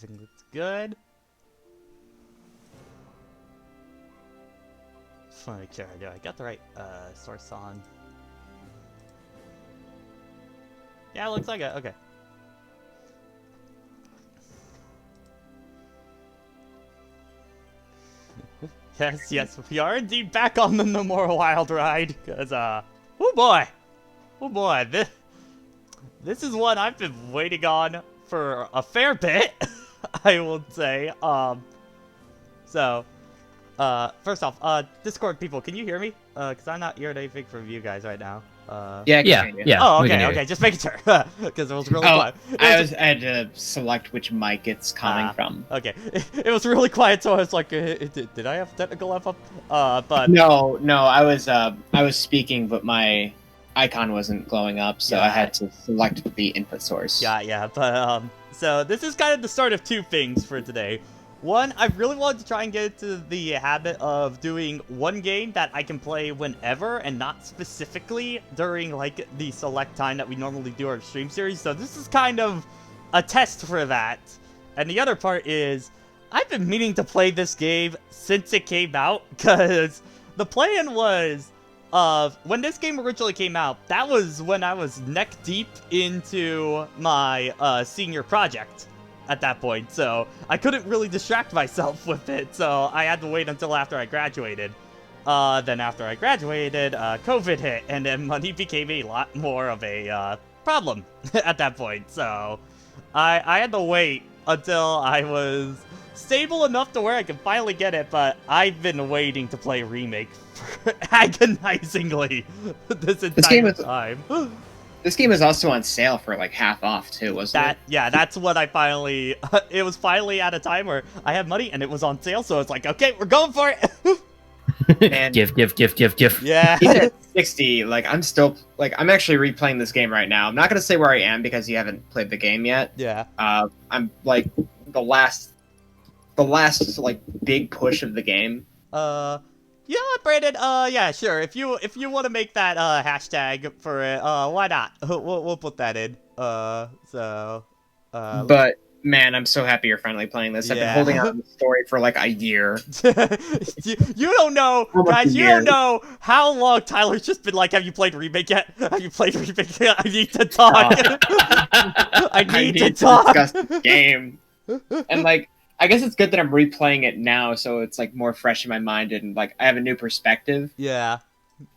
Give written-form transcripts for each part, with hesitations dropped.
everything looks good. Just want to make sure I got the right source on. Yeah, it looks like it. Okay. Yes, yes, we are indeed back on the No More Wild ride. Cause oh boy, this is one I've been waiting on for a fair bit. I would say. So, first off, Discord people, can you hear me? Cause I'm not hearing anything from you guys right now. Yeah, I can hear you. Yeah. Oh, we can okay, hear okay, you. just making sure. Because it was really quiet. I had to select which mic it's coming from. Okay, it was really quiet, so I was like, did I have technical F up? But No, I was speaking, but my icon wasn't glowing up, so I had to select the input source. yeah, but so this is kind of the start of two things for today. One, I really wanted to try and get into the habit of doing one game that I can play whenever and not specifically during, like, the select time that we normally do our stream series. So this is kind of a test for that. And the other part is, I've been meaning to play this game since it came out, because the plan was, when this game originally came out, that was when I was neck deep into my senior project at that point, so I couldn't really distract myself with it, so I had to wait until after I graduated. Then after I graduated, COVID hit, and then money became a lot more of a problem at that point, so I had to wait until I was stable enough to where I could finally get it, but I've been waiting to play Remake agonizingly this entire time. This game is also on sale for like half off too, wasn't it? Yeah, that's what I finally. It was finally at a time where I had money and it was on sale, so it's like, okay, we're going for it. And Give. Yeah. even at 60, like I'm still like I'm actually replaying this game right now. I'm not gonna say where I am because you haven't played the game yet. Yeah. I'm like the last like big push of the game. You know what, Brandon? Yeah, sure. If you want to make that hashtag for it, why not? We'll put that in. But man, I'm so happy you're finally playing this. I've been holding on to the story for like a year. you don't know, guys. You don't know how long Tyler's just been like, have you played Remake yet? Have you played Remake yet? I need to talk. I need to talk. Discuss the game. And like, I guess it's good that I'm replaying it now, so it's like more fresh in my mind, and like I have a new perspective. Yeah.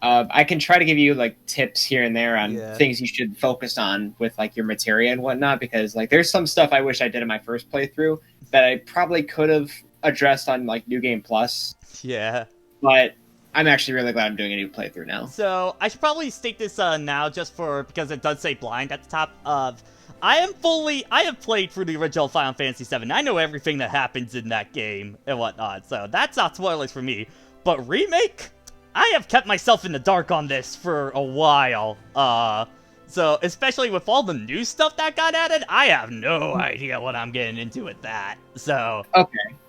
I can try to give you like tips here and there on things you should focus on with like your materia and whatnot, because like there's some stuff I wish I did in my first playthrough that I probably could have addressed on like New Game Plus. Yeah. But I'm actually really glad I'm doing a new playthrough now. So I should probably state this now just because it does say blind at the top of. I have played through the original Final Fantasy VII. I know everything that happens in that game and whatnot, so that's not spoilers for me. But Remake, I have kept myself in the dark on this for a while. So especially with all the new stuff that got added, I have no idea what I'm getting into with that. So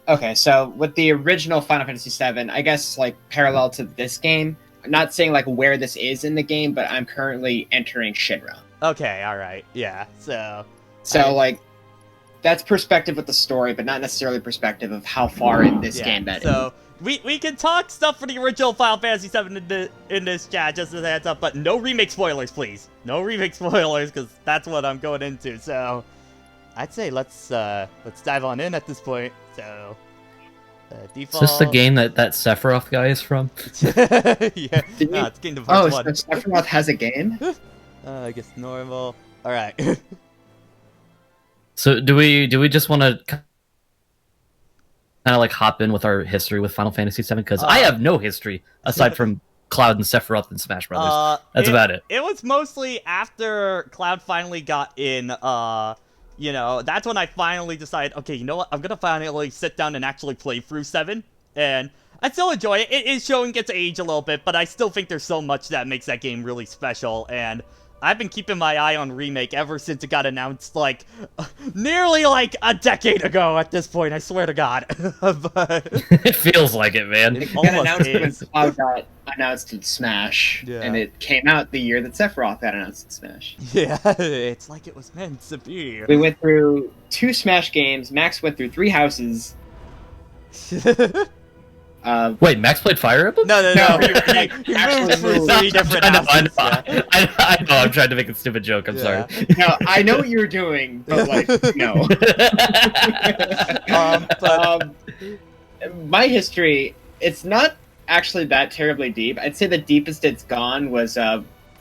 Okay. So with the original Final Fantasy VII, I guess like parallel to this game, I'm not saying like where this is in the game, but I'm currently entering Shinra. Okay, alright, yeah, so like, that's perspective with the story, but not necessarily perspective of how far in this game that is. So, we can talk stuff for the original Final Fantasy VII in this chat, just as a heads up, but no remake spoilers, please. No remake spoilers, because that's what I'm going into, so I'd say let's dive on in at this point, so... default... Is this the game that Sephiroth guy is from? Yeah, no, it's Kingdom Hearts 1. So Sephiroth has a game? I guess normal. Alright. So do we just want to kind of like hop in with our history with Final Fantasy VII? Because I have no history aside from Cloud and Sephiroth and Smash Brothers. That's about it. It was mostly after Cloud finally got in, you know, that's when I finally decided, okay, you know what, I'm gonna finally sit down and actually play through 7, and I still enjoy it. It is showing its age a little bit, but I still think there's so much that makes that game really special, and I've been keeping my eye on Remake ever since it got announced, like, nearly, like, a decade ago at this point, I swear to God. But It feels like it, man. It got announced when is. Cloud got announced in Smash, Yeah. and it came out the year that Sephiroth got announced in Smash. Yeah, it's like it was meant to be. We went through 2 Smash games. Max went through 3 houses. Wait, Max played Fire Emblem? No. No, He moved through 3 different I know, houses. Yeah. I know, I'm trying to make a stupid joke, I'm Yeah. sorry. No, I know what you were doing, but like, no. But My history, it's not actually that terribly deep. I'd say the deepest it's gone was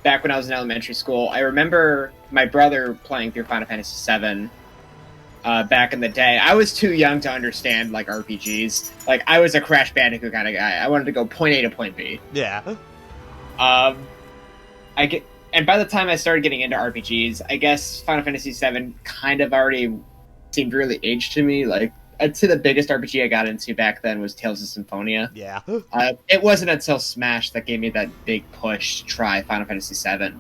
back when I was in elementary school. I remember my brother playing through Final Fantasy VII back in the day. I was too young to understand like RPGs. Like I was a Crash Bandicoot kind of guy. I wanted to go point A to point B. yeah. And by the time I started getting into RPGs, I guess Final Fantasy VII kind of already seemed really aged to me. Like I'd say the biggest RPG I got into back then was Tales of Symphonia. Yeah. It wasn't until Smash that gave me that big push to try Final Fantasy VII.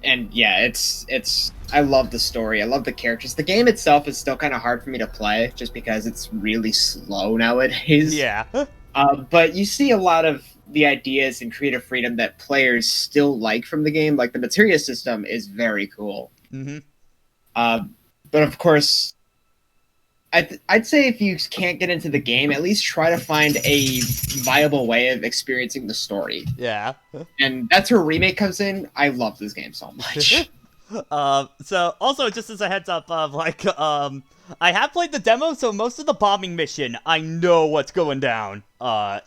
And yeah, it's I love the story. I love the characters. The game itself is still kind of hard for me to play just because it's really slow nowadays. Yeah. But you see a lot of the ideas and creative freedom that players still like from the game. Like the materia system is very cool. Mm-hmm. But of course, I'd say if you can't get into the game, at least try to find a viable way of experiencing the story. Yeah. And that's where Remake comes in. I love this game so much. So also just as a heads up of like, I have played the demo, so most of the bombing mission, I know what's going down,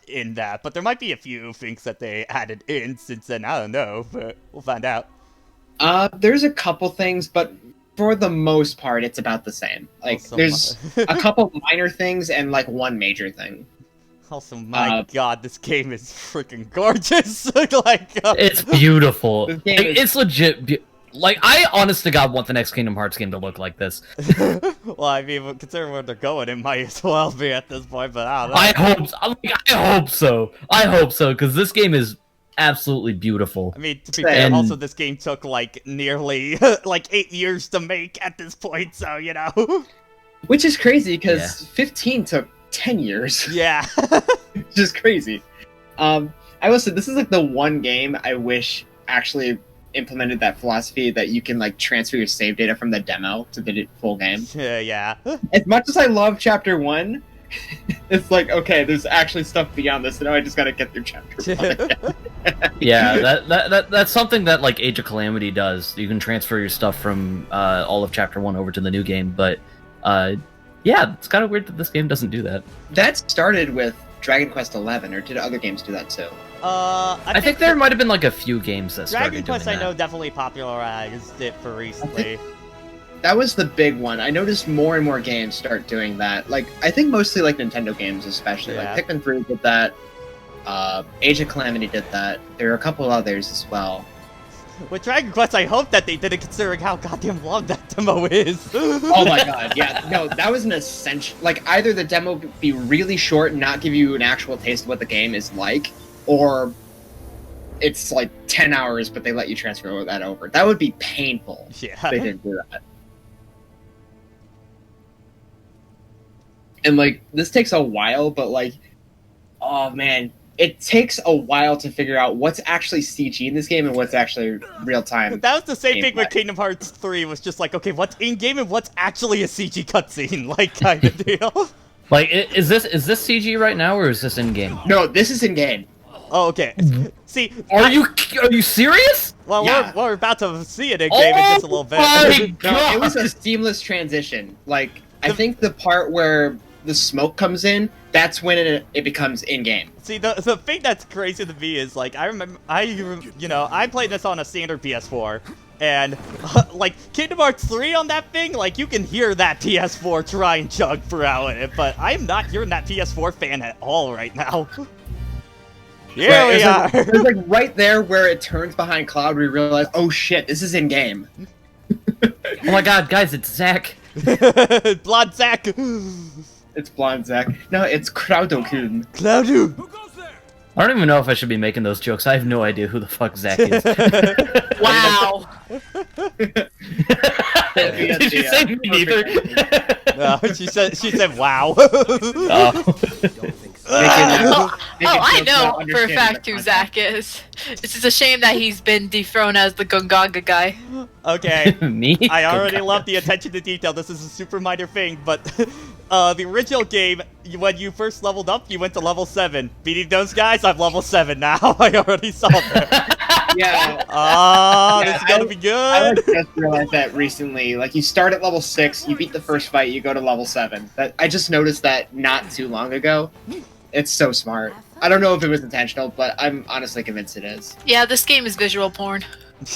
in that, but there might be a few things that they added in since then, I don't know, but we'll find out. There's a couple things, but for the most part, it's about the same. Like, Also, there's a couple minor things and like one major thing. Also, my god, this game is freaking gorgeous. Like, It's beautiful. This game Like, is- it's legit. Like, I honest to God want the next Kingdom Hearts game to look like this. well, I mean, considering where they're going, it might as well be at this point, but I don't know. I hope so. I hope so, because this game is absolutely beautiful. I mean, to be fair, And- also this game took, like, nearly, like, 8 years to make at this point, so, you know. Which is crazy, because 15 took 10 years. Yeah. Which is crazy. I will say, this is like the one game I wish actually implemented that philosophy that you can like transfer your save data from the demo to the full game. Yeah. As much as I love chapter 1, it's like, okay, there's actually stuff beyond this, and now I just gotta get through chapter 1. Yeah, that's something that like Age of Calamity does. You can transfer your stuff from all of Chapter 1 over to the new game, but yeah, it's kind of weird that this game doesn't do that. That started with Dragon Quest XI, or did other games do that too? I think there might have been like a few games that started Dragon Quest, doing I know, that. definitely popularized it for recently. That was the big one. I noticed more and more games start doing that. Like, I think mostly like Nintendo games, especially. Yeah. Like Pikmin 3 did that. Age of Calamity did that. There are a couple others as well. With Dragon Quest, I hope that they did it considering how goddamn long that demo is. Oh my god, yeah. No, that was an essential... Like, either the demo be really short and not give you an actual taste of what the game is like, or it's like 10 hours, but they let you transfer that over. That would be painful if they Yeah. didn't do that. And, like, this takes a while, but, like, oh, man. It takes a while to figure out what's actually CG in this game and what's actually real-time. That was the same thing with gameplay. Kingdom Hearts 3, was just like, okay, what's in-game and what's actually a CG cutscene, like, kind of deal. Like, is this CG right now, or is this in game? No, this is in-game. Oh, okay. See, Are you serious? well, Yeah. we're about to see it in-game in just a little bit. my No, it was a God. seemless transition. Like, I think the part where the smoke comes in, that's when it becomes in-game. See, the thing that's crazy to me is, like, I played this on a standard PS4, and, like, Kingdom Hearts 3 on that thing, like, you can hear that PS4 try and chug throughout it, but I'm not hearing that PS4 fan at all right now. Here Right, we it's are! like, it's like right there where it turns behind Cloud, we realize, oh shit, this is in-game. Oh my God, guys, it's Zack. Blood Zack! It's Blonde Zack. No, it's Cloudokun. Cloudu! I don't even know if I should be making those jokes. I have no idea who the fuck Zach is. Wow. Did you say me neither? No, she said wow. I know for a fact who Zach is. It's just a shame that he's been dethroned as the Gongaga guy. Okay. Me? I already love the attention to detail. This is a super minor thing, but the original game, when you first leveled up, you went to level 7. Beating those guys, I'm level 7 now. I already saw that. Yeah. This is gonna be good. I just realized that recently. Like, you start at level 6, you beat the first fight, you go to level 7. I just noticed that not too long ago. It's so smart. I don't know if it was intentional, but I'm honestly convinced it is. Yeah, this game is visual porn.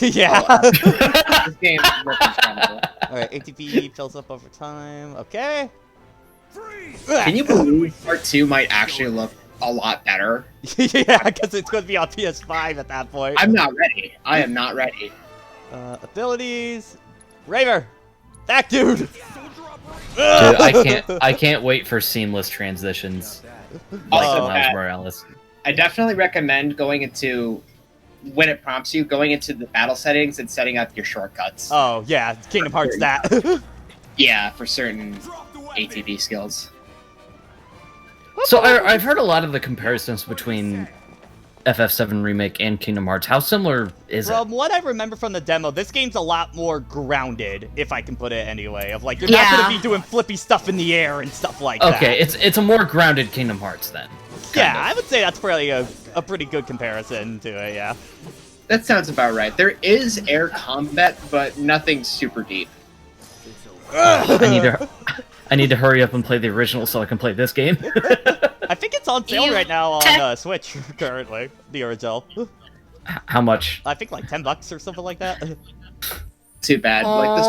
Yeah. This game looks incredible. Alright, ATP fills up over time. Okay. Can you believe Part 2 might actually look a lot better? Yeah, because it's going to be on PS5 at that point. I'm not ready. I am not ready. Abilities. Raver. Back, dude. Dude, I can't wait for seamless transitions. Like Also, Miles Morales. I definitely recommend going into, when it prompts you, going into the battle settings and setting up your shortcuts. Oh, yeah. Kingdom Hearts that. Yeah, for certain ATB skills. So I've heard a lot of the comparisons between FF7 Remake and Kingdom Hearts. How similar is it? From what I remember from the demo, this game's a lot more grounded, if I can put it anyway. Of like, you're not going to be doing flippy stuff in the air and stuff like that. Okay, it's a more grounded Kingdom Hearts then. Yeah, I would say that's probably a pretty good comparison to it, yeah. That sounds about right. There is air combat, but nothing super deep. I need to hurry up and play the original so I can play this game. I think it's on sale right now on Switch, currently. The original. How much? I think like $10 or something like that. Too bad. Like,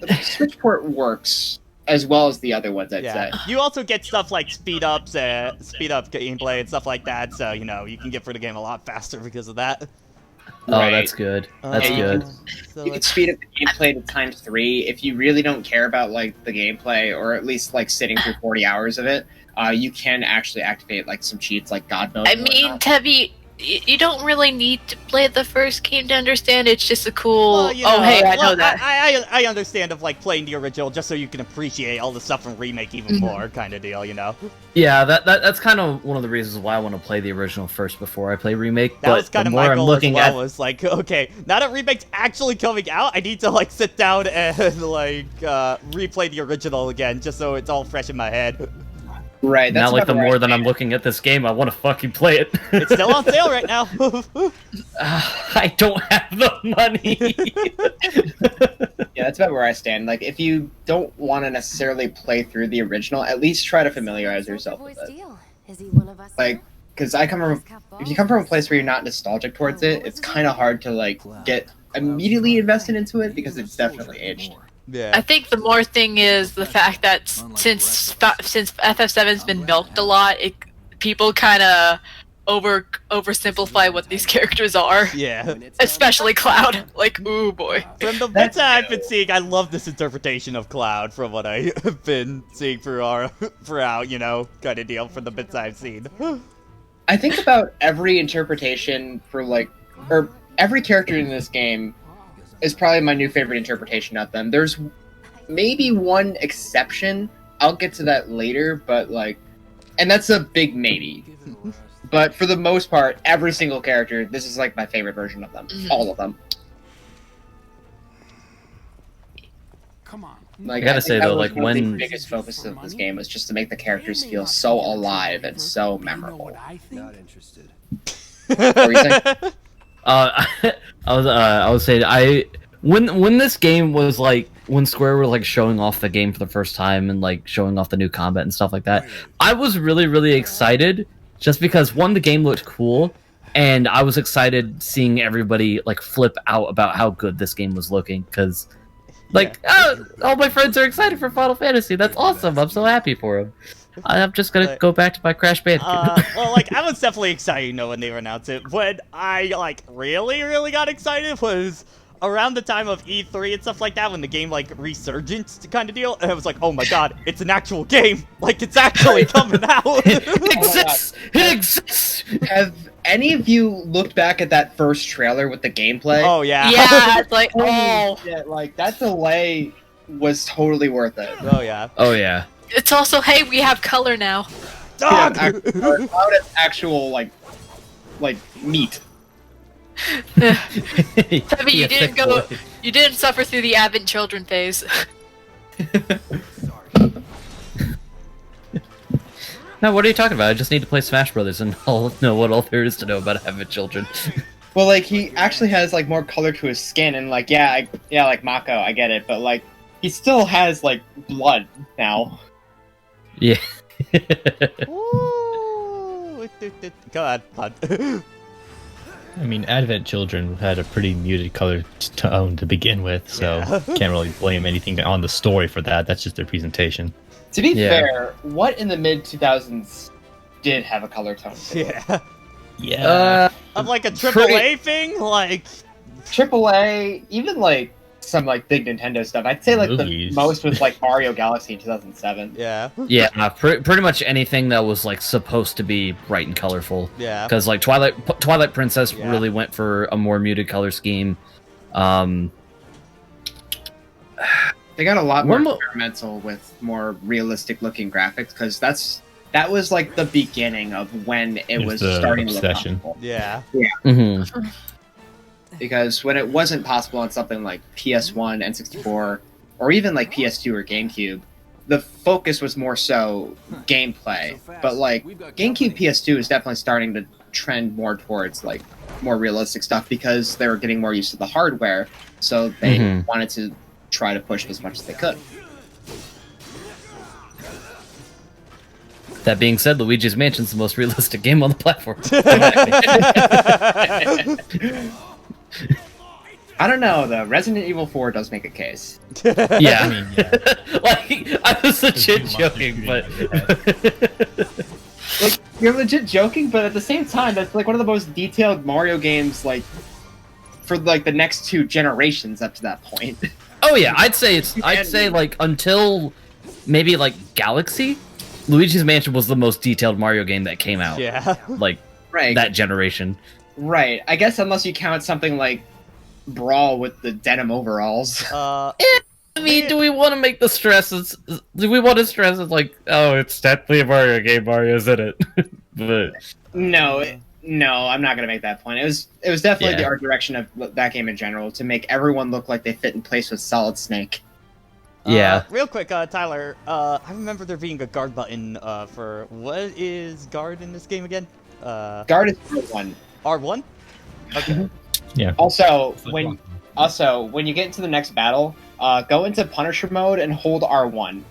the Switch port works as well as the other ones, I'd say. You also get stuff like speed up gameplay and stuff like that, so, you know, you can get through the game a lot faster because of that. Oh, Right. that's good. That's good. So You can speed up the gameplay to ×3 if you really don't care about like the gameplay, or at least like sitting through 40 hours of it. You can actually activate like some cheats, like God mode. I mean, Tebby, you don't really need to play the first game to understand. It's just a cool. Well, you know, oh, hey, I know that. I understand of like playing the original just so you can appreciate all the stuff from Remake even more, kind of deal, you know. Yeah, that's kind of one of the reasons why I want to play the original first before I play Remake. That but was kind the of more my I'm goal looking as well. at, Was like, okay, now that Remake's actually coming out, I need to like sit down and like replay the original again, just so it's all fresh in my head. Right. That's now, like, the about more right. that I'm looking at this game, I want to fucking play it. It's still on sale right now. I don't have the money. Yeah, that's about where I stand. Like, if you don't want to necessarily play through the original, at least try to familiarize yourself with it. Like, because if you come from a place where you're not nostalgic towards it, it's kind of hard to like get immediately invested into it because it's definitely aged. Yeah. I think the more thing is the fact that since FF7's been milked a lot, people kind of oversimplify what these characters are. Yeah. Especially Cloud. Like, ooh boy. From the bits that I've been seeing, I love this interpretation of Cloud from what I've been seeing throughout, you know, kind of deal from the bits I've seen. I think about every interpretation for like, or every character in this game is probably my new favorite interpretation of them. There's maybe one exception. I'll get to that later, but like, and that's a big maybe. But for the most part, every single character, this is like my favorite version of them. All of them. Come on. Like, I gotta say, think that though, was like, one of when- the biggest focus of this game was just to make the characters feel so alive and so memorable. Not interested. What were you saying? I was saying when this game was like, when Square were like showing off the game for the first time and like showing off the new combat and stuff like that, I was really excited just because one, the game looked cool, and I was excited seeing everybody like flip out about how good this game was looking, because like, all my friends are excited for Final Fantasy. That's awesome. I'm so happy for them. I'm just gonna go back to my Crash Bandicoot. Well, like, I was definitely excited, you know, when they announced it. When I, like, really got excited was around the time of E3 and stuff like that, when the game, like, resurgence kind of deal, and I was like, oh my god, it's an actual game! Like, it's actually coming out! It exists! It exists! Have any of you looked back at that first trailer with the gameplay? Oh yeah. Yeah, it's like, Holy oh. shit, like that delay was totally worth it. Oh yeah. Oh yeah. It's also, hey, we have color now. Dog. Out of actual like meat. Tubby, you didn't go. You didn't suffer through the avid children phase. No, what are you talking about? I just need to play Smash Brothers and I'll know what all there is to know about having children. Well, like he actually has like more color to his skin, and like like Mako, I get it, but like he still has like blood now. Yeah. Ooh. Go ahead, Pod. I mean, Advent Children had a pretty muted color tone to begin with, so Yeah. can't really blame anything on the story for that. That's just their presentation. To be Yeah. fair, what in the mid 2000s did have a color tone? Yeah. Yeah. Of like a AAA thing, like. AAA, even like some like big Nintendo stuff. I'd say like Movies. the most was like Mario Galaxy in 2007. Yeah. Yeah, pretty much anything that was like supposed to be bright and colorful. Yeah. Because like Twilight Princess Yeah. really went for a more muted color scheme. They got a lot more One mo- experimental with more realistic looking graphics because that was like the beginning of when it It's was the starting to look obsession. possible. Yeah. Mm-hmm. Because when it wasn't possible on something like PS1, N64, or even like PS2 or GameCube, the focus was more so gameplay. But like GameCube, PS2 is definitely starting to trend more towards like more realistic stuff because they were getting more used to the hardware, so they Mhm. wanted to try to push it as much as they could. That being said, Luigi's Mansion's the most realistic game on the platform. I don't know though. Resident Evil 4 does make a case. Yeah. I mean, yeah. Like, I was legit joking, but Like you're legit joking, but at the same time, that's like one of the most detailed Mario games like for like the next two generations up to that point. oh yeah, I'd say like until maybe like Galaxy, Luigi's Mansion was the most detailed Mario game that came out. Yeah. Like Right. that generation. Right. I guess unless you count something like Brawl with the denim overalls. I mean, do we want to make the stresses? Do we want to stress it like, oh, it's technically a Mario game, Mario, isn't it? But No, I'm not gonna make that point. It was definitely Yeah. the art direction of that game in general to make everyone look like they fit in place with Solid Snake. yeah, Real quick, Tyler. I remember there being a guard button for what is guard in this game again? Guard is one. R1. Okay. Yeah. Also, when you get into the next battle, go into Punisher mode and hold R1.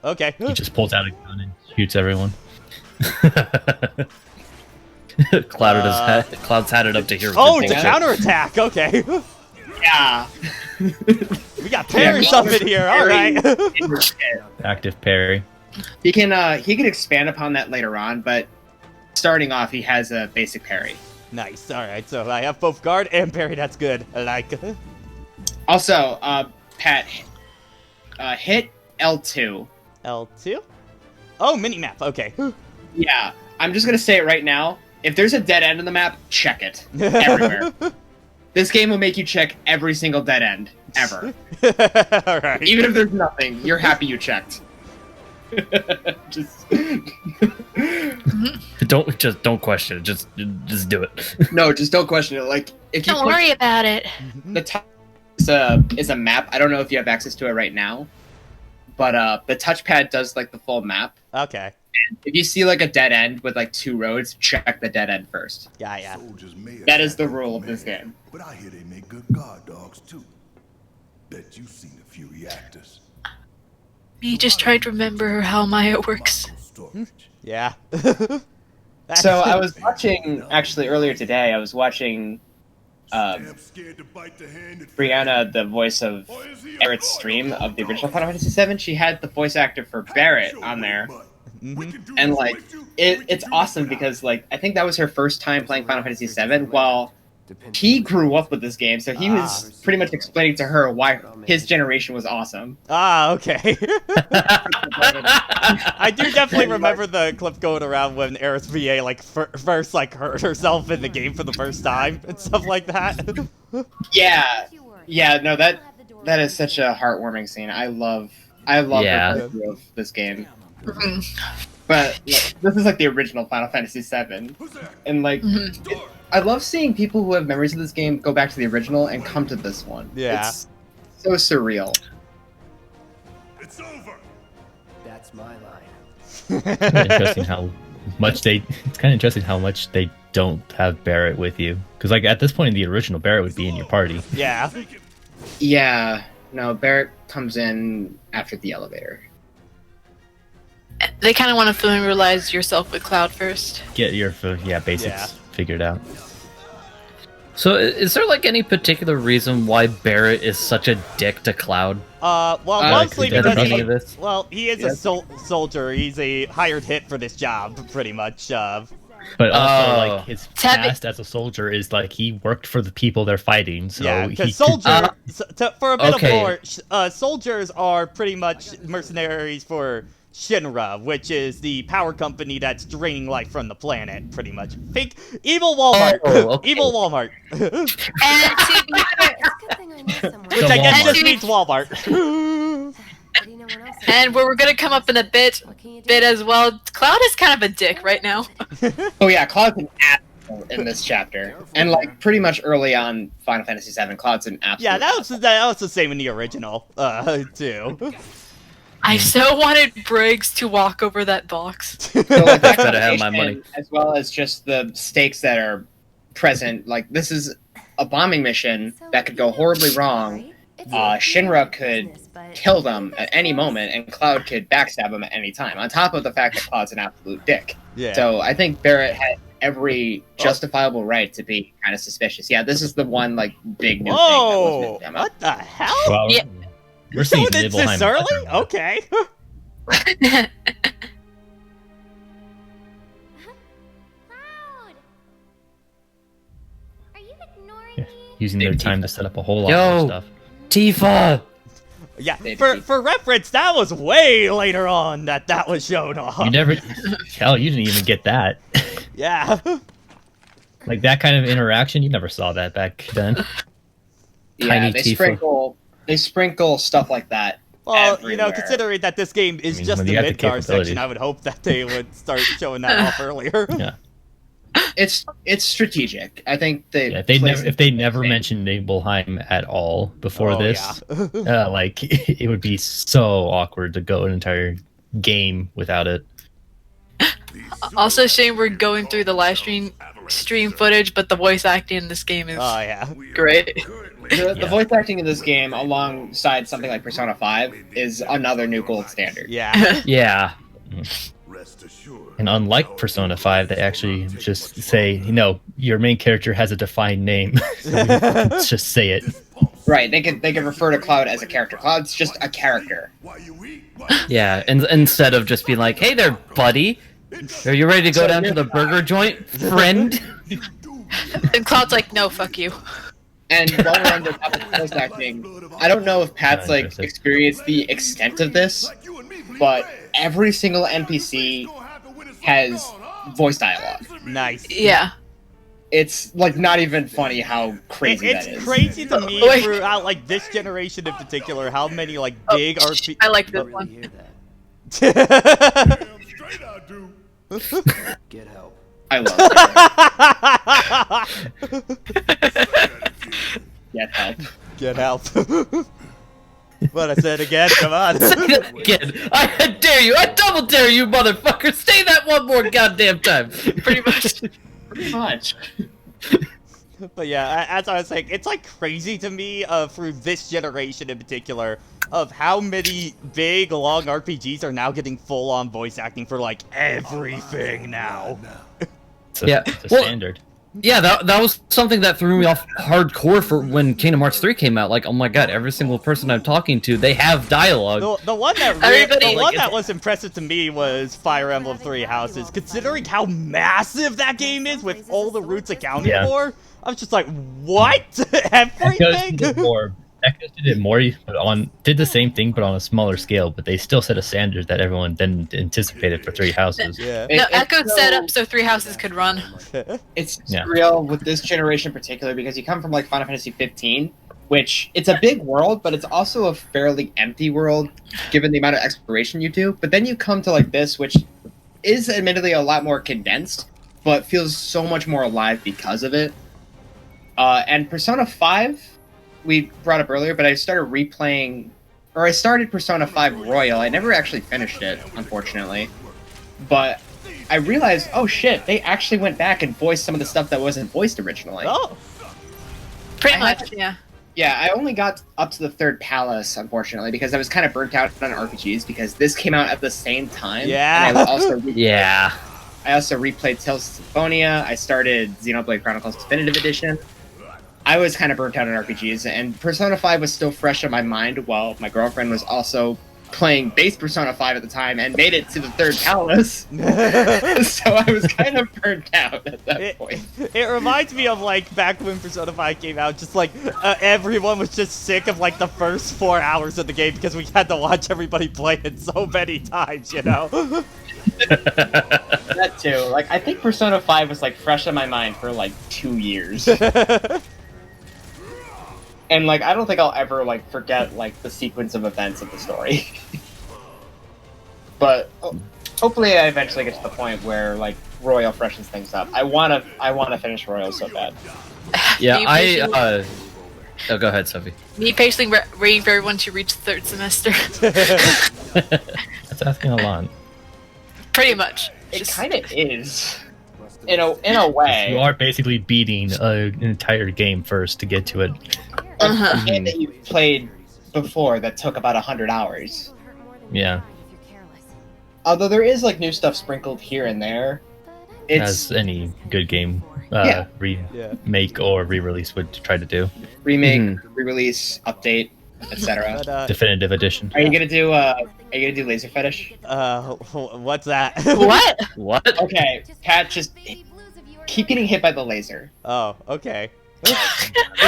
Okay. He just pulls out a gun and shoots everyone. Cloud's had it up to here. Oh, with to the counterattack. Okay. Yeah. We got parries up in here. All right. Active parry. He can expand upon that later on, but starting off, he has a basic parry. Nice. All right. So I have both guard and parry. That's good. I like. Also, Pat, hit L2. L2. Oh, mini map. Okay. Yeah, I'm just gonna say it right now. If there's a dead end in the map, check it everywhere. This game will make you check every single dead end ever. All right. Even if there's nothing, you're happy you checked. just don't question it. Just do it. no, just don't question it. Like if you Don't worry about it. the top is a map. I don't know if you have access to it right now, but the touchpad does like the full map. Okay. If you see like a dead end with like two roads, check the dead end first. Yeah. That is the rule of this game. But I hear they make good guard dogs too. Bet you've seen a few reactors. Me just trying to remember how Maya works. Yeah. So I was watching actually earlier today. I was watching Brianna, the voice of Barrett's stream of the original Final Fantasy VII. She had the voice actor for Barrett on there, and like it's awesome because like I think that was her first time playing Final Fantasy VII. While he grew up with this game, so he was pretty much explaining to her why his generation was awesome. Ah, okay. I do definitely remember the clip going around when Eris VA like first like hurt herself in the game for the first time and stuff like that. Yeah, no, that is such a heartwarming scene. I love the playthrough of this game. But like, this is like the original Final Fantasy VII, and like. I love seeing people who have memories of this game go back to the original and come to this one. Yeah. It's so surreal. It's over. That's my line. It's kind of interesting how much they don't have Barrett with you. Because like at this point in the original, Barrett would be in your party. Yeah. Yeah. No, Barrett comes in after the elevator. They kind of want to familiarize yourself with Cloud first. Get your basics figured out. So, is there like any particular reason why Barrett is such a dick to Cloud? Well, mostly because any of this? he is a soldier. He's a hired hit for this job, pretty much. But also, like his past as a soldier is like he worked for the people they're fighting. So yeah, because for a bit of lore, soldiers are pretty much mercenaries for Shinra, which is the power company that's draining life from the planet, pretty much. Think evil Walmart. Evil Walmart. Which I guess just means Walmart. And we're gonna come up in a bit as well. Cloud is kind of a dick right now. Oh yeah, Cloud's an asshole in this chapter, and like pretty much early on Final Fantasy VII, Cloud's an absolute. Yeah, that was the same in the original, too. I so wanted Briggs to walk over that box. So, like, that Better have my money. as well as just the stakes that are present. Like this is a bombing mission that could go horribly wrong. Shinra could kill them at any moment, and Cloud could backstab them at any time. On top of the fact that Cloud's an absolute dick. Yeah. So I think Barrett had every justifiable right to be kind of suspicious. Yeah, this is the one like big new thing that was meant to what the hell? Well, Yeah. we're seeing Someone did this Nibelheim. early? Okay. Cloud! Are you ignoring me? Using their time to set up a whole lot of stuff. Tifa! Yeah, for reference, that was way later on that was shown off. You never, hell, you didn't even get that. Yeah. Like that kind of interaction, you never saw that back then. Yeah, Tiny they Tifa. sprinkle stuff like that. Well, everywhere. considering that this game is just when the you got the Midgar section, capabilities. I would hope that they would start showing that off earlier. Yeah. It's strategic. I think they. Yeah, if they never mentioned Nibelheim at all before this, like it would be so awkward to go an entire game without it. Also, shame we're going through the live stream footage, but the voice acting in this game is great. The voice acting in this game, alongside something like Persona 5, is another new gold standard. Yeah. Yeah. Rest assured. And unlike Persona 5, they actually just say, your main character has a defined name. So let's just say it. Right, they can refer to Cloud as a character. Cloud's just a character. Yeah, and instead of just being like, hey there, buddy. Are you ready to go down to the burger joint, friend? And Cloud's like, no, fuck you. And while we're on the topic of voice acting, I don't know if Pat's like experienced the extent of this, but every single NPC has voice dialogue. Nice. Yeah. It's like not even funny how crazy that is. It's crazy to me throughout like this generation in particular how many like big RP. I like this Really one. hear that. Straight I do. Get help. I love it. Get help. Get help. What I said again? Come on. Say that again. I dare you. I double dare you, motherfucker. Say that one more goddamn time. Pretty much. Pretty much. But yeah, as I was saying, it's like crazy to me through this generation in particular of how many big, long RPGs are now getting full-on voice acting for like everything now. It's a standard. Yeah, that was something that threw me off hardcore for when Kingdom Hearts 3 came out. Like, oh my god, every single person I'm talking to, they have dialogue. The one that Everybody- the one that was impressive to me was Fire Emblem Three Houses, considering how massive that game is with all the routes accounted Yeah. for. I was just like, what? Everything? Echoes did it more, but did the same thing, but on a smaller scale. But they still set a standard that everyone then anticipated for Three Houses. Yeah. No, It's Echo so- set up so Three Houses could run. It's Yeah. real with this generation in particular because you come from like Final Fantasy 15, which it's a big world, but it's also a fairly empty world given the amount of exploration you do. But then you come to like this, which is admittedly a lot more condensed, but feels so much more alive because of it. And Persona 5, we brought up earlier, but I started replaying, or I started Persona 5 Royal. I never actually finished it, unfortunately. But I realized, oh shit, they actually went back and voiced some of the stuff that wasn't voiced originally. Oh. Pretty I much, had- yeah. Yeah, I only got up to the third palace, unfortunately, because I was kind of burnt out on RPGs because this came out at the same time. Yeah. And I also Yeah. I also replayed Tales of Symphonia. I started Xenoblade Chronicles Definitive Edition. I was kind of burnt out on RPGs, and Persona 5 was still fresh in my mind while my girlfriend was also playing base Persona 5 at the time and made it to the third palace. So I was kind of burnt out at that point. It reminds me of like back when Persona 5 came out, just like everyone was just sick of like the first 4 hours of the game because we had to watch everybody play it so many times, you know? That too. Like, I think Persona 5 was like fresh in my mind for like 2 years. And like, I don't think I'll ever like forget like the sequence of events of the story. But hopefully, I eventually get to the point where like Royal freshens things up. I wanna finish Royal so bad. Yeah, Me I. patiently- Oh, go ahead, Sophie. Me patiently waiting for everyone to reach the third semester. That's asking a lot. Pretty much. It Just- kind of is, in a way. You are basically beating an entire game first to get to it. A game that you played before that took about 100 hours. Yeah, Although there is like new stuff sprinkled here and there. It's as any good game Yeah. remake or re-release would try to do. remake, Mhm. re-release, update, etc. But, Definitive edition. Are you gonna do Laser Fetish? what's that? What? What? Okay, Pat, just keep getting hit by the laser. Oh, okay. Is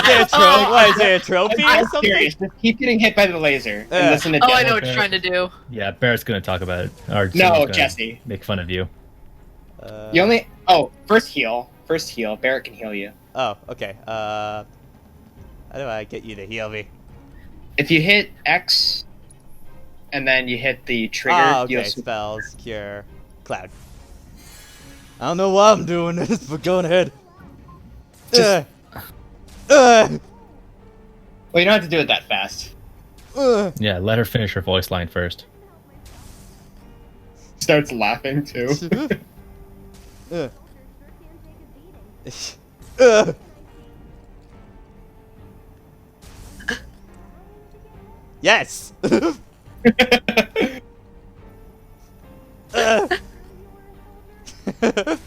it a trophy? What is it? A trophy or I'm something? serious. Just keep getting hit by the laser and listen to Oh, I Demo. know what you're trying to do. Yeah, Barrett's gonna talk about it. Or No, someone's gonna Jesse. make fun of you. You only first heal. Barrett can heal you. Oh, okay. How do I get you to heal me? If you hit X, and then you hit the trigger, Oh, you'll okay. Spells, cure, cloud. I don't know why I'm doing this, but go ahead. Just- Uh, Well, you don't have to do it that fast. Yeah, let her finish her voice line first. Starts laughing too. uh. Uh. Yes.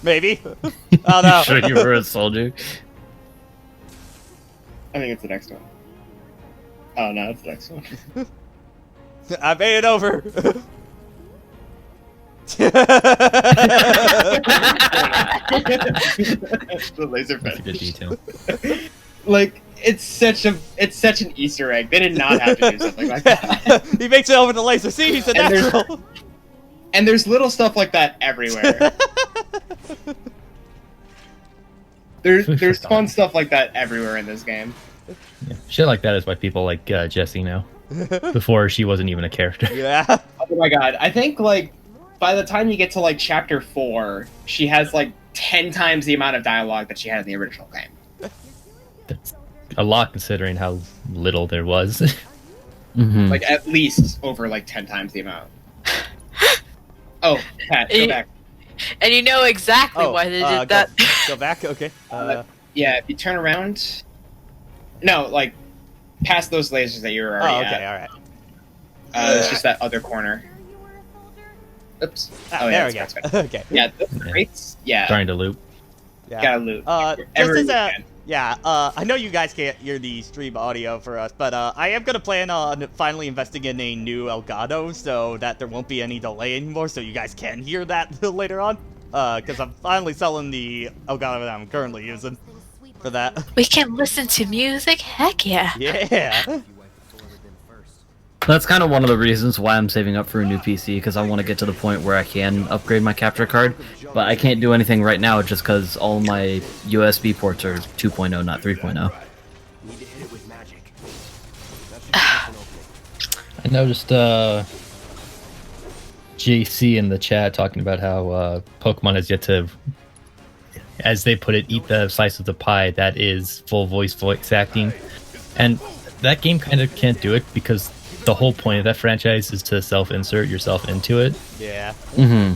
Maybe. Oh no. Sure you were a soldier. I think it's the next one. Oh no, it's the next one. I made it over. The laser That's a good fetish. detail. Like it's such an Easter egg. They did not have to do something like that. He makes it over the laser. See, he's a And there's- natural. And there's little stuff like that everywhere. There's fun stuff like that everywhere in this game. Yeah. Shit like that is why people like Jessie now. Before she wasn't even a character. Yeah. Oh my god, I think like by the time you get to like chapter 4, she has like 10 times the amount of dialogue that she had in the original game. That's a lot considering how little there was. Mhm. Like at least over like 10 times the amount. Oh, Pat, go back. And you know exactly why they did that. Go back. Okay. Yeah, if you turn around. No, like past those lasers that you were already Oh, okay. at. All right. It's just that other corner. Oops. Ah, Oh, yeah, there we that's go. right. Okay. Yeah, those crates. Yeah. Trying to loop. Yeah. Gotta loot. Just Everywhere as you a can. yeah, I know you guys can't hear the stream audio for us, but I am gonna plan on finally investing in a new Elgato so that there won't be any delay anymore, so you guys can hear that later on. Because I'm finally selling the Elgato that I'm currently using for that. We can listen to music? Heck yeah. Yeah. That's kind of one of the reasons why I'm saving up for a new PC, because I want to get to the point where I can upgrade my capture card, but I can't do anything right now just because all my USB ports are 2.0, not 3.0. Need to hit it with magic. I noticed JC in the chat talking about how Pokemon has yet to, as they put it, eat the slice of the pie that is full voice acting, and that game kind of can't do it because the whole point of that franchise is to self-insert yourself into it. Yeah. Mm-hmm.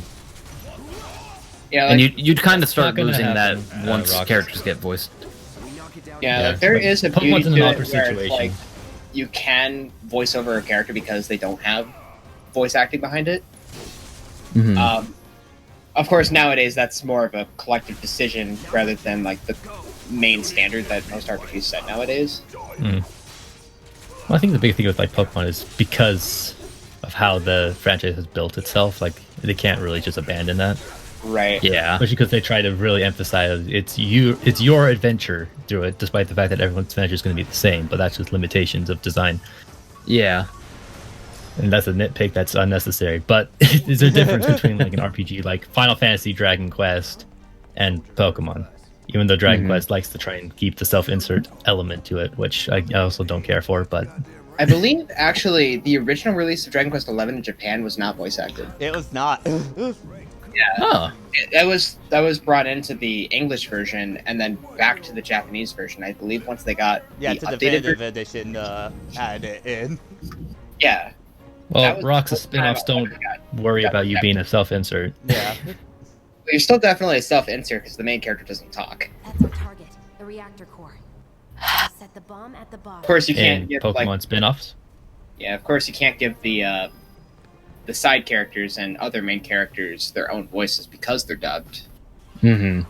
Yeah, And like, you'd kind of start not gonna losing that happen, once Rocket. characters get voiced. yeah, Yeah, there like, is a Pokemon's beauty in to an it awkward where it's situation. like you can voice over a character because they don't have voice acting behind it. Mm-hmm. Of course, nowadays that's more of a collective decision rather than like the main standard that most RPGs set nowadays. Well, I think the big thing with like Pokemon is because of how the franchise has built itself. Like they can't really just abandon that, Right. Yeah. especially because they try to really emphasize it's your adventure through it, despite the fact that everyone's adventure is going to be the same. But that's just limitations of design, Yeah. and that's a nitpick that's unnecessary. But there's a difference between like an RPG like Final Fantasy, Dragon Quest, and Pokemon. Even though Dragon Quest likes to try and keep the self-insert element to it, which I also don't care for, but I believe actually the original release of Dragon Quest XI in Japan was not voice acted. It was not. Yeah. Oh. That was brought into the English version and then back to the Japanese version. I believe once they got Yeah, the to updated definitive version. edition added it in. Yeah. That well, was Rock's the spin-offs time I don't got- worry got about you being a self-insert. Yeah. But you're still definitely a self-insert because the main character doesn't talk. That's our target, the reactor core. Set the bomb at the bottom. Of course, you can't And give Pokemon like spin-offs. yeah. Of course, you can't give the side characters and other main characters their own voices because they're dubbed. Mm-hmm.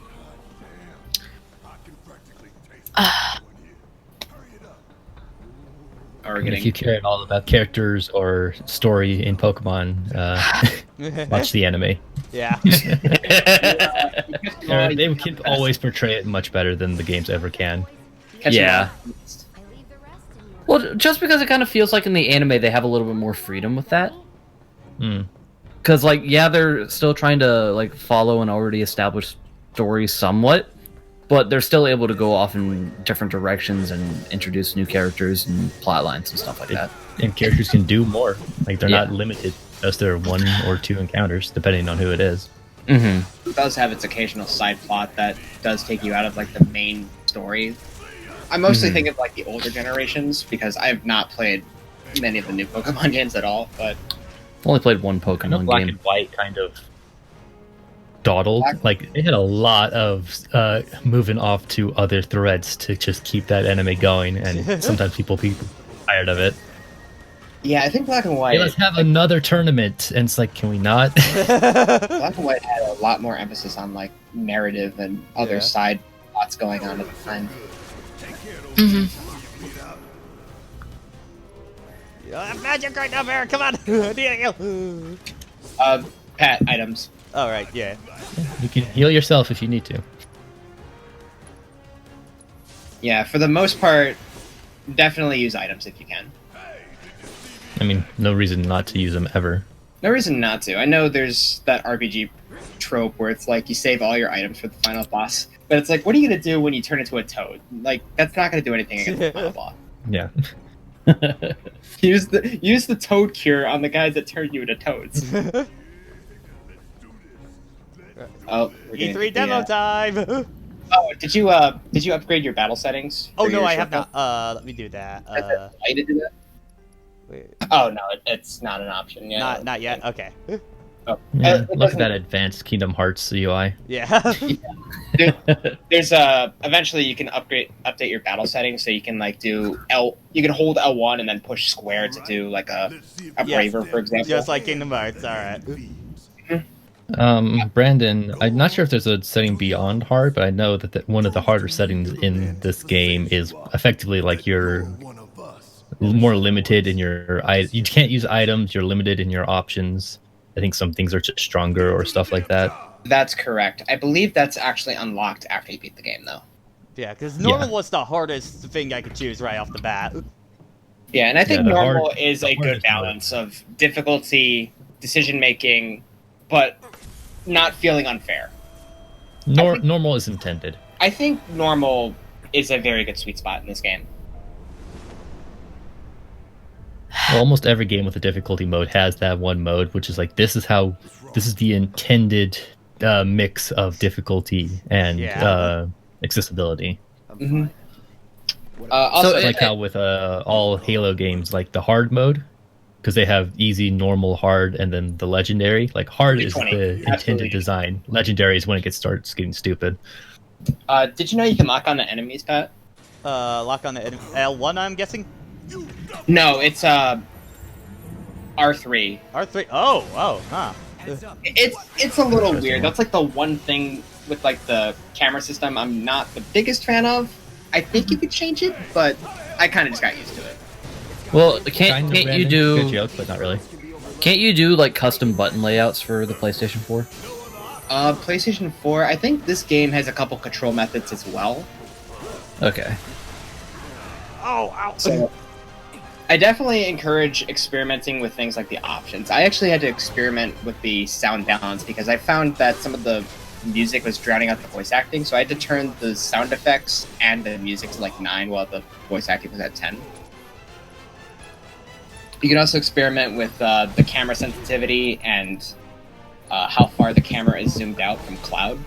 Or And getting if you care at all about characters or story in Pokemon, watch the anime. Yeah. They can always portray it much better than the games ever can. catch Yeah. them I leave the rest in your Well, just because it kind of feels like in the anime they have a little bit more freedom with that. Hmm. Because, like, yeah, they're still trying to, like, follow an already established story somewhat, but they're still able to go off in different directions and introduce new characters and plot lines and stuff like that. And characters can do more. Like they're Yeah. not limited just their one or two encounters, depending on who it is. Mm-hmm. It does have its occasional side plot that does take you out of like the main story. I mostly think of like the older generations because I have not played many of the new Pokemon games at all. But I've only played one I know Pokemon Black game. and White kind of dawdled. Like they had a lot of moving off to other threads to just keep that anime going, and sometimes people tired of it. yeah, I think Black and White. Hey, let's have another tournament, and it's like, can we not? Black and White had a lot more emphasis on like narrative and other Yeah. side plots going on at the time. Magic right now, Bear. Come on. Pat items. All right. Yeah. You can heal yourself if you need to. Yeah, for the most part, definitely use items if you can. I mean, no reason not to use them ever. No reason not to. I know there's that RPG trope where it's like you save all your items for the final boss, but it's like, what are you gonna do when you turn into a toad? Like, that's not gonna do anything against the final boss. Yeah. Use the toad cure on the guys that turn you into toads. Oh, we're getting E3 demo the, time. Oh, did you upgrade your battle settings? Oh for no, your I have shotgun? not. Let me do that. Is it why to do that? Wait, Oh no, it's not an option. Yeah, not yet. Okay. Oh. Yeah, It look at doesn't- that advanced Kingdom Hearts UI. Yeah. There's eventually you can update your battle settings so you can like do you can hold L1 and then push square to do like a Yes. braver, for example. Just like Kingdom Hearts. All right. Brandon, I'm not sure if there's a setting beyond hard, but I know that one of the harder settings in this game is effectively like you're more limited in your you can't use items, you're limited in your options. I think some things are just stronger or stuff like that. That's correct. I believe that's actually unlocked after you beat the game, though. Yeah, because normal was the hardest thing I could choose right off the bat. Yeah, and I think the normal hard- is the a good hardest balance of difficulty, decision making, but not feeling unfair. Normal is intended. I think normal is a very good sweet spot in this game. Well, almost every game with a difficulty mode has that one mode, which is like this is the intended mix of difficulty and accessibility. Mm-hmm. Also, it's like how with all Halo games, like the hard mode, because they have easy, normal, hard, and then the legendary. Like hard is the intended design. Legendary is when it starts getting stupid. Did you know you can lock on the enemies, Pat? Lock on the L1, I'm guessing? No, it's R3. R3. Oh, huh. It's a little weird. That's like the one thing with like the camera system I'm not the biggest fan of. I think you could change it, but I kind of just got used to it. Well, can't you do? Good joke, but not really. Can't you do like custom button layouts for the PlayStation 4? PlayStation 4. I think this game has a couple control methods as well. Okay. Oh, ow. So I definitely encourage experimenting with things like the options. I actually had to experiment with the sound balance because I found that some of the music was drowning out the voice acting, so I had to turn the sound effects and the music to like 9 while the voice acting was at 10. You can also experiment with the camera sensitivity and how far the camera is zoomed out from cloud.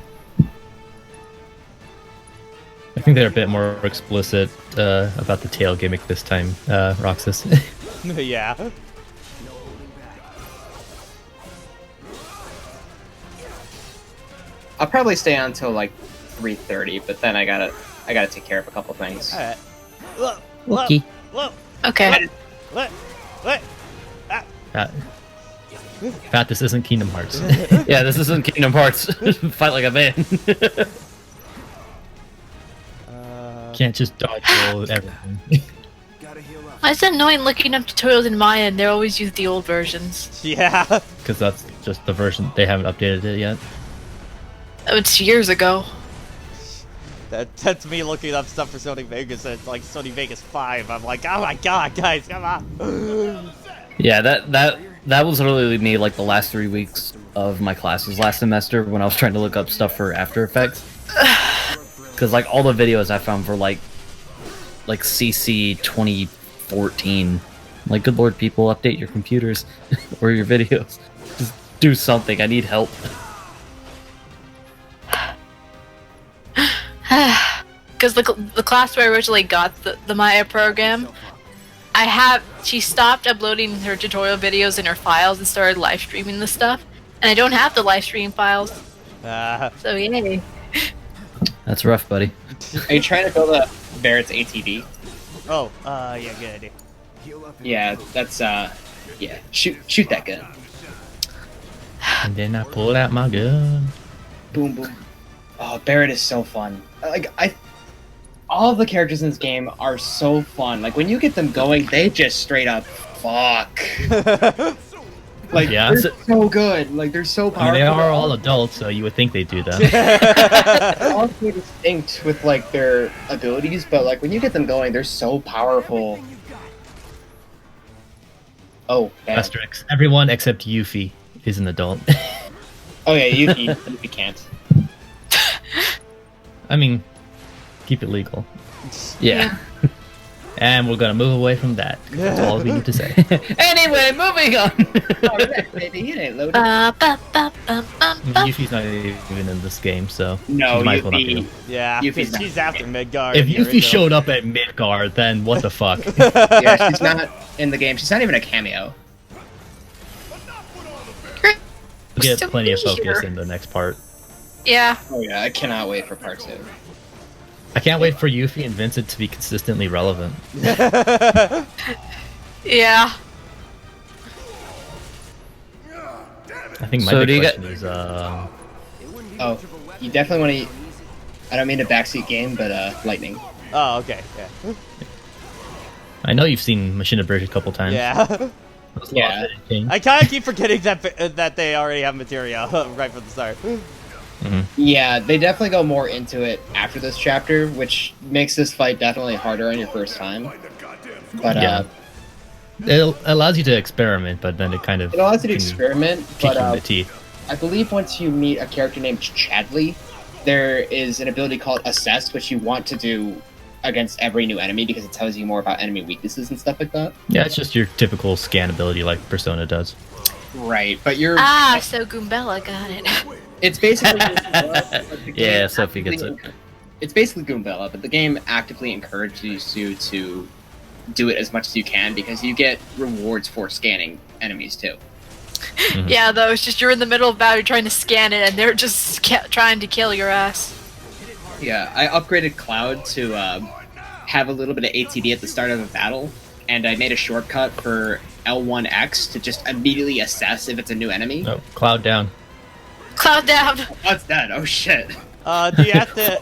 I think they're a bit more explicit about the tail gimmick this time, Roxas. Yeah. I'll probably stay on until like 3:30, but then I gotta take care of a couple things. Alright. Okay. Okay. Pat, this isn't Kingdom Hearts. Yeah, this isn't Kingdom Hearts. Fight like a man. Can't just dodge roll everything. It's annoying looking up tutorials in Maya and they always use the old versions. Yeah. Because that's just the version, they haven't updated it yet. Oh, it's years ago. That's me looking up stuff for Sony Vegas, and it's like Sony Vegas 5. I'm like, oh my god, guys, come on. Yeah, that was literally me like the last 3 weeks of my classes last semester when I was trying to look up stuff for After Effects. Because like all the videos I found for like CC 2014. Like, good lord, people, update your computers or your videos. Just do something. I need help. Because the class where I originally got the Maya program, she stopped uploading her tutorial videos in her files and started live streaming the stuff, and I don't have the live stream files. So yay. That's rough, buddy. Are you trying to build a Barrett's ATV? Oh, yeah, good idea. Yeah, that's yeah. Shoot that gun. And then I pulled out my gun. Boom, boom. Oh, Barrett is so fun. Like all of the characters in this game are so fun. Like when you get them going, they just straight up fuck. Like Yeah. they're so good. Like they're so I powerful. mean, they are all adults, so you would think they do that. They're all so distinct with like their abilities, but like when you get them going, they're so powerful. Oh, man. Asterix. Everyone except Yuffie is an adult. Oh yeah, Yuffie can't. I mean, keep it legal. Yeah. And we're gonna move away from that. That's all we need to say. Anyway, moving on. Baby, it ain't loaded. Yuffie's not even in this game, so No, she might as well not be. Yuffie. Yeah, Yuffie's because she's after Midgar. If in the Yuffie original. showed up at Midgar, then what the fuck? Yeah, she's not in the game. She's not even a cameo. We'll get Still plenty of here. focus in the next part. Yeah. Oh yeah, I cannot wait for part 2. I can't wait for Yuffie and Vincent to be consistently relevant. Yeah. I think my So big do you question get- is, Oh, you definitely want to. I don't mean a backseat game, but lightning. Oh, okay. Yeah. I know you've seen Machine of Bridge a couple times. Yeah. Yeah. I kind of keep forgetting that they already have materia right from the start. Yeah, they definitely go more into it after this chapter, which makes this fight definitely harder on your first time. But Yeah. It allows you to experiment, but then it kind of it allows you to can experiment. kick But you in the teeth. I believe once you meet a character named Chadley, there is an ability called Assess, which you want to do against every new enemy because it tells you more about enemy weaknesses and stuff like that. Yeah, it's just your typical scan ability like Persona does. Right, but you're So Goombella got it. it's basically Goombella, but the game Yeah, Sophie gets it. It's basically Goombella, but the game actively encourages you to do it as much as you can because you get rewards for scanning enemies too. Yeah, though, it's just you're in the middle of battle, you're trying to scan it, and they're just trying to kill your ass. Yeah, I upgraded Cloud to have a little bit of ATD at the start of a battle, and I made a shortcut for L1X to just immediately assess if it's a new enemy. Oh, Cloud down. Cloud down! What's that? Oh shit. Do you have to?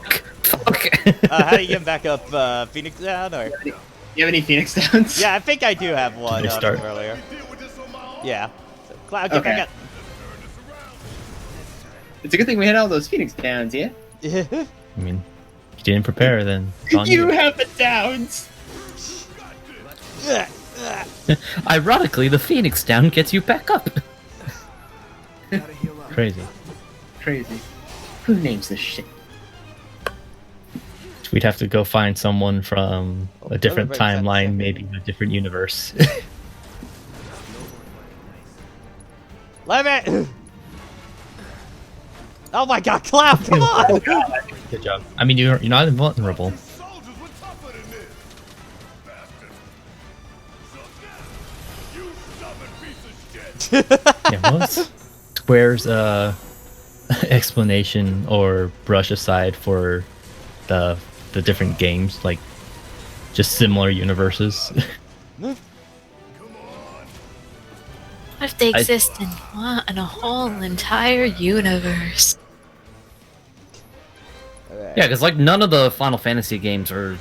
Okay. How do you get back up Phoenix down? Or You have any Phoenix Stones? yeah, I think I do have one Did they start? earlier. Yeah. So, Cloud, get Okay. back It's a good thing we had all those Phoenix Downs, yeah? up. I mean, if you didn't prepare, then it's on You you. have the Downs! Ironically, the Phoenix down gets you back up. Crazy. Crazy. Who names this shit? We'd have to go find someone from a different very sad timeline, second. maybe a different universe. Let me. Oh my God, Cloud! Come on! Good job. I mean, you're not invulnerable. Soldiers were tougher than this. Bastard. You stubborn piece of shit. Yeah, what was Square's explanation or brush aside for the different games, like just similar universes? What if they exist in a whole entire universe? Yeah, because like none of the Final Fantasy games are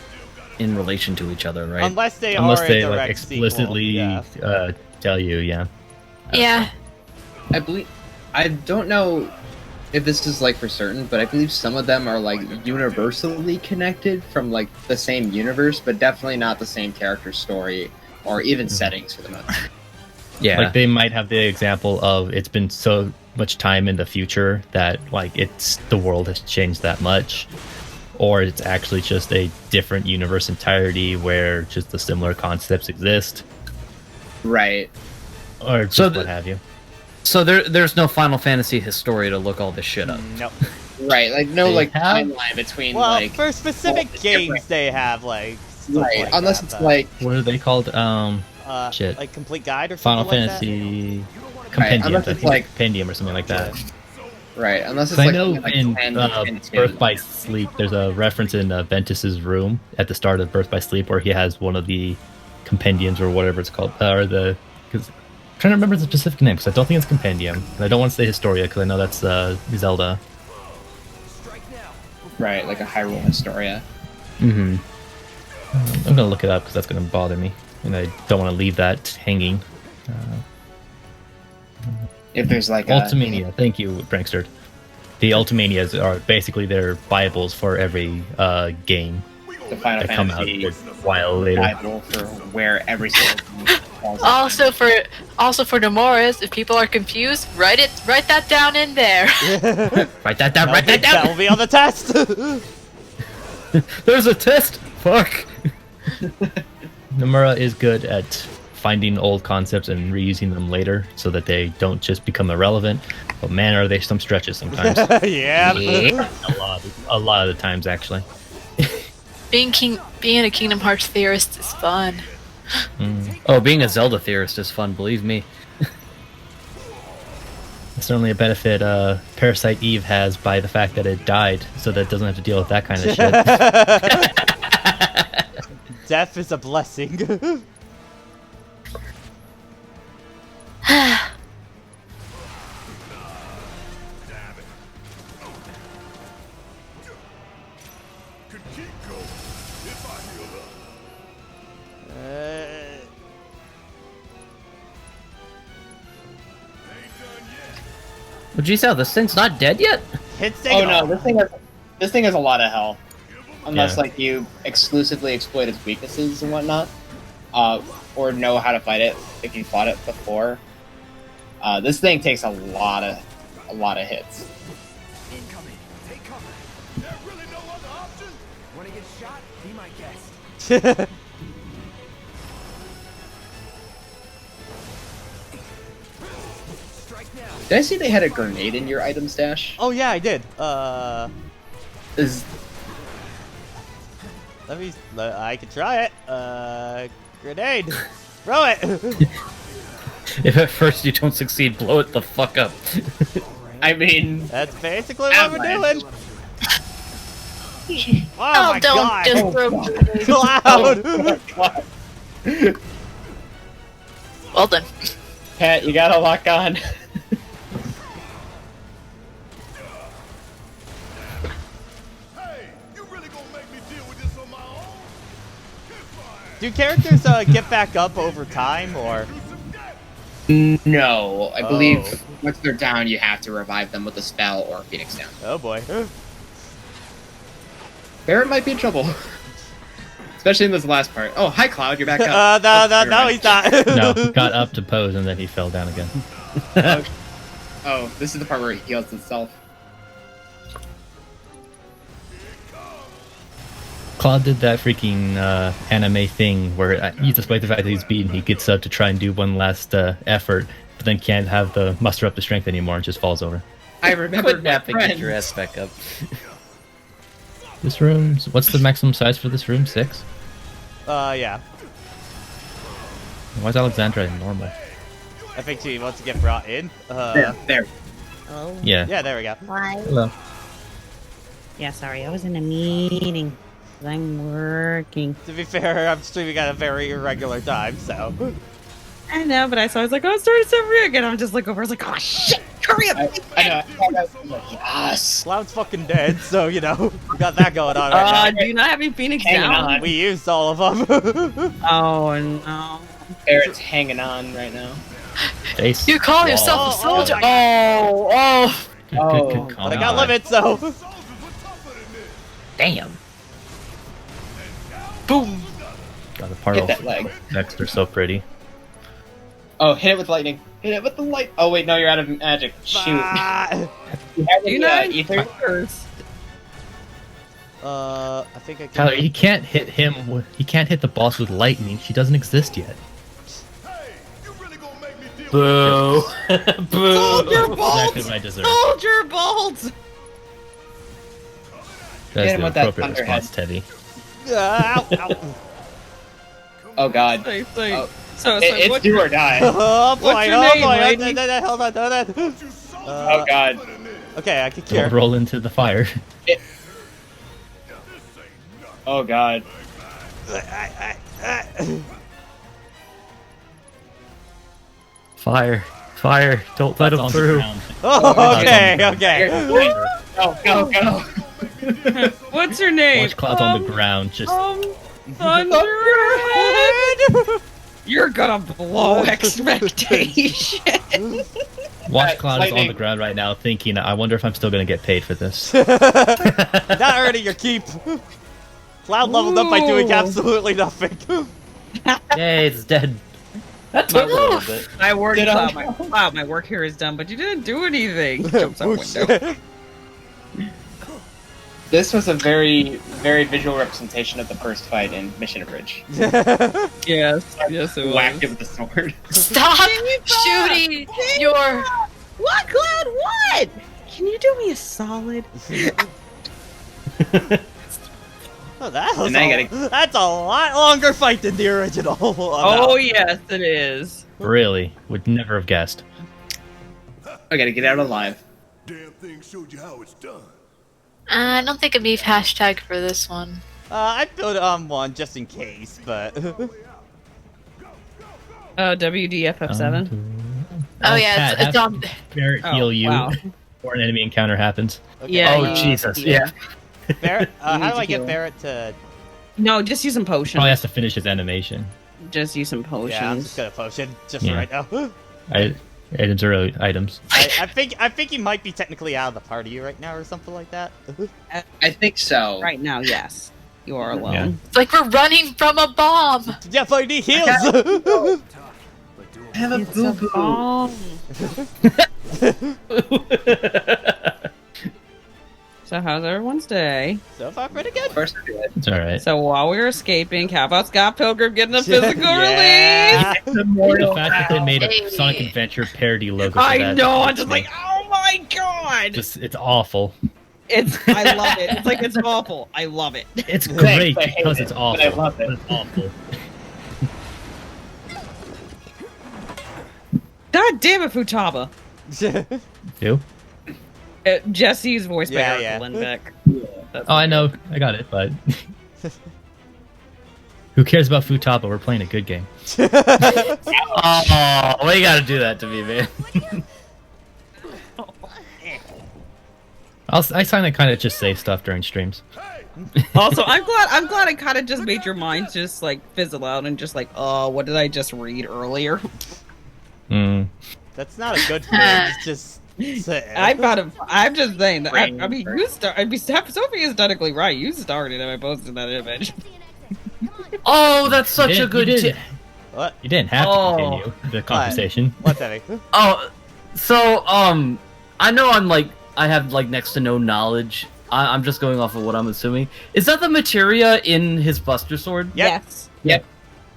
in relation to each other, right? Unless they Unless are a they direct like explicitly sequel. Yeah. tell you, yeah. Yeah. I believe. I don't know if this is like for certain, but I believe some of them are like universally connected from like the same universe, but definitely not the same character story or even settings for the most part. Yeah. Like they might have the example of it's been so much time in the future that like the world has changed that much, or it's actually just a different universe entirety where just the similar concepts exist, Right. or just So what have you. So there's no Final Fantasy Historia to look all this shit up. Nope. Right. Like no They like have- timeline between Well, like for specific it's games, different. they have like stuff right. like Unless that, it's but, like What are they called? Shit. like complete guide or Final something like Fantasy Right, Compendium, unless I it's think like- Compendium or something like that. right. Unless it's 'Cause like I know something like in 10 and 2. Birth by Sleep, there's a reference in Ventus's room at the start of Birth by Sleep where he has one of the compendiums or whatever it's called, or the. Because I'm trying to remember the specific name because I don't think it's compendium, and I don't want to say Historia because I know that's Zelda. Right. Like a Hyrule Historia. Mm-hmm. I'm gonna look it up because that's gonna bother me, and I don't want to leave that hanging. If there's like Ultimania, thank you, Prankster. The Ultimanias are basically their bibles for every game the Final that come out Fantasy a while later. Bible for where every single thing falls in. Also for Nemoras, if people are confused, write that down in there. Write that down. Write that that will down. be on the test. There's a test. Fuck. Nomura is good at finding old concepts and reusing them later so that they don't just become irrelevant. But man, are they some stretches sometimes. yeah. Yeah. a lot of the times, actually. Being a Kingdom Hearts theorist is fun. Oh, being a Zelda theorist is fun. Believe me. It's certainly a benefit Parasite Eve has by the fact that it died, so that it doesn't have to deal with that kind of shit. Death is a blessing. Could keep going if I heal up. Ain't done yet. Would you say this thing's not dead yet? Hits Oh no, this thing has a lot of hell. Unless Yeah. like you exclusively exploit its weaknesses and whatnot, or know how to fight it if you fought it before. This thing takes a lot of hits. Incoming. Take cover. There's really no other option. Wanna get shot? Be my guest. Strike now. Did I see they had a grenade in your item stash? Oh yeah, I did. Is I could try it. Grenade. Throw it. If at first you don't succeed, blow it the fuck up. I mean, That's basically what we're Avalanche. doing. Oh my don't god. just throw Cloud. Well done. Pat, you gotta lock on. Hey, you really gonna make me deal with this on my own? Do characters get back up over time, or? No, I Oh. believe once they're down, you have to revive them with a spell or Phoenix down. Oh boy. Barrett might be in trouble. Especially in this last part. Oh, hi Cloud, you're back up. No, he's not. No, he got up to pose and then he fell down again. Oh, this is the part where he heals himself. Claude did that freaking anime thing where, despite the fact that he's beaten, he gets up to try and do one last effort, but then can't have the muster up the strength anymore and just falls over. I remember Quit napping, my get your friend. ass back up. This room, what's the maximum size for this room? 6? Yeah. Why is Alexandra normal? I think she wants to get brought in. There. Oh. Yeah. Yeah, there we go. Why? Hello. Yeah, sorry, I was in a meeting. I'm working. To be fair, I'm streaming at a very irregular time, so. I know, but I was like, oh, sorry, sorry again. I'm just like over. I was like, oh shit, hurry up! I know. Yes. Cloud's fucking dead, so you know, we got that going on right Do you not have any Phoenix Hanging down? on. now. We used all of them. Oh no. Barrett's hanging on right now. Face. You call wall. yourself a Oh, soldier? oh my Oh, Good, Oh. good call. But I got limits, so. Soldiers were tougher than this. Damn. boom. Got a part Hit of that leg. next. They're so pretty. Oh, hit it with lightning. Hit it with the light. Oh wait, no, you're out of magic. Shoot. Ah. You have Do you any, know ether? I think I can. Tyler, he can't hit him. He can't hit the boss with lightning. She doesn't exist yet. Hey, you really gonna make me deal Boo. Boo. Soldier Exactly bolts! what I deserve. Soldier bolts! That's Hit him the with that appropriate thunderhead. response, Teddy. Ow, ow. Oh god. Safe, safe. Oh. So It's what? do or die. Oh boy, What's your oh name, boy. lady? Hold on. Oh god. Okay, I can Don't cure. roll into the fire. Oh god. Fire. Fire. Don't let him On the through. ground. Oh, okay. Go, go, go. What's your name? Watch Cloud's on the ground. Just Thunderhead! You're gonna blow expectation. watch Cloud is on lightning. the ground right now, thinking, "I wonder if I'm still gonna get paid for this." Not earning your keep. Cloud leveled up by doing Ooh. absolutely nothing. Yay, it's dead. That took a little bit. My work, Did I? my work here is done, but you didn't do anything. Jumps out window. This was a very, very visual representation of the first fight in Mission Bridge. Yes, yes, it was. Whacked it with the sword. Stop shooting your. What, Cloud? What? Can you do me a solid? Oh, that was And now you that's a lot longer fight than the original. Oh yes, it is. Really, would never have guessed. I gotta get out alive. Damn thing showed you how it's done. I don't think a beef hashtag for this one. I built one just in case, but WDFF7. Oh, yeah, it's on. Barrett Oh, heal you wow. before an enemy encounter happens. okay. Yeah. Oh, you- Jesus. Yeah. Barrett, how need do to I get heal. Barrett to? No, just use some potions. Probably has to finish his animation. Just use some potions. Yeah, I'm just gonna potion just Yeah. for right now. Items are really items. I think he might be technically out of the party right now or something like that. I think so. Right now, yes. You are alone. Yeah. It's like we're running from a bomb. Yeah, but I need heals. I have a boo boo. So how's everyone's day? So far, pretty good. First, good. It's all right. So while we were escaping, how about Scott Pilgrim getting a physical Yeah. release? The fact that they made a Hey. Sonic Adventure parody logo. For I that, know. I'm just like, oh my god! it's awful. I love it. It's like it's awful. I love it. It's great I hate because it, it's awful. but I love it. But it's awful. God damn it, Futaba. You? Jesse's voiced by Yeah, Eric yeah. Lindbeck. Oh, I know. I got it, but who cares about Futaba? We're playing a good game. Oh, why you gotta do that to me, man? I kind of just say stuff during streams. Also, I'm glad it kind of just made your mind just like fizzle out and just like, oh, what did I just read earlier? That's not a good thing. It's just. I'm just saying that. I mean, Brain you start. I mean, Sophie is technically right. You started and I posted that image. Oh, that's such You a good did- tip. What? You didn't have to Oh. continue the conversation. What's that? Oh, so I know I have like next to no knowledge. I'm just going off of what I'm assuming. Is that the materia in his Buster Sword? Yep. Yes. Yep.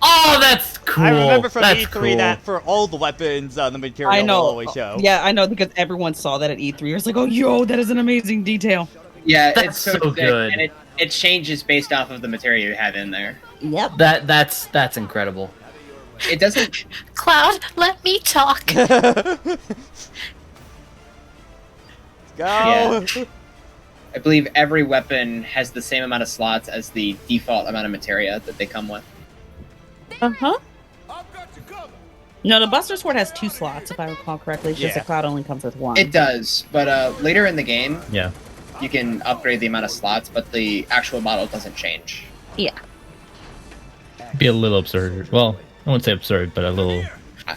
Oh, that's cool. I remember from that's E3 cool. that for all the weapons, the material I know. will always show. Yeah, I know because everyone saw that at E3. It's like, oh, yo, that is an amazing detail. Yeah, That's it's so, so thick, good. and it changes based off of the material you have in there. Yep. That's incredible. It doesn't. Cloud, let me talk. Go. Yeah. I believe every weapon has the same amount of slots as the default amount of materia that they come with. Uh-huh. I've got you covered. No, the Buster Sword has 2 slots, if I recall correctly. It's just Yeah. the Cloud only comes with 1. It does, but later in the game, Yeah. you can upgrade the amount of slots, but the actual model doesn't change. Yeah. Be a little absurd. Well, I wouldn't say absurd, but a little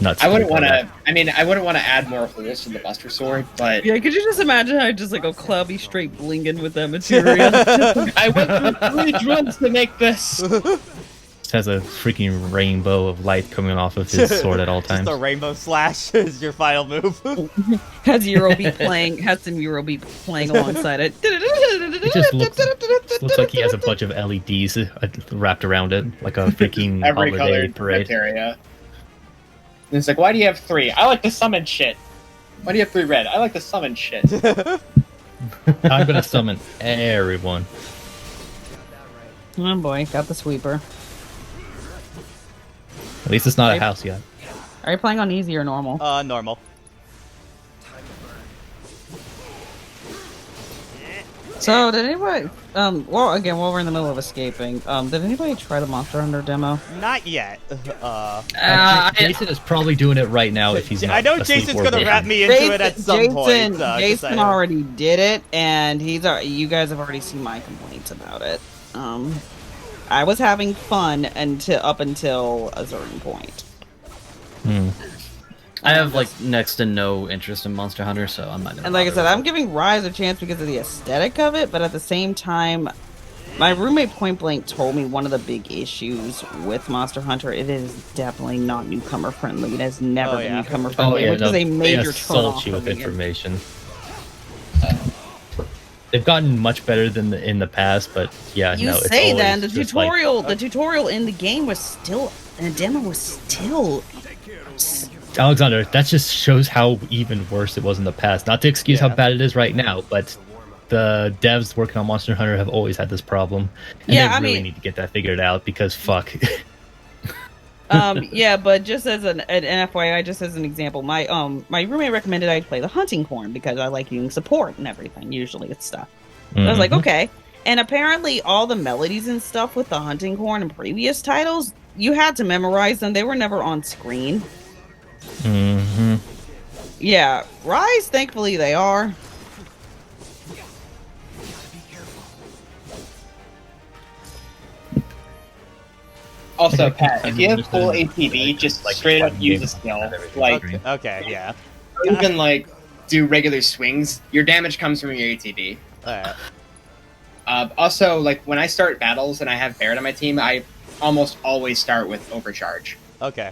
nuts. I wouldn't want to. I mean, I wouldn't want to add more holes to the Buster Sword, but Yeah, could you just imagine how just like a Cloud be straight blinging with that material? I went through 3 drugs to make this. Just has a freaking rainbow of light coming off of his sword at all times. Just a rainbow slash is your final move. Has some Eurobeat playing alongside it. It just looks like he has a bunch of LEDs wrapped around it, like a freaking Every holiday colored parade. materia. And it's like, why do you have 3? I like to summon shit. Why do you have 3 red? I like to summon shit. I'm gonna summon everyone. Oh boy, got the sweeper. At least it's not a house yet. Are you playing on easy or normal? Normal. So, did anybody, well, again, while we're in the middle of escaping, did anybody try the Monster Hunter demo? Not yet. Jason is probably doing it right now if he's not. I know asleep Jason's or gonna working. wrap me into it at some point. Jason already did it, and you guys have already seen my complaints about it. I was having fun up until a certain point. I have like next to no interest in Monster Hunter, so I'm not. And like I said, I'm giving Rise a chance because of the aesthetic of it, but at the same time, my roommate point blank told me one of the big issues with Monster Hunter, it is definitely not newcomer friendly. It has never been newcomer friendly, which is a major assault turn-off you for with me. information. They've gotten much better than in the past, but yeah, You no, it's say always that, and the just like- tutorial in the game was still, and the demo was still. Alexander, that just shows how even worse it was in the past. Not to excuse how bad it is right now, but the devs working on Monster Hunter have always had this problem, and Yeah, they I really mean- need to get that figured out because fuck. Yeah, but just as an FYI, just as an example, my roommate recommended I play the hunting horn because I like using support and everything. Usually it's stuff. I was like, Mhm. okay. And apparently all the melodies and stuff with the hunting horn in previous titles, you had to memorize them. They were never on screen. Mhm. Yeah, Rise, thankfully they are. Also, Pat, if you have full ATB, just Like, straight up one use game a skill. everything. Like, Okay, yeah. even like do regular swings. Your damage comes from your ATB. Alright. Also, like when I start battles and I have Barret on my team, I almost always start with overcharge. Okay.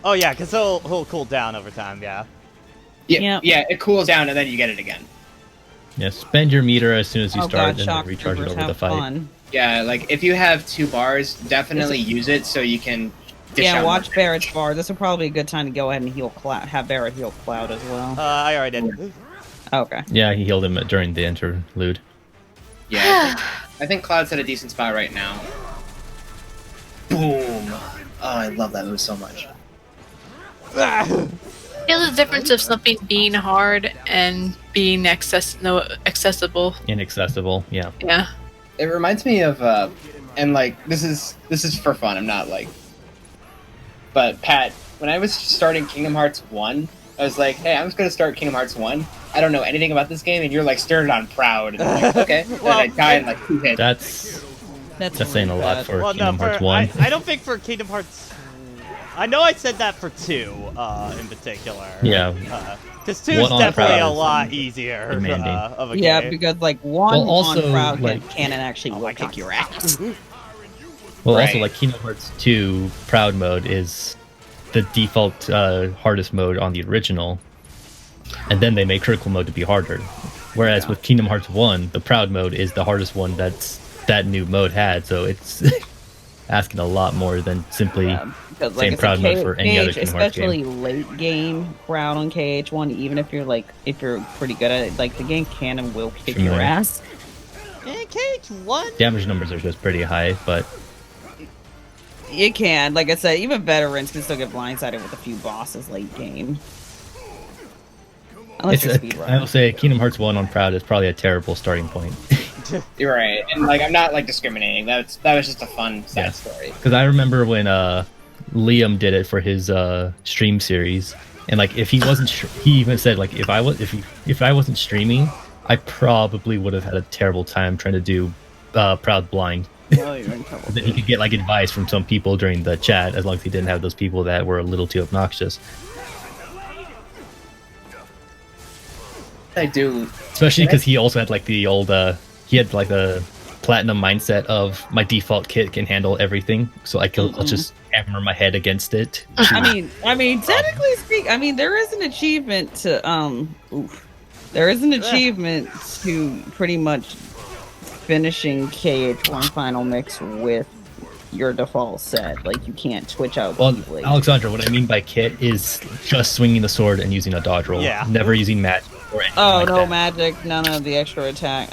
Oh yeah, because he'll cool down over time, yeah. Yeah, yeah, it cools down and then you get it again. Yeah, spend your meter as soon as you Oh start, god, and shock then recharge it troopers over the have fight. fun. Yeah, like if you have 2 bars, definitely use it so you can. Dish Yeah, out watch more Barrett's bar. This would probably be a good time to go ahead and heal Cloud. Have Barrett heal Cloud as well. I already did. Okay. Yeah, he healed him during the interlude. Yeah, I think Cloud's at a decent spot right now. Boom! Oh, I love that move so much. Feel the difference of something being hard and being accessible. Inaccessible, yeah. Yeah. It reminds me of, and like this is for fun. I'm not like, but Pat, when I was starting Kingdom Hearts 1, I was like, hey, I'm just gonna start Kingdom Hearts 1. I don't know anything about this game, and you're like started on proud. And I'm like, okay, then I die in like 2 hits. That's saying a lot for Kingdom Hearts 1. I don't think for Kingdom Hearts. I know I said that for 2 in particular. Yeah. Because 2 is definitely a lot easier of a game. Yeah, because like 1 also, on proud like- cannon actually will kick your ass. Well, Right. also, like, Kingdom Hearts 2 Proud mode is the default hardest mode on the original, and then they make critical mode to be harder. Whereas with Kingdom Hearts 1, the Proud mode is the hardest one that new mode had, so it's asking a lot more than simply Because saying like Proud mode for any other Kingdom Hearts especially game. late game proud on KH1, even if you're pretty good at it, like the game cannon will kick your Sure. ass. KH1? Damage numbers are just pretty high, but You can, like I said, even veterans can still get blindsided with a few bosses late game. Unless you're I speedrunning. will say Kingdom Hearts 1 on Proud is probably a terrible starting point. You're right, and like I'm not like discriminating. That was just a fun side story. Because I remember when Liam did it for his stream series, and like if he wasn't, he even said like if I wasn't streaming, I probably would have had a terrible time trying to do Proud blind. Oh, you're in trouble. Then he could get like advice from some people during the chat, as long as he didn't have those people that were a little too obnoxious. I do, Especially because he also had like the old he had like the platinum mindset of my default kit can handle everything, so I'll just hammer my head against it. I mean, technically speaking, there is an achievement to there is an achievement to pretty much finishing KH1 final mix with your default set. Like you can't switch out. Well, Keyblade. Alexandra, what I mean by kit is just swinging the sword and using a dodge roll. Yeah. Never using magic or anything Oh, like no that. magic, none of the extra attack.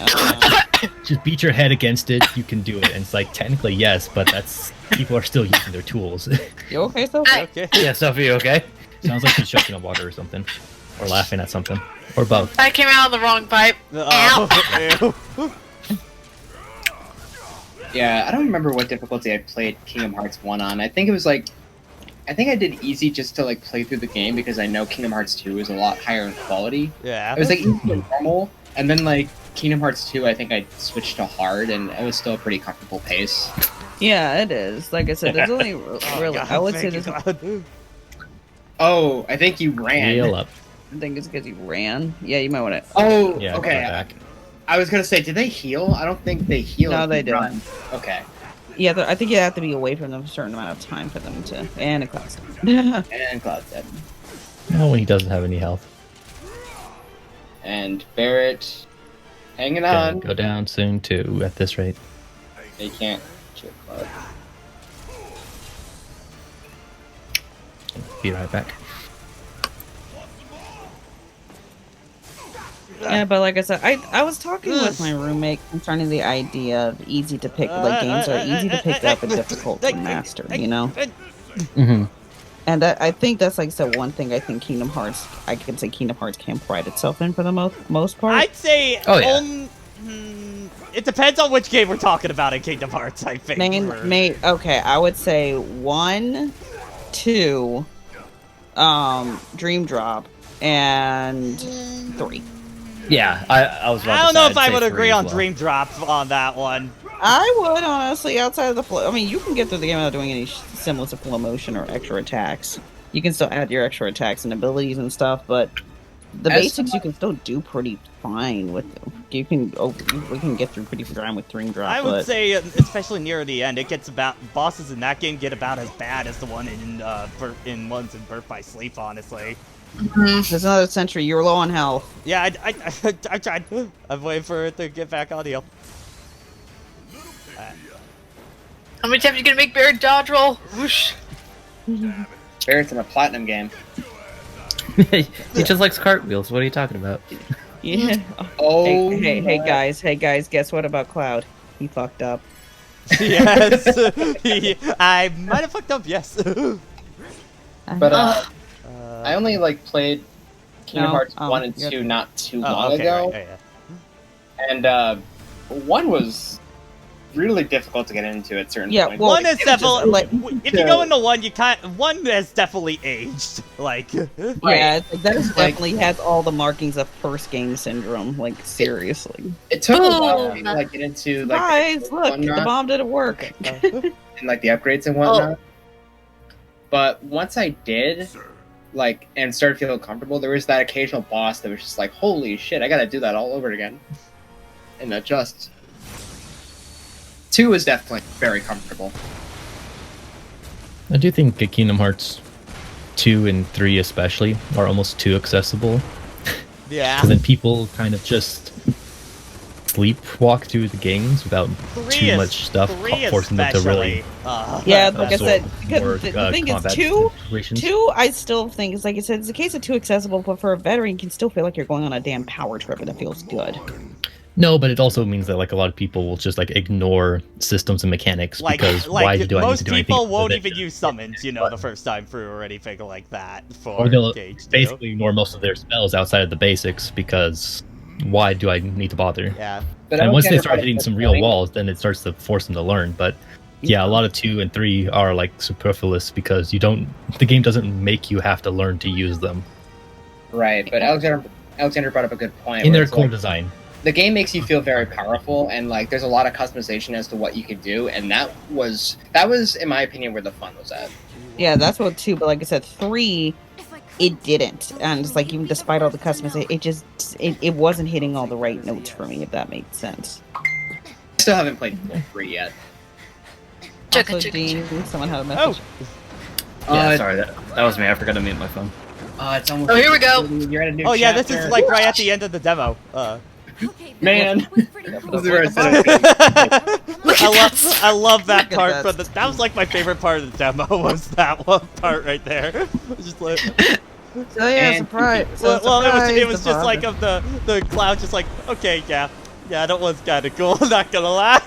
Just beat your head against it, you can do it. And it's like, technically, yes, but that's... People are still using their tools. You okay, Sophie? Okay. Yeah, Sophie, okay? Sounds like she's choking on water or something. Or laughing at something. Or both. I came out on the wrong pipe. Ew. Yeah, I don't remember what difficulty I played Kingdom Hearts 1 on. I think it was like, I think I did easy just to like play through the game because I know Kingdom Hearts 2 is a lot higher in quality. Yeah. It was like easy to normal, and then like Kingdom Hearts 2, I think I switched to hard, and it was still a pretty comfortable pace. Yeah, it is. Like I said, there's only really. I would say there's. Oh, I think you ran. Heal up. I think it's because you ran. Yeah, you might want to. Oh, Yeah, okay. back. I was gonna say, did they heal? I don't think they heal. No, if they you didn't. run. Okay. Yeah, I think you have to be away from them a certain amount of time for them to. And a class. And Cloud said. No, when he doesn't have any health. And Barret hanging Gonna on. go down soon, too, at this rate. They can't kill Cloud. Be right back. Yeah, but like I said, I was talking with my roommate concerning the idea of easy to pick, like games are easy to pick up and difficult to master, you know? Mm-hmm. And I think that's like so one thing I think Kingdom Hearts, I can say Kingdom Hearts can pride itself in for the most part. I'd say Oh, yeah. it depends on which game we're talking about in Kingdom Hearts, I think. Okay, I would say 1, 2, Dream Drop, and 3. Yeah, I was. About I don't to say, know if I'd I say would 3 agree as on well. Dream Drop on that one. I would, honestly, outside of the flow. I mean, you can get through the game without doing any semblance of flow motion or extra attacks. You can still add your extra attacks and abilities and stuff, but the basics you can still do pretty fine with them. You can we can get through pretty fine with Dream Drop. I would say, especially near the end, it gets about bosses in that game get about as bad as the one in ones in Birth by Sleep. Honestly. There's another century. You're low on health. Yeah, I tried. I'm waiting for it to get back on heal. How many times are you gonna make Barrett dodge roll? Whoosh. Barrett's in a platinum game. He just likes cartwheels. What are you talking about? Yeah. Oh. Hey guys, guess what about Cloud? He fucked up. Yes. I might have fucked up, yes. But I only like played Kingdom Hearts 1 and 2 not too long ago. Right, And 1 was really difficult to get into at certain points. Well, one is definitely like, if you go into one, one has definitely aged. Like yeah, that is definitely has all the markings of first game syndrome. Like seriously, it took a while for me to like get into like guys, look, the bomb didn't work. and like the upgrades and whatnot. But once I did, like, and started feeling comfortable, there was that occasional boss that was just like, holy shit, I gotta do that all over again. And adjust. 2 is definitely very comfortable. I do think Kingdom Hearts 2 and 3 especially are almost too accessible. Yeah. Because then people kind of just sleepwalk through the games without too much stuff forcing them to really. Yeah, like I said, more, the thing is, combat 2, situations. I still think is like I said, it's a case of too accessible, but for a veteran, you can still feel like you're going on a damn power trip, and it feels good. No, but it also means that like a lot of people will just like ignore systems and mechanics because why do I need to do anything? Most people won't even use summons, you know, the first time through or anything like that. Or they'll basically ignore most of their spells outside of the basics because why do I need to bother? Yeah. And once they start hitting some real walls, then it starts to force them to learn. But yeah, a lot of 2 and 3 are like superfluous because the game doesn't make you have to learn to use them. Right, but Alexander brought up a good point. In their core design. The game makes you feel very powerful, and like there's a lot of customization as to what you can do, and that was, in my opinion, where the fun was at. Yeah, that's what 2. But like I said, 3, it didn't, and it's like even despite all the customization, it wasn't hitting all the right notes for me. If that makes sense. Still haven't played 3 yet. Also, Dean, someone had a message. Yeah, sorry, that was me. I forgot to mute my phone. It's almost. Oh, here we go. You're in a new Oh yeah, chapter. this is like right at the end of the demo. Man, I love that Look at part. that. But that was like my favorite part of the demo was that one part right there. Just like, So yeah, surprise. well, it was just like of the cloud, just like okay, yeah, that one's kind of cool. Not gonna lie.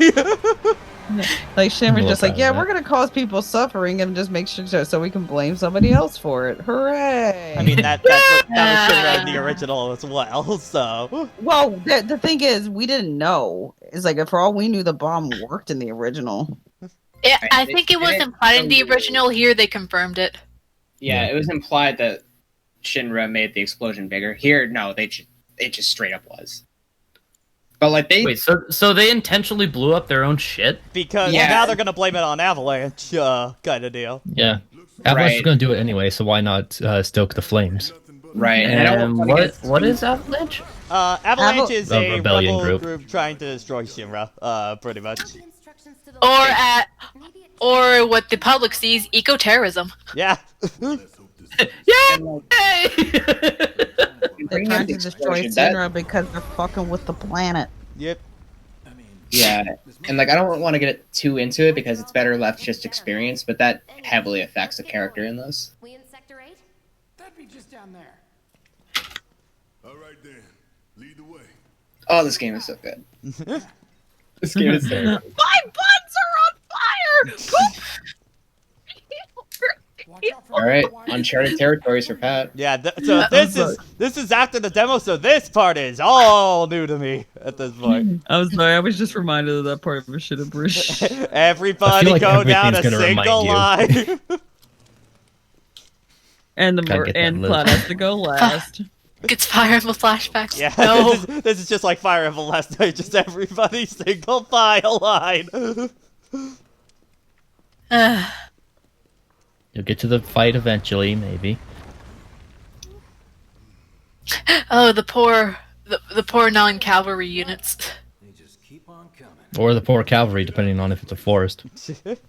Like Shimmer's Well, just like, yeah, that. we're gonna cause people suffering and just make sure so we can blame somebody else for it. Hooray! I mean that was Shinra in the original as well. So well, the thing is, we didn't know. It's like for all we knew, the bomb worked in the original. I think it was implied in the original. Here, they confirmed it. Yeah, it was implied that Shinra made the explosion bigger. Here, no, it just straight up was. But like Wait, so they intentionally blew up their own shit? because now they're gonna blame it on Avalanche, kind of deal. Yeah. Avalanche is going to do it anyway, so why not stoke the flames? Right. And what is Avalanche? Avalanche is A a rebellion rebel group. trying to destroy Shinra, pretty much. Or what the public sees, eco-terrorism. Yeah. They're trying to destroy Shinra because they're fucking with the planet. Yep. Yeah, and like I don't want to get too into it because it's better left just experience, but that heavily affects the character in this. We in Sector 8? That'd be just down there. All right then, lead the way. Oh, this game is so good. This game is so good. My buns are on fire! All right, uncharted territories for Pat. Yeah. So this is after the demo, so this part is all new to me at this point. I'm sorry, I was just reminded of that part of a shit bridge. Everybody like go down a everything's gonna single remind line. And Gotta get that and look. Cloud has to go last. Gets Fire Emblem flashbacks. Yeah, No. this is just like Fire Emblem last night, just everybody single file line. You'll get to the fight eventually, maybe. Oh, the poor non-cavalry units. They just keep on coming. Or the poor cavalry, depending on if it's a forest.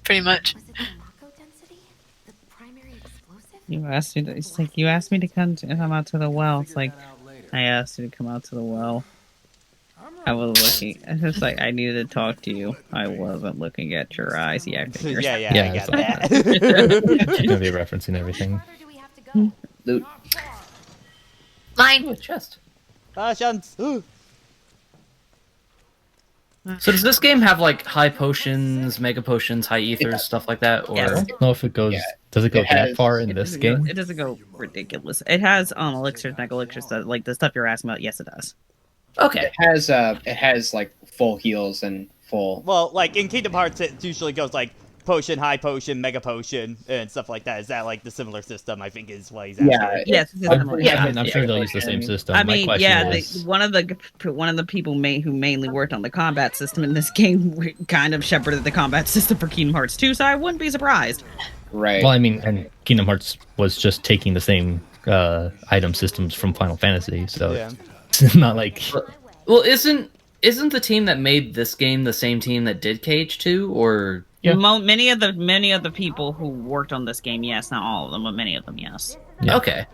Pretty much. Was it the Mako density? The primary explosive? You asked me to, it's like, you asked me to come out to the well. It's like, I asked you to come out to the well. I was looking. It's just like, I needed to talk to you. I wasn't looking at your eyes. Yeah, I figured. Yeah, Yeah, I get it's that. She's gonna be referencing everything. Farther do we have to go? Loot. Mine. chest. Shans. So does this game have like high potions, mega potions, high ethers, stuff like that? Or I don't know if it goes. Yeah. Does it go It that has- far in this game? It doesn't go ridiculous. It has elixirs, mega elixirs, that, like the stuff you're asking about. Yes, it does. okay, It has like full heals and full. Well, like in Kingdom Hearts, it usually goes like potion, high potion, mega potion, and stuff like that. Is that like the similar system? I think is what he's asking. Yeah. Yes, it's similar. I'm sure they'll use the same system. I My mean, question yeah, was, one of the people who mainly worked on the combat system in this game kind of shepherded the combat system for Kingdom Hearts 2, so I wouldn't be surprised. Right. well, I mean, and Kingdom Hearts was just taking the same item systems from Final Fantasy, so Yeah. it's not like well, isn't the team that made this game the same team that did Cage 2? Or Yeah. Many of the people who worked on this game, yes, not all of them, but many of them, yes. Yeah. okay,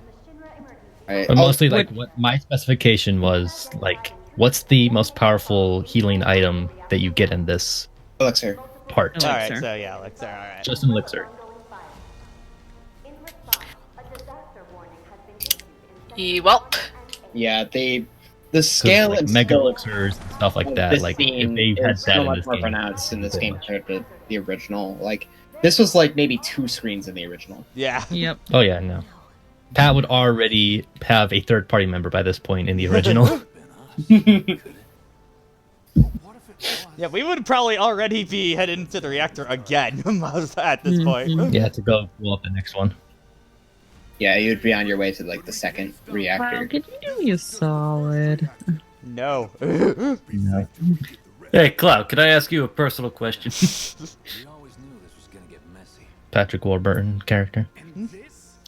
Right. But Oh, mostly, like, what my specification was, like, what's the most powerful healing item that you get in this elixir. part? All right. Elixir. So yeah, elixir. All right. Just an elixir. Welp. Yeah, the 'Cause, scale like, and mega scope elixirs and stuff like of that. this Like, if scene they had is that so in much this more game, pronounced in this so game much. compared to the original. Like, this was like maybe 2 screens in the original. Yeah. Yep. Oh yeah, no. Pat would already have a third-party member by this point in the original. Yeah, we would probably already be headed into the reactor again at this point. Yeah, to go blow up the next one. Yeah, you'd be on your way to like the second Wow, reactor. could you do me a solid? No. No. hey Cloud, could I ask you a personal question? We always knew this was gonna get messy. Patrick Warburton character.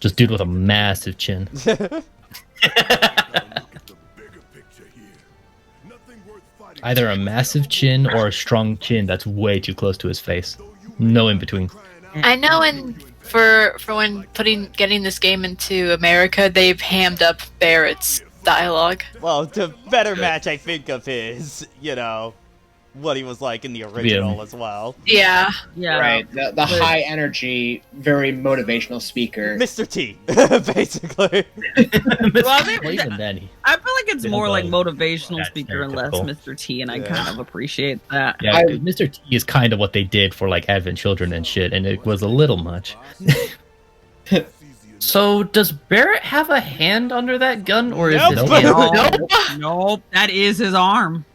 Just dude with a massive chin. Look at the bigger picture here. Nothing worth fighting. Either a massive chin or a strong chin that's way too close to his face. No in between. I know, and for when getting this game into America, they've hammed up Barrett's dialogue. Well, to better match, I think, of his, what he was like in the original as well. Yeah. Yeah. Right, the high energy, very motivational speaker. Mr. T, basically. Well, Well, even then, he, I feel like it's They more don't like go motivational that speaker and less stereotypical. Mr. T, and I Yeah. kind of appreciate that. yeah, Mr. T is kind of what they did for like Advent Children and shit, and it was a little much. So does Barrett have a hand under that gun, or is Nope. this Nope. him? Nope, that is his arm.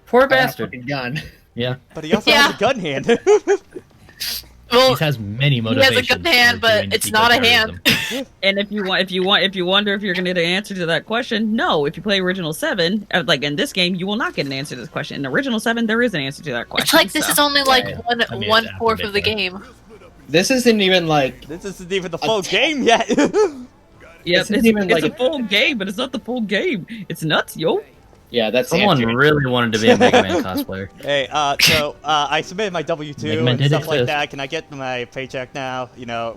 Poor Bastard bastard. gun. Yeah, But he also Yeah. has a gun hand. Well, he has many he motivations. has a gun hand, for but doing it's not a hand. eco-terrorism. And if you wonder if you're going to get an answer to that question, no. If you play Original 7, like in this game, you will not get an answer to this question. In Original 7, there is an answer to that question. It's like this so. is only like Yeah. I mean, one it's after fourth of the Midgar. game. This isn't even like This isn't even the full game yet. Yeah, This isn't even it's like a full game, but it's not the full game. It's nuts, yo. yeah, that's the Someone answer. really wanted to be a Mega Man cosplayer. Hey, so I submitted my W-2 Mega Man and did stuff like exist. that. Can I get my paycheck now?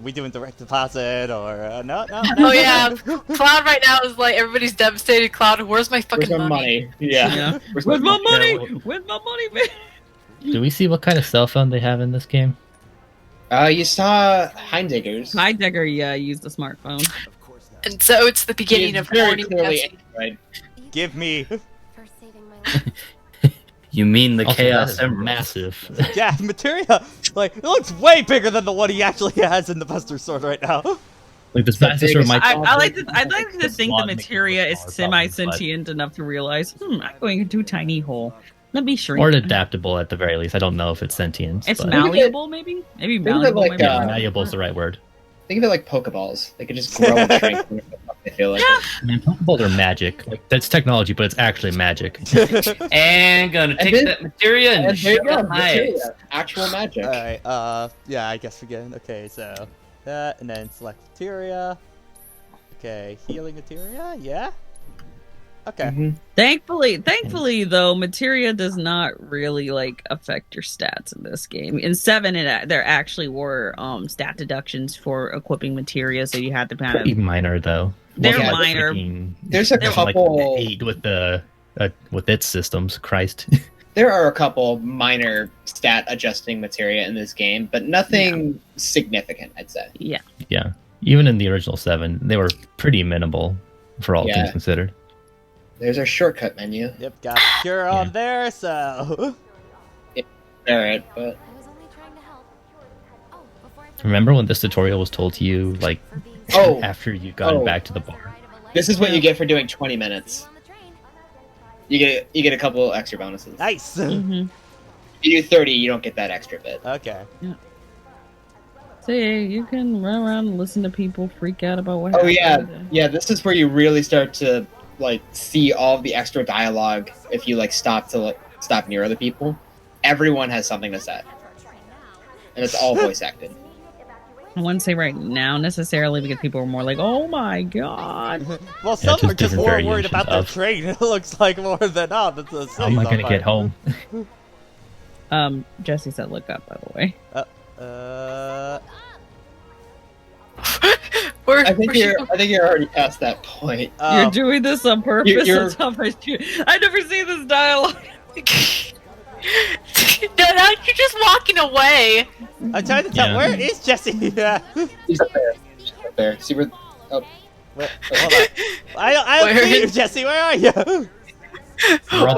We doing direct deposit or no? Oh yeah, Cloud right now is like everybody's devastated. Cloud, where's my Where's fucking my money? money? Yeah. Yeah. Where's Where's my money? Yeah, Where's my money, man? Do we see what kind of cell phone they have in this game? You saw Heimdiggers. Heidegger, yeah, used a smartphone. And so it's the beginning He's of very horny clearly Pepsi. Android. Give me. For saving my life. You mean the Also, Chaos that is Emerald? massive. Yeah, materia. Like it looks way bigger than the one he actually has in the Buster Sword right now. Like this the Master biggest- might. I like to think the Slot makes materia it is smaller, semi-sentient enough to realize, I'm going into a tiny hole. Let me shrink. Or adaptable at the very least. I don't know if it's sentient. It's but malleable, maybe? Maybe Think of it malleable, like, maybe. yeah, malleable is the right word. Think of it like Pokeballs. They could just grow and shrink. I feel like. I mean, Pokeballs are magic. Like, that's technology, but it's actually magic. And gonna take that materia and there shove you it go, in my materia. eyes. Actual magic. Alright, yeah, I guess again. Okay, so that, and then select materia. Okay, healing materia, yeah? Okay. Mm-hmm. Thankfully, though, materia does not really like affect your stats in this game. In 7, there actually were stat deductions for equiping materia, so you had to kind Pretty of. minor though. They're Wasn't like minor. There's a like couple. 8 with the with its systems. Christ. There are a couple minor stat adjusting materia in this game, but nothing significant, I'd say. Yeah. Yeah. Even in the original 7, they were pretty minimal for all Yeah. things considered. There's our shortcut menu. Yep, got cure on there, so... Alright, but I was only trying to help. Oh, before I Remember when this tutorial was told to you, like, Oh. after you got Oh. back to the bar? this is what you get for doing 20 minutes. on the train. You get a couple extra bonuses. Nice! Mm-hmm. If you do 30, you don't get that extra bit. Okay. So yeah, you can run around and listen to people freak out about what Oh happened. yeah. This is where you really start to like see all of the extra dialogue if you like stop near other people. Everyone has something to say, and it's all voice acted. I wouldn't say right now necessarily because people are more like, "Oh my god." Well, some just are just different more worried variations about their of- train, it looks like, more than not. That's the How am I gonna get home? Jesse said, "Look up." By the way, I think you're already past that point. you're doing this on purpose. you're- That's how I do. I never see this dialogue. No, you're just walking away. I'm trying to tell, Yeah. where is Jesse? Yeah. He's up there. He's up there. See where? Oh, Wait, hold on. I don't Where see you, is- Jesse, where are you? Brother,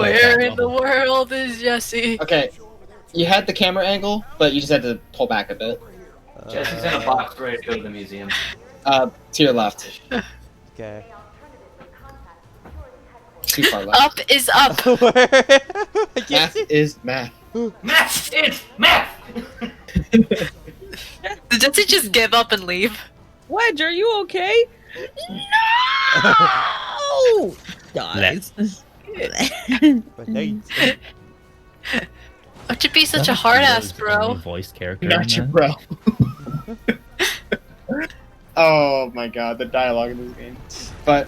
Where that in the level. world is Jesse? okay. You had the camera angle, but you just had to pull back a bit. Jesse's in a box ready to go to the museum. To your left. Okay. Too far left. Up is up. Where? I can't Math see. is math. Math! It's math! Did Jesse just give up and leave? Wedge, are you okay? No. Dies. Grenades. How'd you be such a That hard ass, was bro? only Voice character. Not in your that. bro. Oh my god, the dialogue in this game. But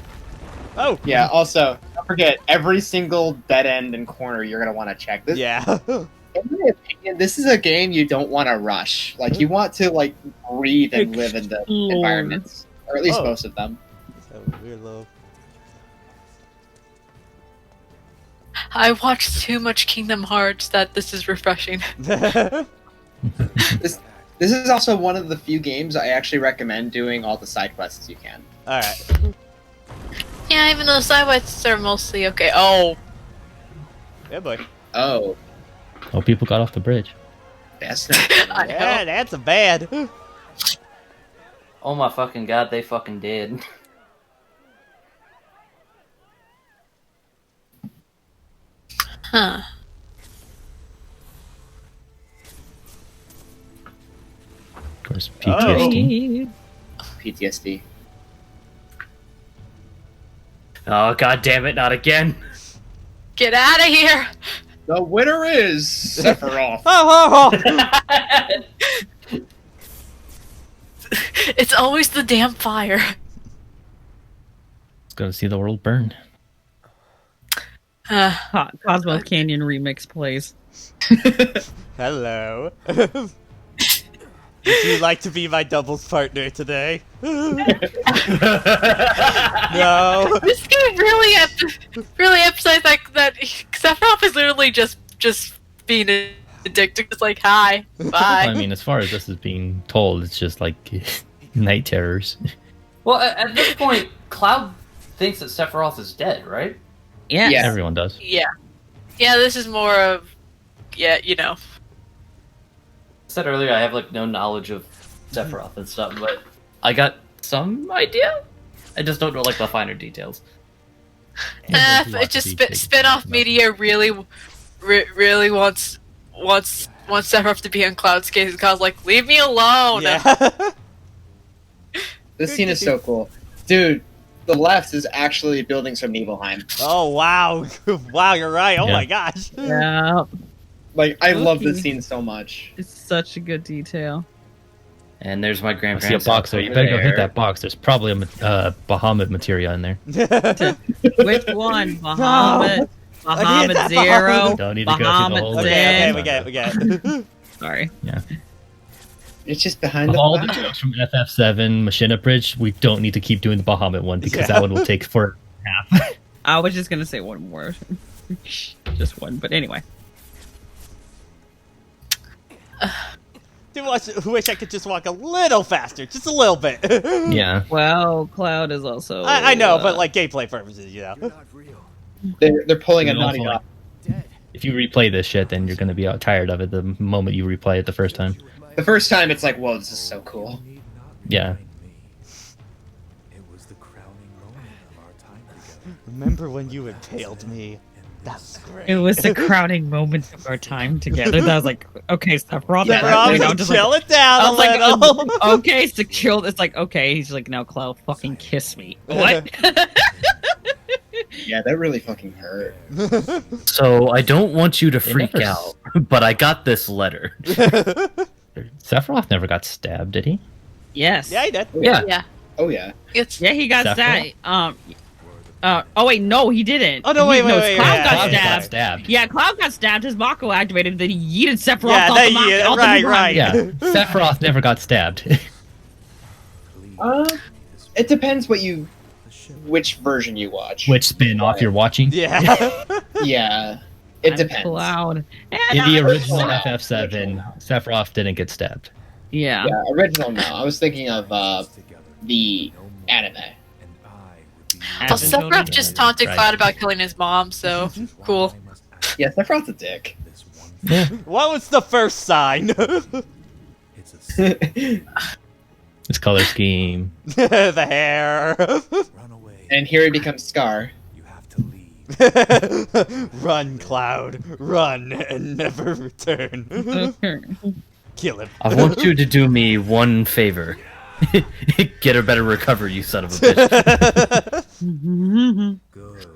Oh! yeah, also don't forget every single dead end and corner you're gonna want to check. This, Yeah. in my opinion, this is a game you don't want to rush. Like you want to like breathe and live in the Explore. environments, or at least Oh. most of them. So weird little... I watched too much Kingdom Hearts that this is refreshing. This is also one of the few games I actually recommend doing all the side quests you can. Alright. Yeah, even though side quests are mostly okay. Oh, Yeah, boy. Oh, Oh, people got off the bridge. that's not. I Yeah, know. that's a bad. Oh my fucking god, they fucking did. Huh. Of course, PTSD. PTSD. Oh god damn it, not again. Get out of here! The winner is Sephiroth. It's always the damn fire. It's gonna see the world burn. Cosmo Canyon remix plays. Hello. Would you like to be my doubles partner today? No. This game really emphasized that Sephiroth is literally just being addicted. It's like, hi, bye. I mean, as far as this is being told, it's just like night terrors. Well, at this point, Cloud thinks that Sephiroth is dead, right? Yeah. Yeah. Everyone does. Yeah, this is more of, you know. I said earlier I have like no knowledge of Sephiroth and stuff, but I got some idea. I just don't know like the finer details. It just spin-off media really wants Sephiroth to be on Cloud's case. Cloud's like, leave me alone. Yeah. This scene is so cool. Dude, the left is actually buildings from Nibelheim. Oh, wow. Wow, you're right. Oh Yeah. my gosh. Yeah, Like, I love this Okay. scene so much. it's such a good detail. And there's my I see a grandparents. box there. You better go hit that box. There's probably a Bahamut materia in there. Which one? Bahamut, Bahamut that Zero, Bahamut. Don't need to go through the Bahamut whole Okay, Zen. we get it. Sorry. It's just behind Of the all the box. jokes from FF7 Machina Bridge, we don't need to keep doing the Bahamut one because that one will take for half. I was just gonna say one more, just one. But anyway, Do wish I could just walk a little faster, just a little bit. Yeah. well, Cloud is also. I know, but like gameplay purposes, you know. You're not real. They're pulling a And also, naughty like, dog. Dead. If you replay this shit, then you're gonna be tired of it the moment you replay it the first time. The first time, it's like, whoa, this is so cool. Need not Yeah. remind me. It was the crowning moment of our time together. Remember when you impaled me? That's great. It was the crowning moment of our time together. That was like, okay, Sephiroth. Yeah, Rob, I'm just chill like, it down I a was like, little. okay, so chill. It's like, okay. He's like, now, Cloud, fucking kiss me. What? Yeah, that really fucking hurt. So I don't want you to freak never out, but I got this letter. Sephiroth never got stabbed, did he? Yes. Yeah, he did. Yeah. Yeah. Oh, yeah. It's Yeah, he got Sephiroth? stabbed. Oh wait, no, he didn't. Oh, no, wait, no, wait, Cloud yeah, got yeah, Cloud stabbed. got stabbed. Yeah, Cloud got stabbed. His Mako activated. Then he yeeted Sephiroth Yeah, off that- the Mako. yeah, off the right, Midgar. right. Yeah. Sephiroth never got stabbed. It depends which version you watch. Which spin-off you're watching? Yeah. Yeah, it I'm depends. Cloud. In the And original I- FF7, Sephiroth didn't get stabbed. Yeah. Yeah, original no. I was thinking of the anime. And I would be well, Haven't told Sephiroth him. just taunted Right. Cloud about killing his mom, so cool. Yeah, Sephiroth's a dick. this one. Yeah. What was the first sign? It's a His color scheme. The hair. run away. And here he becomes Scar. You have to leave. Run, Cloud. Run and never return. Kill him. I want you to do me one favor. Get a better recover, you son of a bitch. Good, Cloud.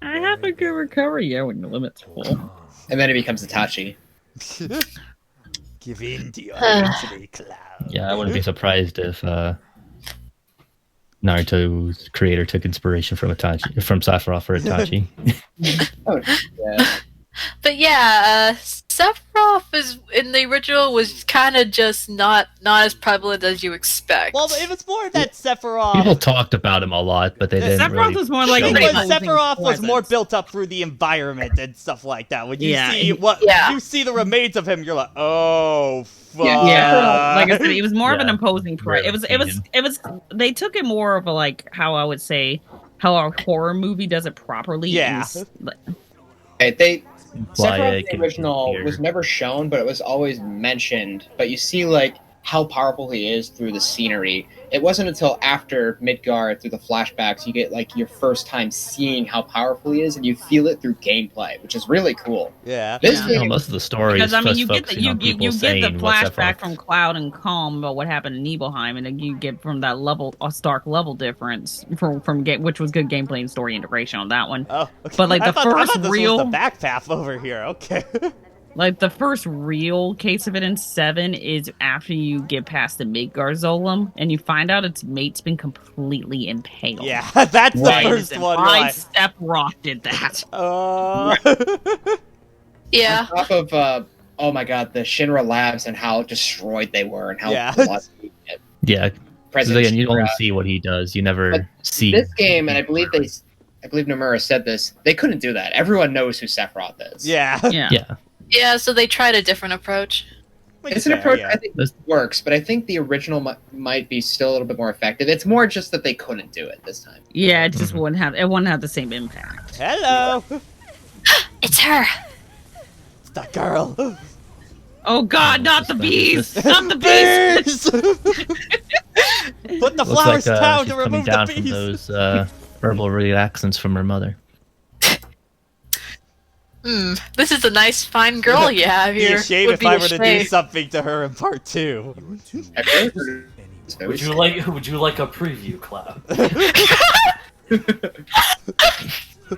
I have a good recovery. Yeah, when the limit's full. And then he becomes Itachi. Give in to your hatred, Cloud. Yeah, I wouldn't be surprised if Naruto's creator took inspiration from Sephiroth for Itachi. Oh, yeah. But yeah, Sephiroth is in the original was kind of just not as prevalent as you expect. Well, it was more that Sephiroth. People talked about him a lot, but they didn't Sephiroth really was more like show The an thing it. was, imposing Sephiroth was more presence. built up through the environment and stuff like that. When you Yeah, see he- yeah. you see the remains of him, you're like, oh fuck. Yeah, like I said, it was more of an Yeah. imposing Right, presence. It was. They took it more of a like how I would say how a horror movie does it properly. Yeah. Okay, Why Sephiroth it the can original appear. was never shown, but it was always mentioned. But you see, like, how powerful he is through the scenery. It wasn't until after Midgar, through the flashbacks, you get, like, your first time seeing how powerful he is, and you feel it through gameplay, which is really cool. Yeah. This Yeah. Well, game, most of the story Because is I mean, just you get the focusing on people you get saying the what flashback Sephiroth- from Cloud and Calm about what happened in Nibelheim, and then you get from that level a stark level difference from game, which was good gameplay and story integration on that one. Oh, okay. But, like, I the thought first this real- was the back path over here. Okay. Like the first real case of it in 7 is after you get past the Midgar Zolom and you find out its mate's been completely impaled. Yeah, that's the Right, first and one. I Right. Sephiroth did that. Yeah. on top of, oh my god, the Shinra Labs and how destroyed they were and how Yeah. bloody Yeah, because President again, you only Shinra. see what he does. You never But see This game, and I believe Nomura said this, they couldn't do that. Everyone knows who Sephiroth is. Yeah. Yeah. Yeah, Yeah, so they tried a different approach. Which It's is an fair, approach yeah. I think This- works, but I think the original might be still a little bit more effective. It's more just that they couldn't do it this time. Yeah, it just Mhm. wouldn't have the same impact. Hello. It's her. It's the girl. Oh god, not the bees! This- Not the bees! Bees! Put the looks flowers like down she's to coming remove down the from bees. those verbal reactions from her mother. This is a nice, fine girl you have It'd be here. a shame Would if be I a were to do shame. something to her in part 2. I've heard Would you like a preview, Cloud?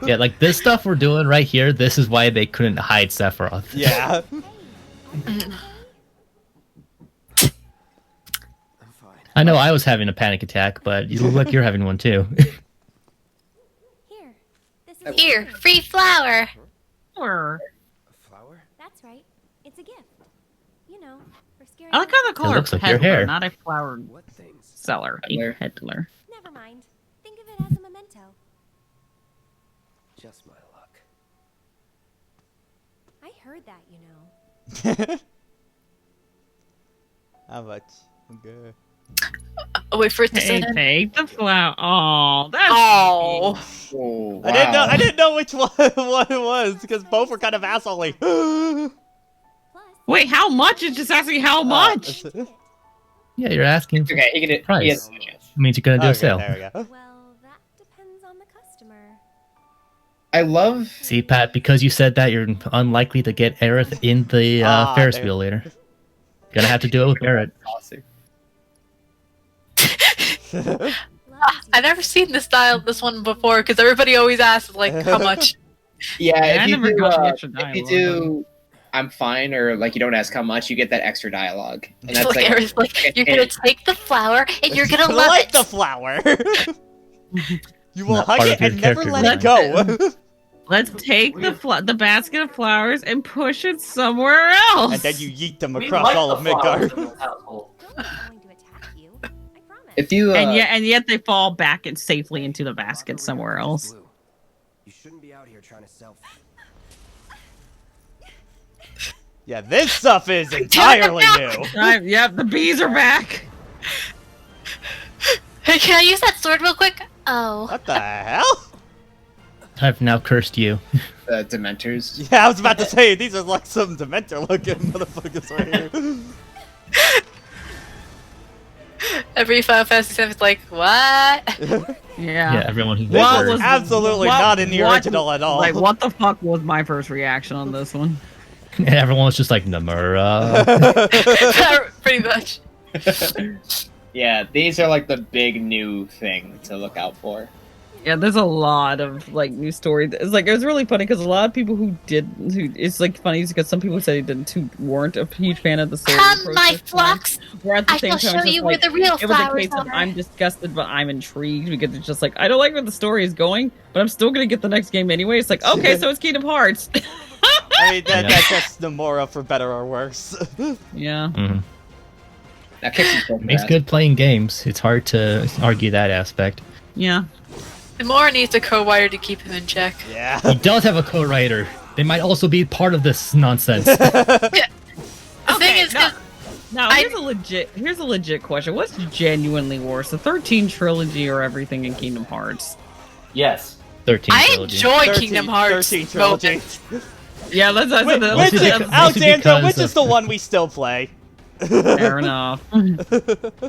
Yeah, like this stuff we're doing right here, this is why they couldn't hide Sephiroth. Yeah. I know I was having a panic attack, but you look like you're having one too. Here. This is Here, free flower. Or A flower? That's right. It's a gift. You know, for scaring I like how they call her looks like your peddler, hair. not a flower What things? seller. Peddler. A peddler. Never mind. Think of it as a memento. Just my luck. I heard that, you know. How much? Okay. Oh, wait for it to Hey, sit in. take the flower. Oh, that's Oh. Oh, I didn't know. wow. I didn't know which one it was because both were kind of assholey. Plus, Wait, how much? It's just asking how much. Yeah, you're asking. Okay, he can Price. he has a chance. Means you're gonna do a Okay, sale. there we go. well, that depends on the customer. I love. See, Pat, because you said that, you're unlikely to get Aerith in the Ferris wheel later. Gonna have to do it with Aerith. I've never seen this one before because everybody always asks like how much. Yeah, I if you never do, got the extra if you dialogue. do, I'm fine, or like you don't ask how much, you get that extra dialogue, and that's Like, like, Aerith's like, you're gonna take the flower and you're gonna love like it. the flower. You will Not hug part it of your and never character let it go. Let's take the basket of flowers and push it somewhere else. And then you yeet them across all of Midgar. Don't be going to attack you. I promise. if you and yet they fall back and safely into the basket somewhere else. Blue. You shouldn't be out here trying to sell. Yeah, this stuff is entirely new. Yep, the bees are back. Hey, can I use that sword real quick? Oh. What the hell? I've now cursed you. the Dementors. Yeah, I was about to say, these are like some Dementor-looking motherfuckers right here. Every Final Fantasy VII is like, what? Yeah, everyone who's This What was was- absolutely what- not in the what- original at all. Like, what the fuck was my first reaction on this one? everyone was just like Nomura. Pretty much. Yeah, these are like the big new thing to look out for. Yeah, there's a lot of like new story. It's like it was really funny because a lot of people who it's like funny because some people said who weren't a huge fan of the story. Come, approach my this time, flocks. where at the I same shall time, show it's just you where like, the real it was a flowers case of are. I'm disgusted, but I'm intrigued because it's just like I don't like where the story is going, but I'm still gonna get the next game anyway. It's like okay, so it's Kingdom Hearts. I mean, Yeah. that's just Nomura for better or worse. Yeah. Mhm. That kicks you It makes good playing games. It's hard to argue that aspect. Yeah. Nomura needs a co-writer to keep him in check. Yeah. He does have a co-writer. They might also be part of this nonsense. The thing is, no. 'cause Now here's a legit question. What's genuinely worse, the 13 trilogy or everything in Kingdom Hearts? Yes. 13 I trilogy. enjoy Kingdom Hearts. 13 trilogy. moments. Yeah, that's Which, Mostly is, because- Alexandra, because which of- is the one we still play? fair enough.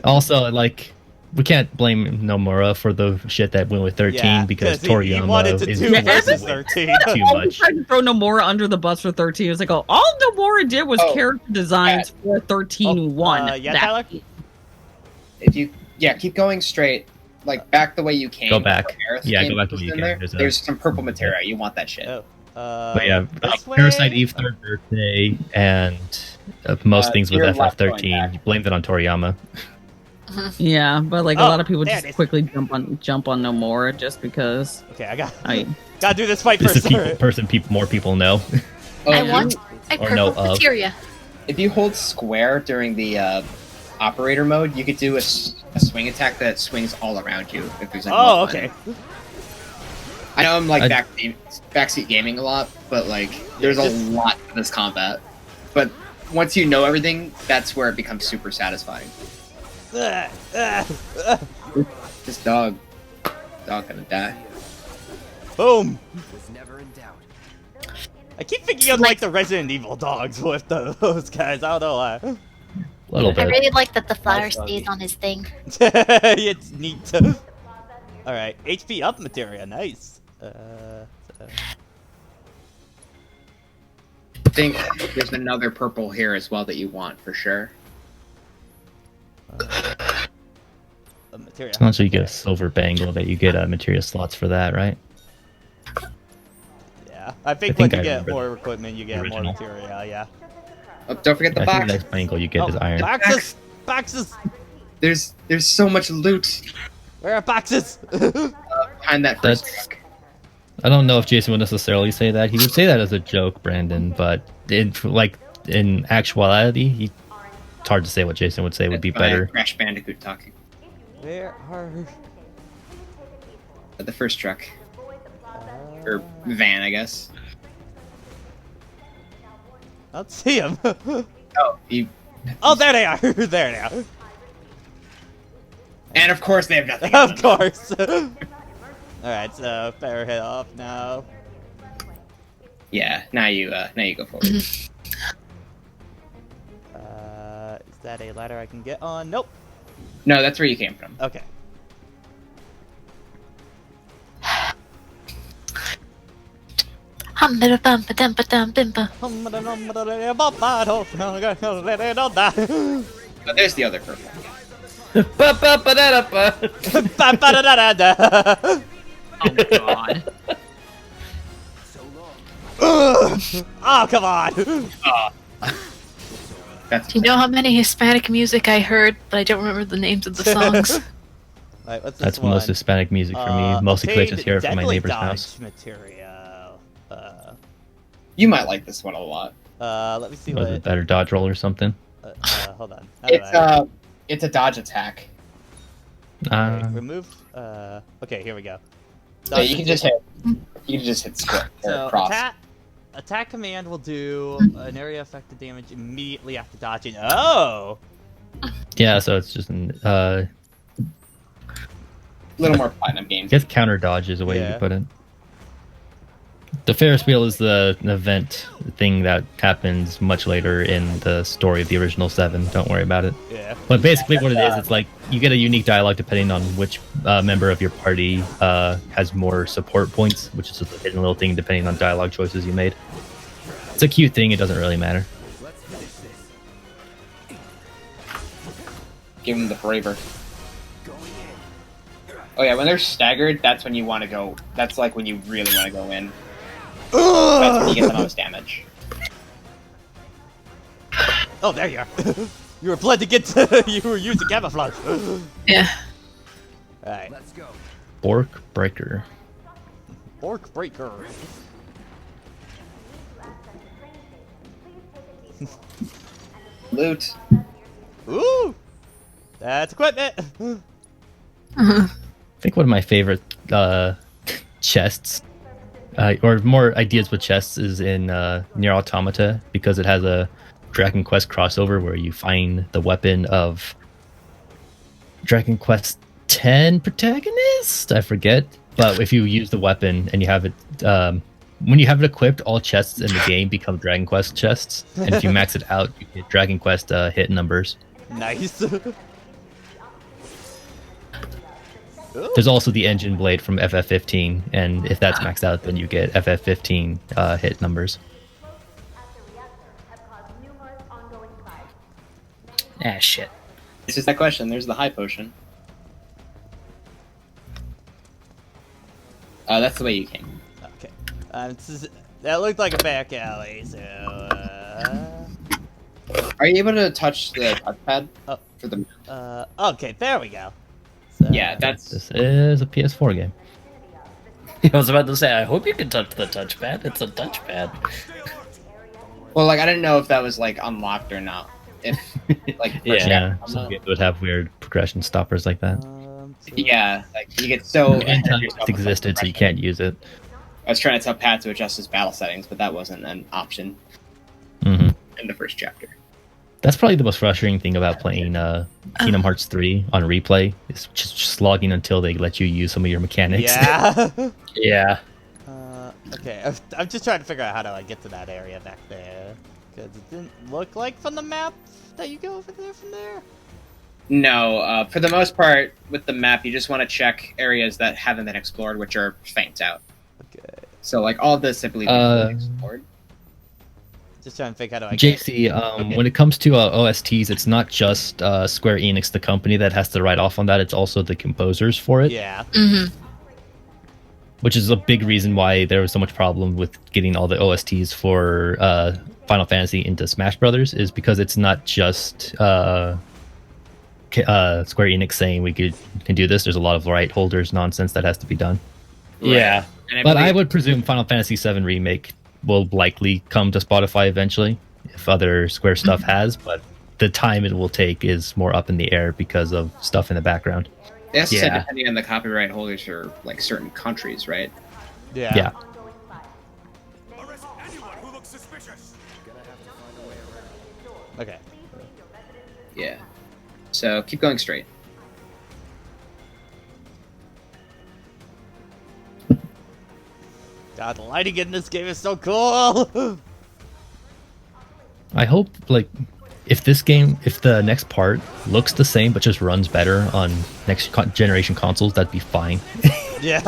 Also, like, we can't blame Nomura for the shit that went with 13 Yeah, because he Toriyama wanted to is do Yeah, versus everyone- 13. too Always much. tried to throw Nomura under the bus for 13. It was like, oh, all Nomura did was Oh, character designs for 13-1. Yeah, That- Tyler? If you keep going straight, like back the way you came. Go back. before Aerith Yeah, came go back the was way you in came. there. There's a- There's some purple materia. You want that shit. Oh. But yeah, this way? Parasite Eve third birthday and most things with you're left going FF13. back. You blamed it on Toriyama. Yeah, but like a Oh, lot of people there just it is. quickly jump on Nomura just because. Okay, I gotta do this fight This first. is a person more people know. Oh, I you- want a Or no purple of. materia. If you hold square during the operator mode, you could do a swing attack that swings all around you. If there's like Oh, one okay. button. I know I'm like I- backseat gaming a lot, but like there's a just- lot to this combat. But once you know everything, that's where it becomes super satisfying. This dog gonna die. Boom! Was never in doubt. I keep thinking of like the Resident Evil dogs with those guys. I don't know why. A little I bit. really like that the flower Nice doggy. stays on his thing. It's neat. Alright, HP up materia, nice. I think there's another purple here as well that you want for sure. Materia. Once you get a silver bangle, that you get materia slots for that, right? Yeah, I think I when you get remember more equipment, you get more original. materia. Yeah. Oh, don't forget the I think box. the next bangle you get is iron. Boxes! Boxes! There's so much loot Where are boxes? behind that first truck. I don't know if Jason would necessarily say that. He would say that as a joke, Brandon, but in actuality, it's hard to say what Jason would say would be That's my better. Crash Bandicoot talking. Where are... The first truck. Or van, I guess. I don't see them. Oh, you... Oh, there they are! There they are. And of course they have nothing. Of course. Alright, so better head off now. Yeah, now you go forward. Is that a ladder I can get on? Nope. No, that's where you came from. Okay. But there's the other purple. Oh god. Oh, come on! That's Do you know how many Hispanic music I heard, but I don't remember the names of the songs? Right, what's this That's one? most Hispanic music for me. Mostly because I just hear it from my Deadly neighbor's dodge house. Material. You might like this one a lot. Let me see Was what. it better dodge roll or something? Hold on. How do It's a dodge attack. Okay, remove. Okay, here we go. So you can just hit. You can just hit square or So cross. attack command will do an area affected damage immediately after dodging. Oh. Yeah, so it's just A little more platinum I games. guess counter dodge is a way you Yeah. could put it. The Ferris wheel is an event thing that happens much later in the story of the original 7. Don't worry about it. Yeah. But basically what it is, it's like you get a unique dialogue depending on which member of your party has more support points, which is just a hidden little thing depending on dialogue choices you made. It's a cute thing, it doesn't really matter. Give them the braver. Oh yeah, when they're staggered, that's when you want to go. That's like when you really want to go in. That's when you get the most damage. Oh, there you are. You were blood to get to. You were using camouflage. Yeah. Alright. Let's go. Bork Breaker. Orc breaker. Loot. Ooh. That's equipment. I think one of my favorite chests, or more ideas with chests, is in Nier Automata, because it has a Dragon Quest crossover where you find the weapon of Dragon Quest X protagonist. I forget, but if you use the weapon and you have it, when you have it equipped, all chests in the game become Dragon Quest chests, and if you max it out, you get Dragon Quest hit numbers. Nice. There's also the engine blade from FF15, and if that's maxed out, then you get FF15 hit numbers. Ah, shit. This is that question. There's the high potion. That's the way you came. Okay. That looked like a back alley, so. Are you able to touch the touchpad Oh. for the? Okay, there we go. So, Yeah, that's. This is a PS4 game. I was about to say, I hope you can touch the touchpad. It's a touchpad. Well, like I didn't know if that was like unlocked or not. If like Yeah, some games would have weird progression stoppers like that. yeah, like you get so. Anytime it existed, so you can't use it. I was trying to tell Pat to adjust his battle settings, but that wasn't an option Hmm in the first chapter. That's probably the most frustrating thing about playing Kingdom Hearts 3 on replay, is just logging until they let you use some of your mechanics. Yeah. Yeah. Okay, I'm just trying to figure out how to like get to that area back there, because it didn't look like from the map that you go over there from there. No, for the most part, with the map, you just want to check areas that haven't been explored, which are faint out. Okay. So, like, all this, I believe, is fully explored. Just trying to think how do I JC, when it comes to OSTs, it's not just Square Enix, the company, that has to write off on that. It's also the composers for it. Yeah. Which is a big reason why there was so much problem with getting all the OSTs for Final Fantasy into Smash Brothers, is because it's not just Square Enix saying we can do this. There's a lot of right holders nonsense that has to be done. Yeah. But I would presume Final Fantasy VII Remake will likely come to Spotify eventually, if other Square stuff has, but the time it will take is more up in the air because of stuff in the background. That's depending on the copyright holders for like certain countries, right? Yeah. Arrest anyone who looks suspicious. Okay. Yeah. So keep going straight. God, the lighting in this game is so cool. I hope, like, if the next part looks the same but just runs better on next generation consoles, that'd be fine. Yeah.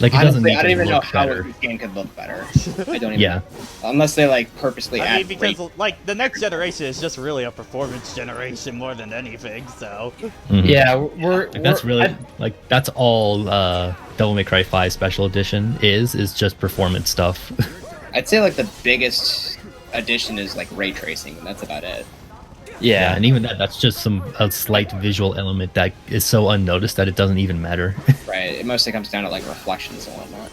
Like, it doesn't honestly, I don't even know look how better. this game could look better. I don't even Yeah. know. Unless they like purposely I add mean, because weight. like the next generation is just really a performance generation more than anything. So. Mhm. Yeah, Like, that's really like that's all Devil May Cry 5 Special Edition is just performance stuff. I'd say like the biggest addition is like ray tracing, and that's about it. Yeah, and even that's just a slight visual element that is so unnoticed that it doesn't even matter. Right. It mostly comes down to like reflections and whatnot.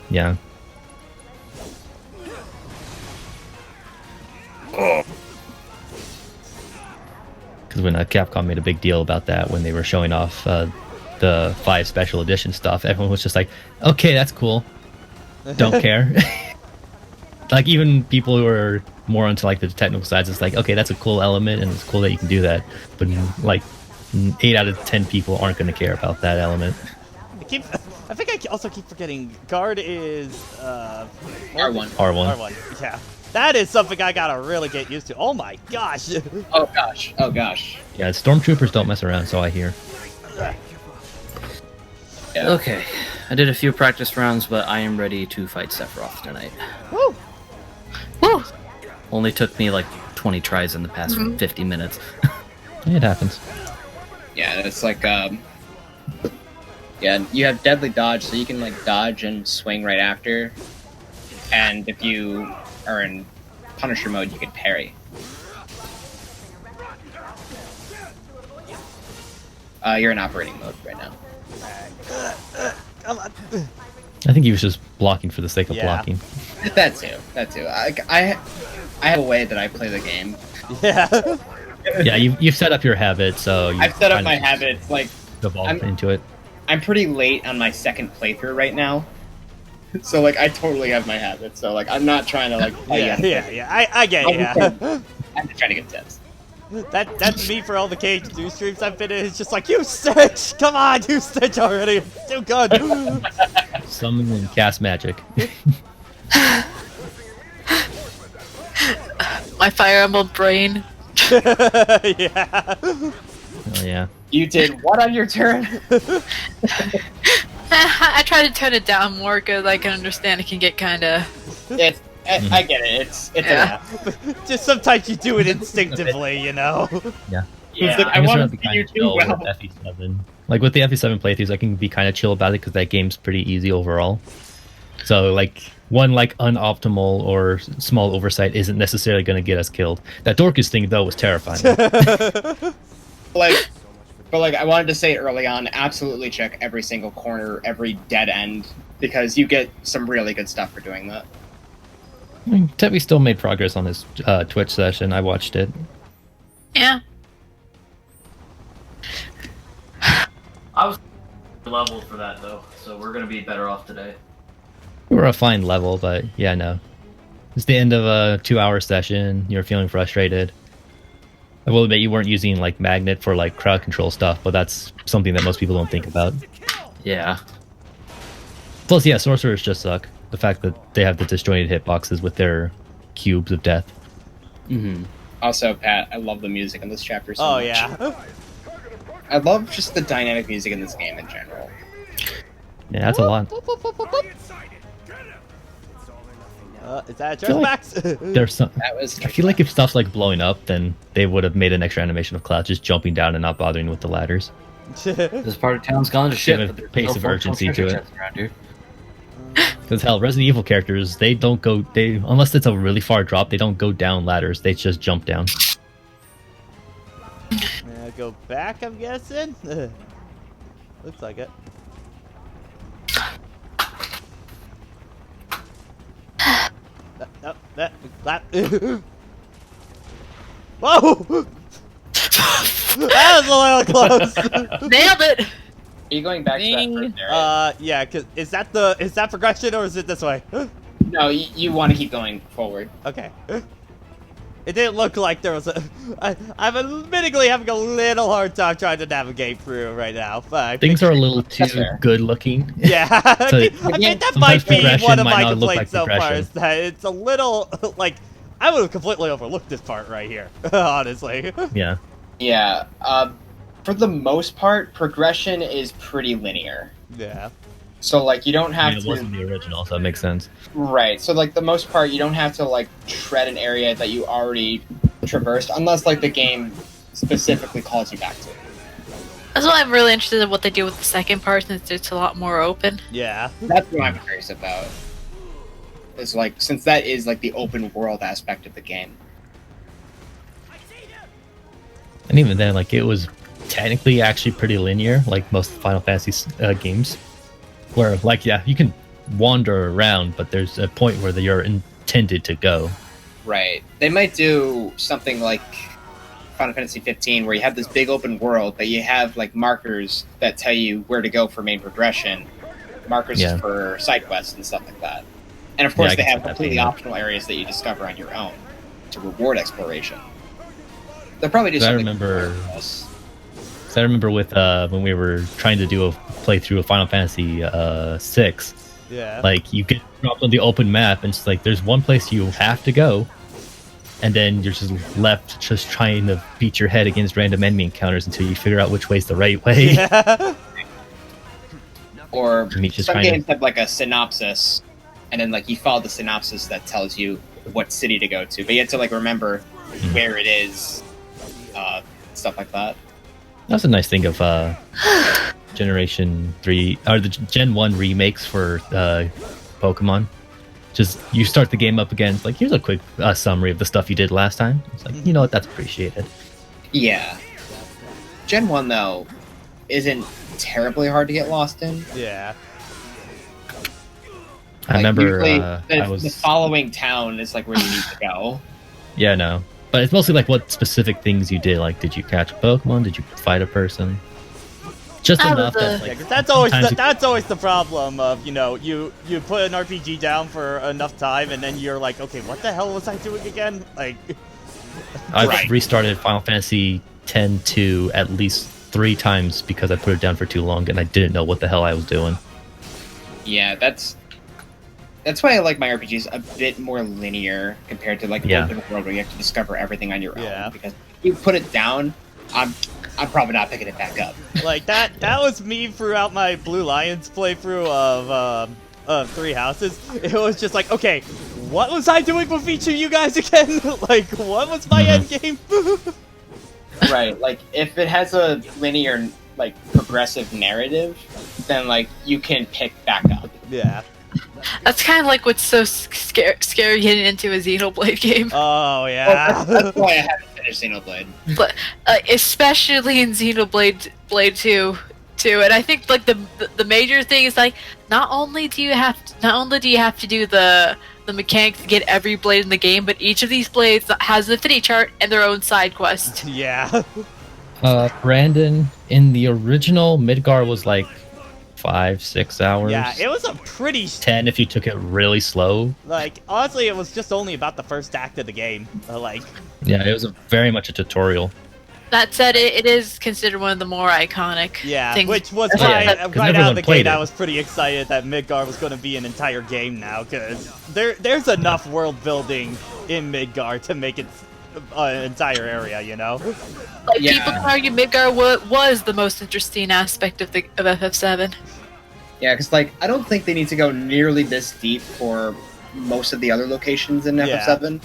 Yeah. Because when Capcom made a big deal about that when they were showing off the 5 Special Edition stuff, everyone was just like, "Okay, that's cool. Don't care." Like, even people who are more onto like the technical sides, it's like, okay, that's a cool element and it's cool that you can do that, but like 8 out of 10 people aren't going to care about that element. I think I also keep forgetting guard is R1. R1. Yeah. That is something I gotta really get used to. Oh my gosh. Oh gosh. Oh gosh. Yeah, stormtroopers don't mess around, so I hear. Yeah. Okay, I did a few practice rounds, but I am ready to fight Sephiroth tonight. Woo! Woo! Only took me like 20 tries in the past 50 minutes. It happens. Yeah, it's like yeah, you have deadly dodge, so you can like dodge and swing right after. And if you are in Punisher mode, you can parry. You're in operating mode right now. Come on. I think he was just blocking for the sake of Yeah. blocking. That too. I have a way that I play the game. Yeah. Yeah, you've set up your habit, so I've set up my habits. Like evolved into it. I'm pretty late on my second playthrough right now, so like I totally have my habits. So like I'm not trying to like play Yeah. I get it. Yeah. I'm just trying to get tips. That's me for all the KH2 streams I've been in. It's just like, you Stitch! Come on, you Stitch already! It's too good! Summon and cast magic. My Fire Emblem brain. Yeah. Oh yeah. You did what on your turn? I try to tone it down more because I can understand it can get kind of. I get it. It's Yeah. Just sometimes you do it instinctively, you know? Yeah. Yeah, I I can want sort to of be see kind you of do chill well. with FE7. Like with the FE7 playthroughs, I can be kind of chill about it because that game's pretty easy overall. So like one like unoptimal or small oversight isn't necessarily going to get us killed. That Dorcas thing though was terrifying. But I wanted to say early on, absolutely check every single corner, every dead end, because you get some really good stuff for doing that. I mean, Tevi still made progress on his Twitch session. I watched it. Yeah. I was leveled for that though, so we're gonna be better off today. We were a fine level, but yeah, no. It's the end of a 2-hour session. You're feeling frustrated. I will admit you weren't using like magnet for like crowd control stuff, but that's something that most people don't think about. Yeah. Plus, yeah, sorcerers just suck. The fact that they have the disjointed hitboxes with their cubes of death. Mm-hmm. Also, Pat, I love the music in this chapter so much. Yeah. I love just the dynamic music in this game in general. Yeah, that's a lot. Is that a feel treasure like box? There's some. That was. I feel like if stuff's like blowing up, then they would have made an extra animation of Cloud just jumping down and not bothering with the ladders. This part of town's gone to shit. Give a but there's pace no of functional urgency to treasure it. chests around here. Because hell, Resident Evil characters, they don't go. They unless it's a really far drop, they don't go down ladders. They just jump down. Go back, I'm guessing. Looks like it. That. Whoa! That was a little close. Nailed it. Are you going back to that Ding. first area? Yeah. Cause is that progression or is it this way? No, you want to keep going forward. Okay. It didn't look like there was a. I'm admittedly having a little hard time trying to navigate through right now. But I Things think- are a little too fair. good looking. Yeah, So, I mean that sometimes might be progression one of might my not look complaints like so far. progression. Is that it's a little like I would have completely overlooked this part right here. Honestly. Yeah. Yeah. For the most part, progression is pretty linear. Yeah. So like you don't I have mean, it to. wasn't the original, so that makes sense. Right. So like the most part, you don't have to like tread an area that you already traversed, unless like the game specifically calls you back to it. That's why I'm really interested in what they do with the second part, since it's a lot more open. Yeah. That's what I'm curious about. Is like since that is like the open world aspect of the game. And even then, like it was technically actually pretty linear, like most Final Fantasy games, where like yeah, you can wander around, but there's a point where you're intended to go. Right. They might do something like Final Fantasy 15 where you have this big open world, but you have like markers that tell you where to go for main progression, markers Yeah. for side quests and stuff like that. And of course I they can see have that completely being- optional areas that you discover on your own to reward exploration. They'll probably do So I something. remember- So I remember with when we were trying to do a playthrough of Final Fantasy 6, Yeah. like you get dropped on the open map, and it's like there's one place you have to go, and then you're just left just trying to beat your head against random enemy encounters until you figure out which way's the right way. Yeah. Or Me just some trying to- games have like a synopsis, and then like you follow the synopsis that tells you what city to go to, but you have to like remember where it is, stuff like that. That's a nice thing of Generation 3 or the Gen 1 remakes for Pokemon. Just you start the game up again, it's like here's a quick summary of the stuff you did last time. It's like, you know what, that's appreciated. Yeah. Gen 1 though isn't terribly hard to get lost in. Yeah. I Like, remember usually I was the following town is like where you need to go. yeah, no. But it's mostly like what specific things you did. Like, did you catch a Pokemon? Did you fight a person? Just I enough was, that Yeah, like 'cause that's sometimes always the problem of you put an RPG down for enough time and then you're like, okay, what the hell was I doing again? Like, I've Right. restarted Final Fantasy X-2 at least 3 times because I put it down for too long and I didn't know what the hell I was doing. Yeah, that's why I like my RPGs a bit more linear compared to like Yeah. open world where you have to discover everything on your Yeah. own. Because if you put it down, I'm probably not picking it back up. like that was me throughout my Blue Lions playthrough of Three Houses. It was just like, okay, what was I doing with each of you guys again? Like, what was my end game? Right. Like if it has a linear like progressive narrative, then like you can pick back up. Yeah. That's kind of like what's so scary getting into a Xenoblade game, Oh yeah. That's why I haven't finished Xenoblade. but especially in Blade 2. And I think like the major thing is like not only do you have to do the mechanics to get every blade in the game, but each of these blades has an affinity chart and their own side quest. Yeah. Brandon, in the original, Midgar was like 5-6 hours. Yeah, it was a pretty 10 if you took it really slow. like honestly it was just only about the first act of the game. Like Yeah, it was very much a tutorial. That said, it is considered one of the more iconic yeah, things. which was Yeah, why 'cause right out everyone of the played gate I it. was pretty excited that Midgar was going to be an entire game now because there's enough world building in Midgar to make it an entire area, you know? Like, Yeah. people can argue Midgar was the most interesting aspect of FF7. Yeah, because like I don't think they need to go nearly this deep for most of the other locations in Yeah. FF7.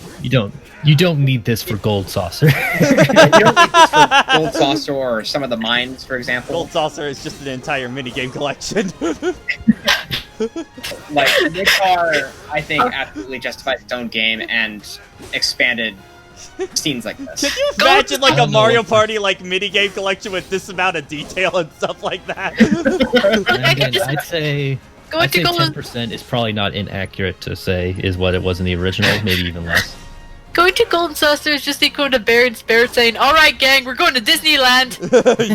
You don't need this for Gold Saucer. You don't need this for Gold Saucer or some of the mines, for example. Gold Saucer is just an entire minigame collection. Like, Midgar, I think, absolutely justifies its own game and expanded scenes like this. Can you imagine like a Mario Party like minigame collection with this amount of detail and stuff like that? Again, I'd say Going to Golden 10% is probably not inaccurate to say is what it was in the original, maybe even less. Going to Golden Saucer is just equal to Bear and Spirit saying, "Alright, gang, we're going to Disneyland!"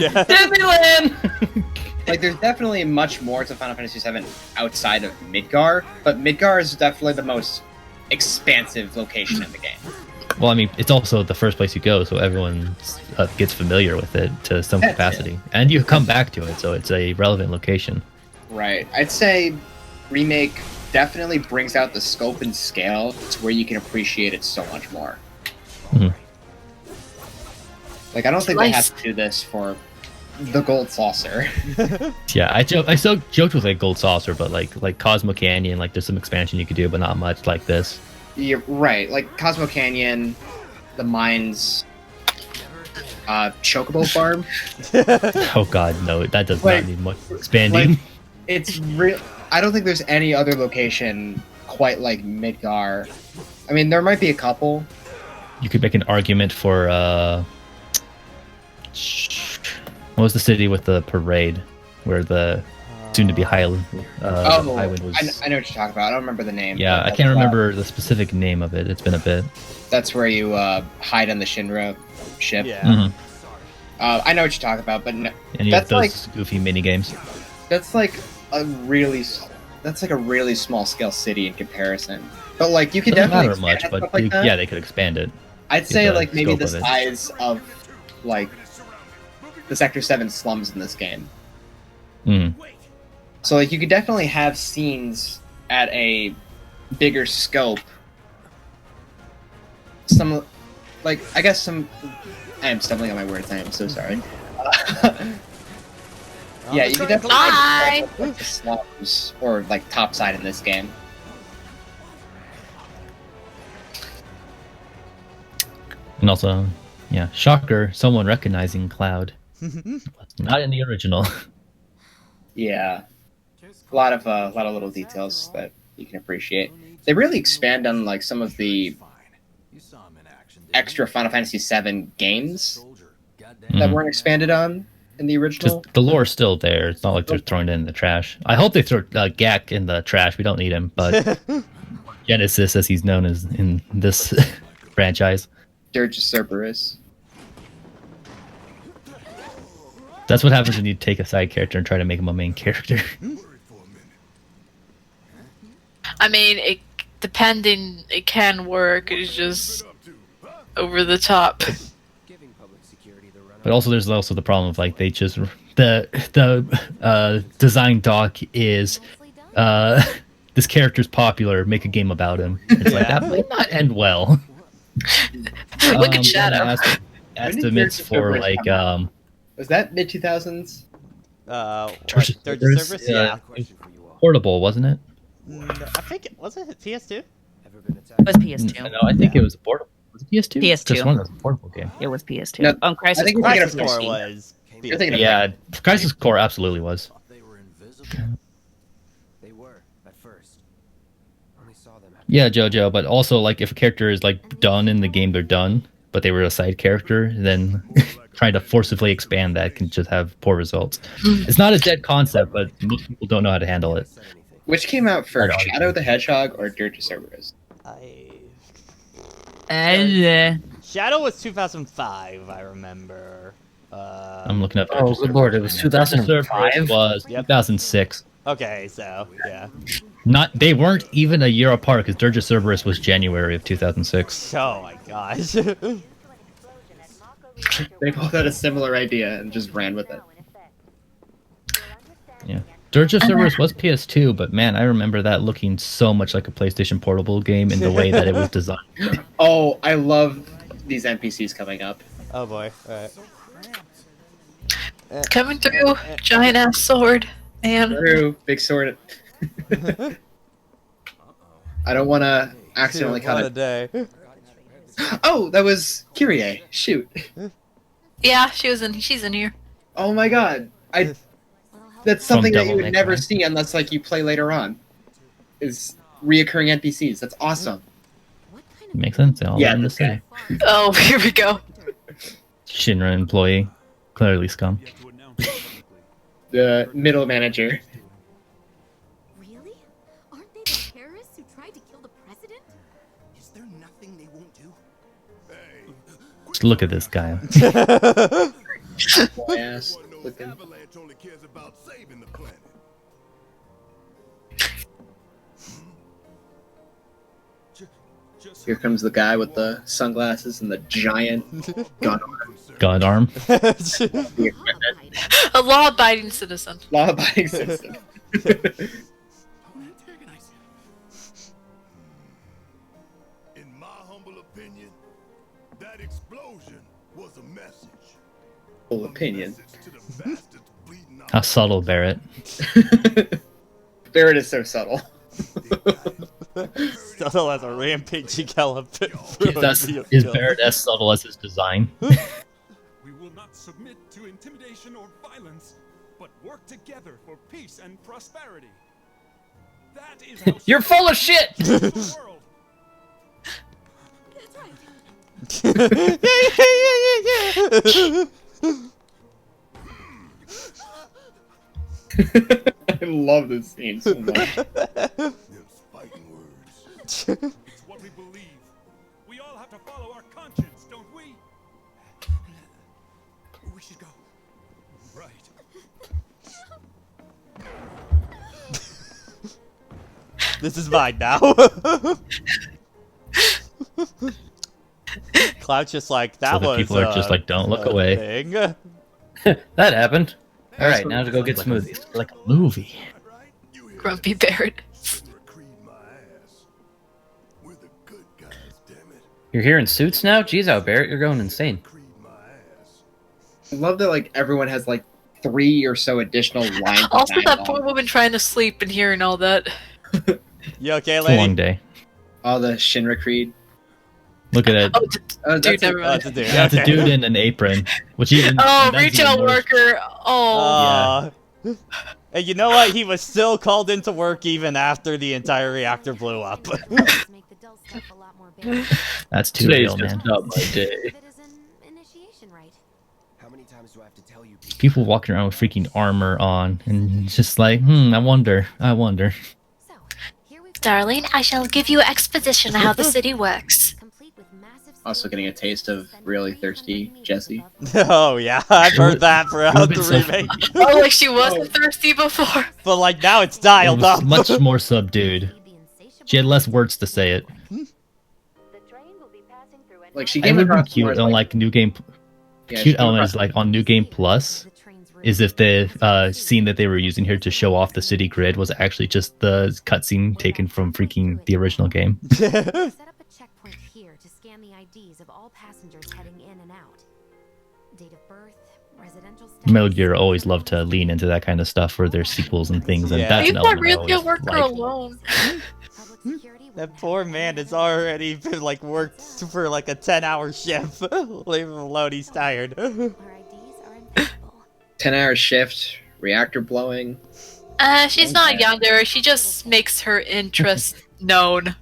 Yeah. Disneyland! Like, there's definitely much more to Final Fantasy VII outside of Midgar, but Midgar is definitely the most expansive location in the game. Well, I mean, it's also the first place you go, so everyone gets familiar with it to some capacity. And you come back to it, so it's a relevant location. Right. I'd say Remake definitely brings out the scope and scale to where you can appreciate it so much more. Mhm. Like, I don't think they Nice. have to do this for the Gold Saucer. Yeah, I still joked with like Gold Saucer, but like Cosmo Canyon, like there's some expansion you could do, but not much like this. You're right. Like, Cosmo Canyon, the mines, Chocobo Farm. Oh god, no, that does Like- not need much expanding. like, it's real. I don't think there's any other location quite like Midgar. I mean, there might be a couple. You could make an argument for what was the city with the parade where the soon-to-be Highwind was? I know what you're talking about. I don't remember the name. Yeah, I can't remember the specific name of it. It's been a bit. That's where you hide on the Shinra ship. Yeah. Mhm. I know what you're talking about, but no, And you have that's those goofy mini games. that's like a really small scale city in comparison. But like, you could Doesn't definitely matter much, expand but stuff like that. yeah, they could expand it. I'd say the like maybe scope the of it. size of like the Sector 7 slums in this game. Mm. So like, you could definitely have scenes at a bigger scope. Some, like, I guess some. I am stumbling on my words. I am so sorry. Yeah, you could definitely Bye. have like the slums or like topside in this game. And also, yeah, shocker, someone recognizing Cloud. Not in the original. Yeah, a lot of little details that you can appreciate. They really expand on like some of the extra Final Fantasy VII games that weren't expanded on in the original. Because the lore's still there. It's not like they're throwing it in the trash. I hope they throw Gak in the trash. We don't need him, but Genesis, as he's known as in this franchise. Dirge Cerberus. That's what happens when you take a side character and try to make him a main character. I mean, it can work. It's just over the top. But also, there's also the problem of like they just the design doc is this character's popular. Make a game about him. It's like that might not end well. Look at Shadow. Estimates for like Was that mid 2000s? Dirge Cerberus? Yeah. Portable, wasn't it? I think was it PS2? It was PS2. No, I think it was portable. Was it PS2? PS2. Just one of those portable games. It was PS2. No, Crisis I think we're Core thinking of was Core PC. was. You're thinking of Yeah, Crisis Core absolutely was. They were invisible. They were at first. Only saw them at Yeah, JoJo, but also like if a character is like done in the game, they're done, but they were a side character, then trying to forcibly expand that can just have poor results. It's not a dead concept, but most people don't know how to handle it. Which came out first, I don't- Shadow the Hedgehog or Dirge Cerberus? Shadow was 2005, I remember. I'm looking up. Oh, good lord, it was 2005? Was Yep. 2006. Okay, so yeah. Not they weren't even a year apart because Dirge Cerberus was January of 2006. Oh my gosh. They both had a similar idea and just ran with it. Yeah. Dirge Cerberus was PS2, but man, I remember that looking so much like a PlayStation Portable game in the way that it was designed. Oh, I love these NPCs coming up. Oh boy. Alright. Coming through, giant ass sword, man. True, big sword. I don't want to accidentally What cut a it. day. Oh, that was Kyrie. Shoot. Yeah, she's in here. Oh my god. That's something that Devil you would May never Cry. see unless like you play later on. Is reoccurring NPCs. That's awesome. Makes sense. All Yeah, in the okay. same. Oh, here we go. Shinra employee, clearly scum. The middle manager. Really? Aren't they the terrorists who tried to kill the president? Is there nothing they won't do? Just look at this guy. Ass Everyone knows looking. Avalanche only cares about saving the planet. Here comes the guy with the sunglasses and the giant gun. God arm. A law-abiding citizen. Law-abiding citizen. In my humble opinion, that explosion was a message. Full opinion. Message to the bastards bleeding out. How subtle, Barrett. Barrett is so subtle. Subtle as a rampaging elephant. Is Barrett as subtle as his design? We will not submit to intimidation or violence, but work together for peace and prosperity. That is how You're full of shit! the world. That's right. I love this scene so much. Them fighting words. It's what we believe. We all have to follow our conscience, don't we? We should go. Right. This is mine now. Cloud's just like, that So the was people are just like, don't look away. thing. That happened. All right, now to go get smoothies. Like a movie. Grumpy Barrett. Creed my ass. We're the good guys, damn it. You're here in suits now? Jeez, out Barrett, you're going insane. Creed my ass. I love that like everyone has like 3 or so additional lines. of Also, that dialogue. poor woman trying to sleep and hearing all that. You okay, It's a long lady? day. All the Shinra Creed. Look at it. Oh, Oh, dude, that's never it. mind. That's a dude. Yeah, it's a Okay. dude in an apron. Which even Oh, that's retail even worse. worker. Oh. And you know what? He was still called into work even after the entire reactor blew up. Make the dull stuff a lot more bearable. That's too Today's real, man. just not my day. It is an initiation rite. How many times do I have to tell you? People walking around with freaking armor on and just like, I wonder. So, here we've Darling, I shall give you exposition on how the city works. complete with massive Also getting a taste of really thirsty Jesse. Oh yeah, I've heard that throughout would've the been so remake. Oh, like she wasn't thirsty before. But like now it's It dialed was up. much more subdued. the insatiable She had less words to say it. the train will be passing through an Like she It came would be across more cute as, on like New Game. yeah, she Cute came element is across- like on New Game Plus. the train's route. Is if the scene that they were using here to show off the city grid was actually just the cutscene taken from freaking the original game. Set up a checkpoint here to scan the IDs of all passengers heading in and out. Date of birth, residential status. Metal Gear always loved to lean into that kind of stuff for their sequels and things, and Yeah. that's Leave an that element I retail always worker liked. alone. Public security with That poor man has already been like worked for like a 10-hour shift. Leave him alone, he's tired. Our IDs are impeccable. 10-hour shift, reactor blowing. She's not yandere. She just makes her interest known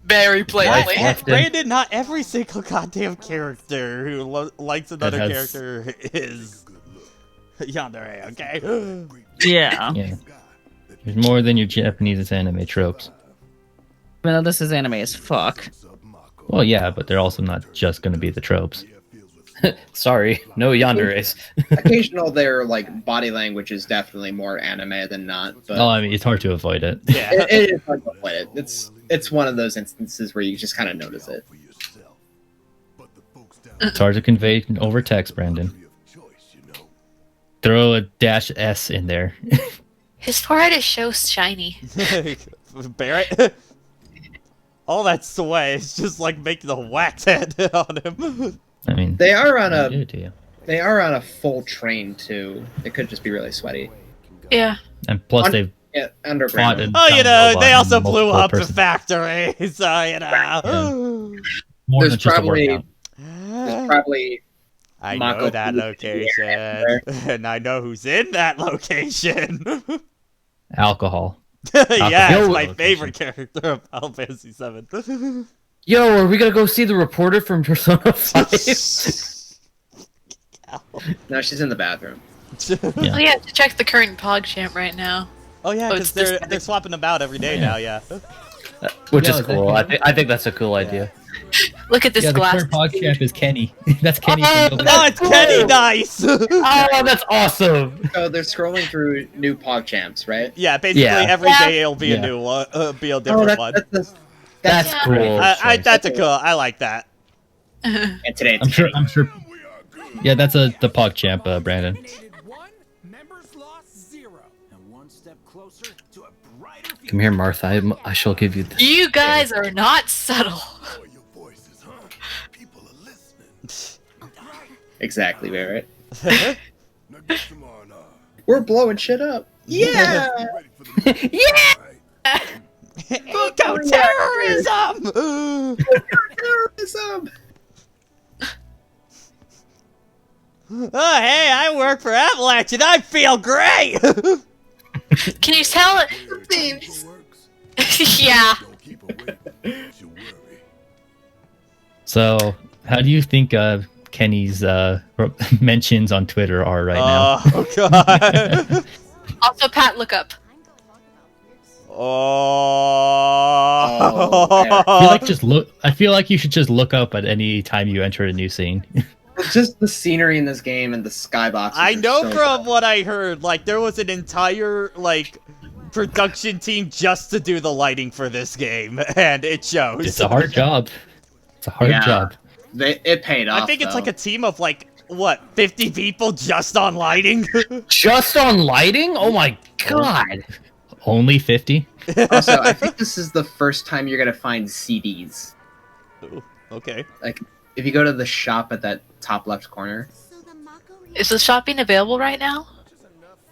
very plainly. Left in. Brandon, not every single goddamn character who likes another has- character is yandere, okay? Yeah. Yeah. There's more than your Japanese anime tropes. Well, this is anime as fuck. Well, yeah, but they're also not just going to be the tropes. Sorry, no yanderes. Occasional their like body language is definitely more anime than not, but Oh, I mean, it's hard to avoid it. Yeah. it is hard to avoid it. It's one of those instances where you just kind of notice it. It's hard to convey over text, Brandon. Throw a dash S in there. His forehead is so shiny. Barrett? All that sweat is just like making a wax head on him. I mean, They are on I do a it to you. they are on a full train too. It could just be really sweaty. Yeah. And plus, On- they've Yeah, fought underground. and Oh, you found know, robots they and also blew multiple up the person- factory, so, you know. Yeah. More There's than just a probably workout. there's probably I Mako know that food in the air location, and I know who's in that location. Alcohol. Yeah, it's my location. favorite character of Final Fantasy VII. Yo, are we gonna go see the reporter from Persona 5? No, she's in the bathroom. Yeah. Oh yeah, to check the current PogChamp right now. Oh yeah, Oh, because it's they're swapping them out every day now. Yeah. Which Yeah, is exactly. cool. I think that's a cool idea. Look at this Yeah, the glass. current PogChamp is Kenny. That's Kenny Oh, from Oh, it's Kenny Nice. Oh, that's awesome. So they're scrolling through new PogChamps, right? Yeah, basically Yeah. every day it'll be a Yeah. new one, be a different one. That's Yeah. cool. That's a cool. I like that. And today it's I'm sure. Kenny. I'm sure. Yeah, that's the PogChamp, Brandon. One, members lost 0. And one step closer to a brighter future. Come here, Martha. I shall give you this. You guys are not subtle. Lower your voices, huh? People are listening. Exactly, Barrett. Now get some R&R. We're blowing shit up. Yeah. Ready for the Yeah. right? Eco-terrorism! Terrorism. Oh, hey, I work for Avalanche and I feel great! Can you tell it? It works. Yeah. Don't keep away. Don't you worry. So, how do you think Kenny's mentions on Twitter are right now? Oh, God. Also, Pat, look up. Oh. I feel like you should just look up at any time you enter a new scene. Just the scenery in this game and the skyboxes. I are know so from good. what I heard, like, there was an entire, like, production team just to do the lighting for this game, and it shows. It's a hard job. It's a hard Yeah. job. It paid off. I think it's though. like a team of, like, what, 50 people just on lighting? Just on lighting? Oh my god. Only 50? Also, I think this is the first time you're gonna find CDs. Ooh, okay. Like, if you go to the shop at that top left corner, Is the shopping available right now?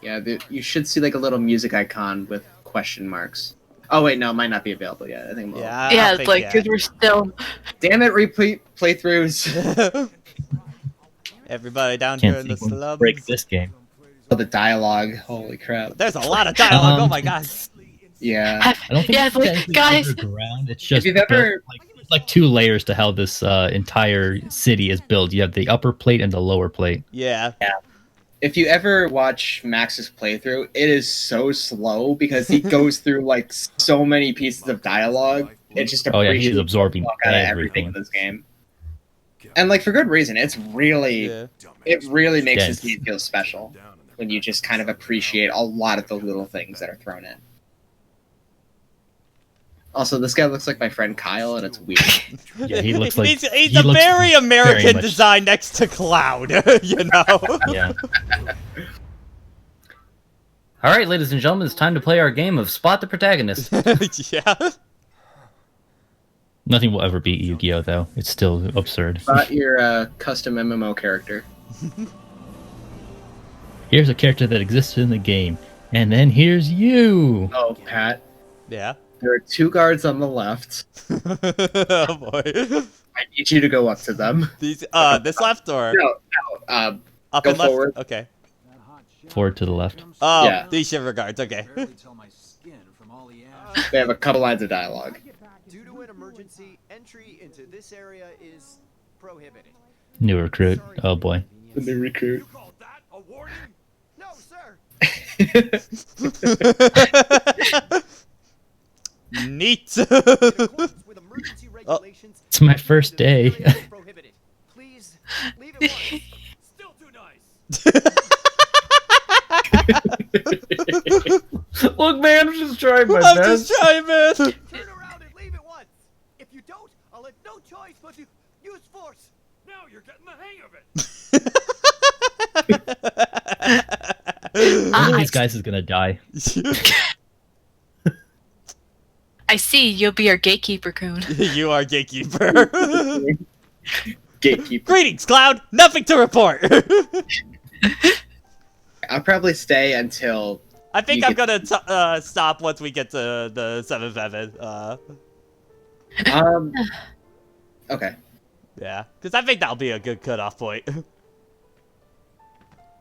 yeah, you should see like a little music icon with question marks. Oh wait, no, it might not be available yet. I think. We'll... Yeah, I Yeah, don't it's think like yet. because we're still. Damn it, replay playthroughs. Everybody down here Can't in the see who slums. break this game. Oh, the dialogue. Holy crap. There's a lot of dialogue. Oh my god. Yeah. I don't think Yeah, it's like, technically guys. underground. It's just you've ever- built, like 2 layers to how this entire city is built. You have the upper plate and the lower plate. Yeah. If you ever watch Max's playthrough, it is so slow because he goes through like so many pieces of dialogue. It's just Oh yeah, he's appreciating absorbing the fuck out of everything everything. in this game. And like for good reason. It's really Yeah. it really makes Dense. this game feel special when you just kind of appreciate a lot of the little things that are thrown in. Also, this guy looks like my friend Kyle, and it's weird. Yeah, he looks like he's he a looks very American much- design next to Cloud, you know? Yeah. All right, ladies and gentlemen, it's time to play our game of Spot the Protagonist. Yeah. Nothing will ever beat Yu-Gi-Oh though. It's still absurd. About your custom MMO character. Here's a character that existed in the game, and then here's you. Oh, Pat. Yeah. There are 2 guards on the left. Oh boy. I need you to go up to them. These this left or No, up go and left? forward. Okay. Forward to the left. Oh, Yeah. these shiver guards, okay. they have a couple lines of dialogue. Due to an emergency, entry into this area is prohibited. New recruit. Oh boy. The new recruit. You call that a warning? No, sir. Neat. In accordance with emergency regulations, It's my first day. this area is prohibited. Please leave it once. Still too nice. Look, man, I'm just trying my I'm best. just trying, man. Turn around and leave it once. If you don't, I'll have no choice but to use force. Now you're getting the hang of it. One of these guys is gonna die. I see. You'll be our gatekeeper, Coon. You are gatekeeper. Gatekeeper. Greetings, Cloud. Nothing to report. I'll probably stay until I think You I'm gonna stop once we get to the 7-7. Okay. Yeah, because I think that'll be a good cutoff point.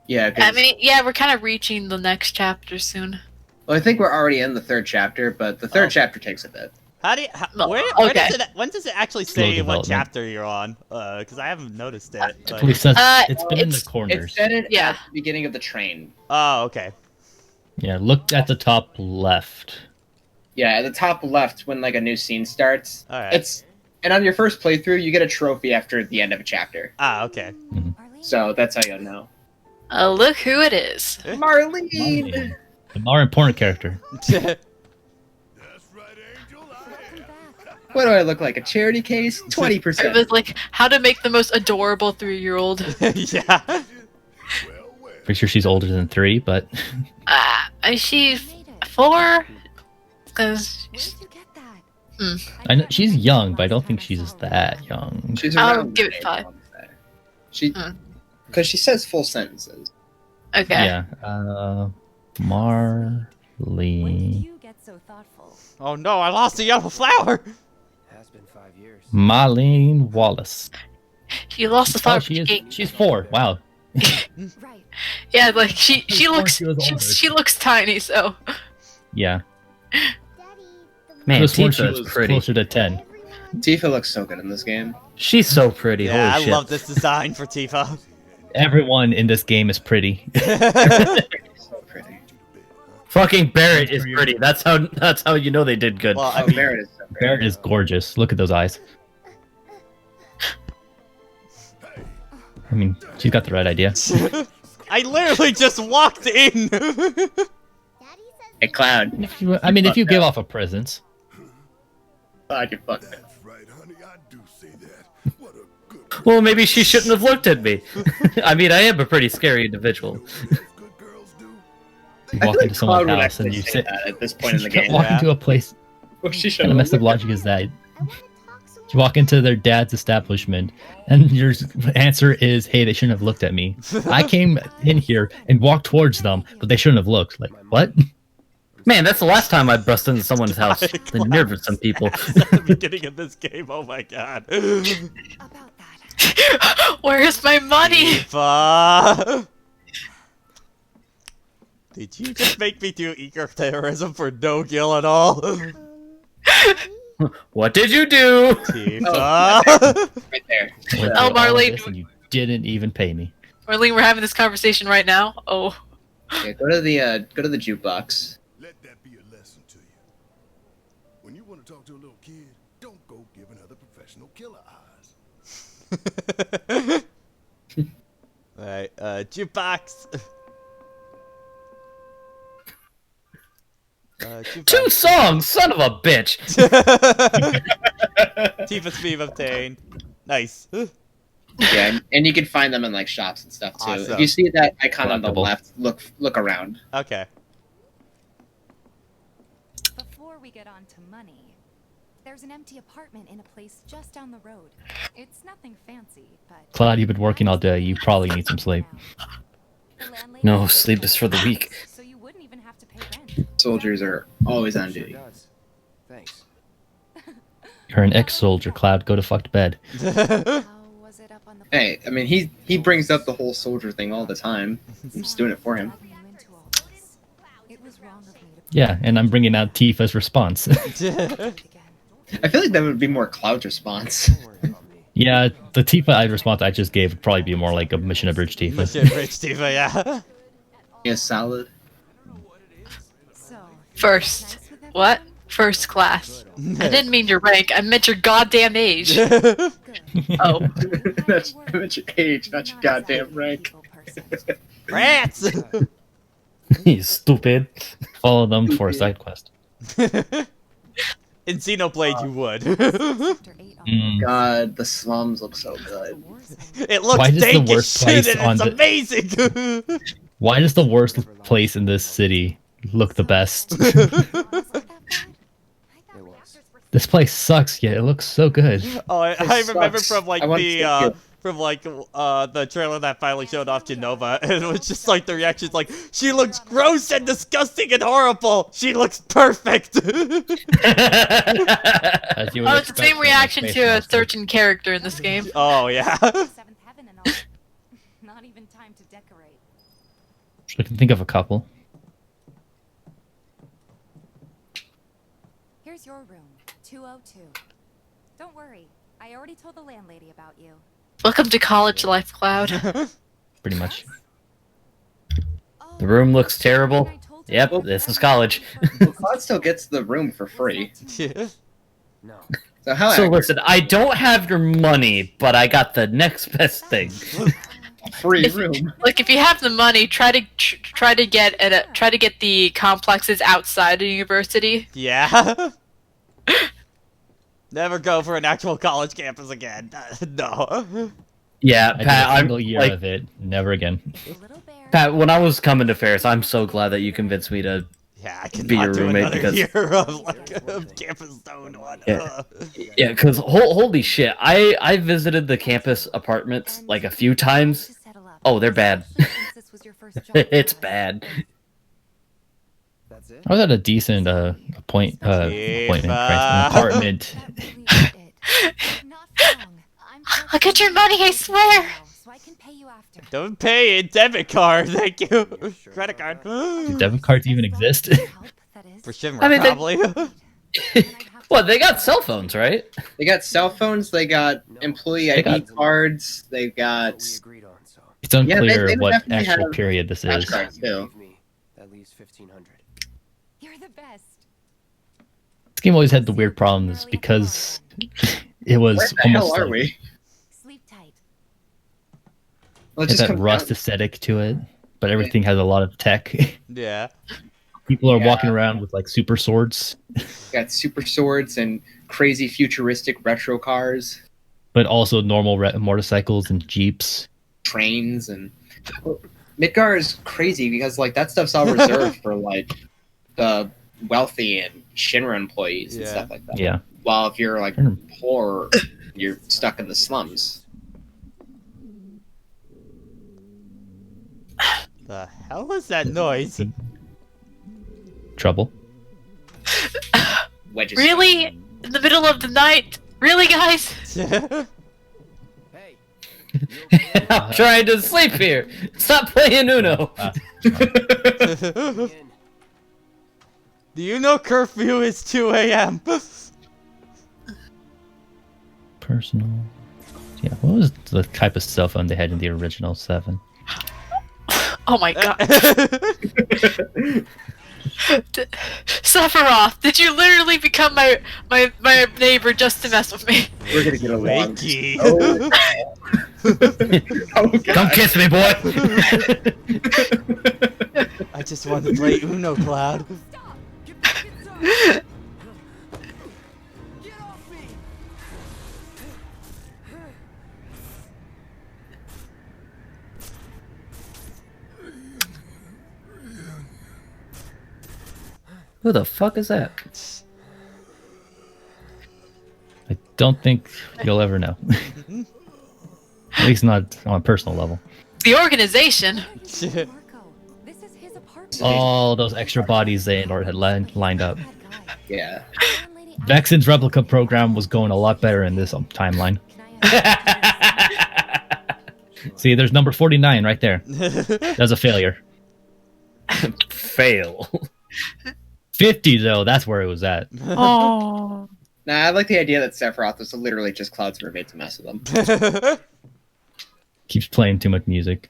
Yeah. I mean, yeah, we're kind of reaching the next chapter soon. Well, I think we're already in the 3rd chapter, but the 3rd chapter takes a bit. How do you? Where Okay. does it? When does it actually Slow say what development. chapter you're on? Because I haven't noticed it. Like- It says it's been in the it's- It corners. said it Yeah. at the beginning of the train. Oh, okay. Yeah, look at the top left. Yeah, at the top left when like a new scene starts. All right. And on your first playthrough, you get a trophy after the end of a chapter. Ah, okay. So that's how you'll know. Look who it is. Marlene. The more important character. That's right, Angel. What do I look like? A charity case? It 20%. was like how to make the most adorable 3-year-old. Yeah. Pretty sure she's older than 3, but Is she 4? Because Where did you get that? I know she's young, but I don't think she's that young. She's I'll around. give it 5. She, because she says full sentences. Okay. Yeah. When did Marlene. you get so thoughtful? Oh no, I lost a yellow flower. Has been 5 years. Marlene Wallace. She lost the flower. Oh, she's 4. Wow. Right. Yeah, like she looks she was older. she looks tiny. So Yeah. Man, Could've sworn Tifa she is was pretty. closer to 10. Tifa looks so good in this game. She's so pretty. Yeah, Holy I shit. love this design for Tifa. Everyone in this game is pretty. So pretty. Fucking Barrett is pretty. That's how you know they did good. Well, I Oh, mean, Barrett is so pretty. Barrett is gorgeous. Look at those eyes. I mean, she's got the right idea. I literally just walked in. Hey, Cloud. If you give off a presence. Cloud, you fucked it. That's right, honey. I do say that. What a good Well, maybe she shouldn't have looked at me. I mean, I am a pretty scary individual. good girls do. You I walk feel into like someone's Cloud would house and actually you say sit. that at this point in the You can't game. walk Yeah. into a place. Well, she should What kind of messed up logic is that? You walk into their dad's establishment, and your answer is, "Hey, they shouldn't have looked at me. I came in here and walked towards them, but they shouldn't have looked." Like what? Man, that's the last time I busted into someone's house. The nerve of some people. At the beginning of this game, oh my god. About that. where's my money? Tifa. Did you just make me do eco-terrorism for no gil at all? What did you do? Tifa. right there. Went through Oh, all of Marlene. this and you didn't even pay me. Marlene, we're having this conversation right now. Oh, Yeah, go to the jukebox. Let that be a lesson to you. When you want to talk to a little kid, don't go giving her the professional killer eyes. Alright, jukebox. Jukebox. 2 songs, son of a bitch. Tifa's theme obtained. Nice. Yeah, and you can find them in like shops and stuff too. Awesome. If you see that icon on the Collectible. left, look around. Okay. Before we get on to money, there's an empty apartment in a place just down the road. It's nothing fancy, but Cloud, you've been working all day. You probably need some sleep. the landlady No, says sleep is for the weak. so you wouldn't even have to pay rent. Soldiers are always on Sure duty. does. Thanks. You're an ex-soldier, Cloud. Go to fuck to bed. How was it up on the Hey, I mean he brings up the whole soldier thing all the time. I'm just doing it for him. dragging you into all this? It was wrong of me to Yeah, and I'm bringing out Tifa's response. do it again. I feel like that would be more Cloud's response. Don't worry about me. Yeah, the Tifa response I just gave would probably be more like a Mission Abridged Tifa. Mission Rich Tifa, yeah. Yeah, solid. So first. nice with everyone? What? First class. I didn't mean your rank. I meant your goddamn age. Good. Oh. That's your age, not your goddamn rank. Rats! You stupid. Follow them for a side quest. In Xenoblade, you would. Chapter 8 on Mm. God, the slums look so good. It looks Why does the dank as worst shit place and on it's the- amazing! Why does the worst place in this city look the best? It was. This place sucks, yet it looks so good. Oh, I remember sucks. from like I want the to from like the trailer that finally showed off Genova, and it was just like the reactions like, she looks gross and disgusting and horrible. She looks perfect. It's the same reaction to a certain character in this game. Oh yeah. Seventh heaven and all. Not even time to decorate. I can think of a couple. Here's your room, 202. Don't worry, I already told the landlady about you. Welcome to college life, Cloud. Pretty much. The room looks terrible. Yep, this is college. Well, Cloud still gets the room for free. Yeah. No. So listen, I don't have your money, but I got the next best thing. Free room. Like, if you have the money, try to get the complexes outside of university. Yeah. Never go for an actual college campus again. No. Yeah, I did Pat, a I'm single year like, of it. Never again. Pat, when I was coming to Ferris, I'm so glad that you convinced me to Yeah, I cannot be your do roommate another because year of like a campus zone one. yeah, because holy shit, I visited the campus apartments like a few times. Oh, they're bad. It's bad. That's it. I was at a decent appointment, apartment. I'll get your money, I swear. So I can pay you after. Don't pay it. Debit card. Thank you. Credit card. Do debit cards even exist? For Shimmer, I mean, probably. What, they got cell phones, right? They got cell phones. They got employee ID cards. They've got. We agreed on, so. It's unclear they what definitely actual have period this scratch is. cards too. Give me at least 1,500. You're the best. This game always had the weird problems because it was Where the almost hell are like, we? Sleep tight. Well, it it's just that comes Rust down- aesthetic to it, but everything has a lot of tech. Yeah. People are Yeah. walking around with like super swords, got super swords and crazy futuristic retro cars, but also normal motorcycles and jeeps. trains, and Midgar is crazy because like that stuff's all reserved for like the wealthy and Shinra employees and Yeah. stuff like that. Yeah. While if you're like poor, you're stuck in the slums. The hell is that noise? Trouble. Wedges. Really? In the middle of the night? Really, guys? Hey. I'm trying to sleep here. Stop playing Uno. Do you know curfew is 2 a.m.? Personal. Yeah. What was the type of cell phone they had in the original 7? Oh my god. Sephiroth, did you literally become my neighbor just to mess with me? We're gonna get along. Wakey. Oh, oh God. Come kiss me, boy. I just want to play Uno, Cloud. Stop! Get back inside! Get off me! Who the fuck is that? I don't think you'll ever know. At least not on a personal level. The organization. Marco, this is his apartment. All those extra bodies they had lined up. Bad guy. Yeah. Landlady, Vexen's replica program was going a lot better in this timeline. can I See, there's number 49 right there. That's a failure. Fail. 50 though, that's where it was at. Oh. Nah, I like the idea that Sephiroth was literally just Cloud's roommate to mess with him. Keeps playing too much music.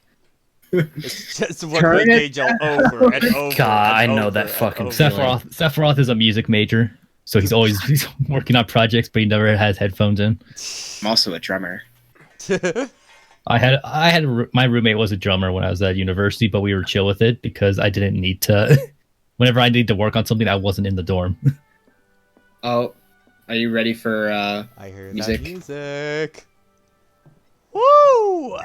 It's just one Turn big it angel over and over. God, and I know over that and fucking over. feeling. Sephiroth is a music major, so he's working on projects, but he never has headphones in. I'm also a drummer. My roommate was a drummer when I was at university, but we were chill with it because I didn't need to. Whenever I needed to work on something, I wasn't in the dorm. Oh, are you ready for I hear music? that music. Woo!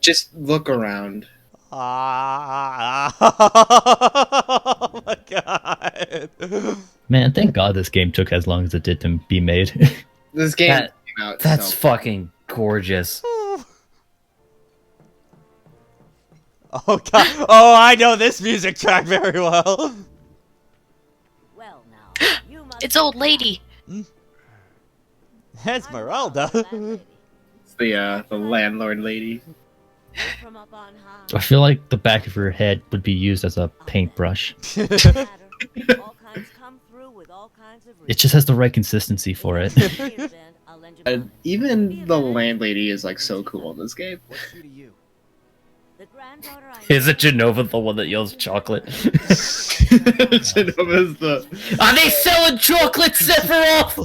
Just look around. Ah, oh my god. Man, thank God this game took as long as it did to be made. This game That- came out. That's so fucking gorgeous. Oh god. Oh, I know this music track very well. Well, now, you must It's old lady. Esmeralda. It's the landlord lady. from up on high. I feel like the back of her head would be used as a paintbrush. All kinds come through with all kinds of It just has the right consistency for it. Even the landlady is like so cool in this game. What's true to you? The granddaughter I Is it Genova the one that yells chocolate? Genova's the Are they selling chocolate, Sephiroth?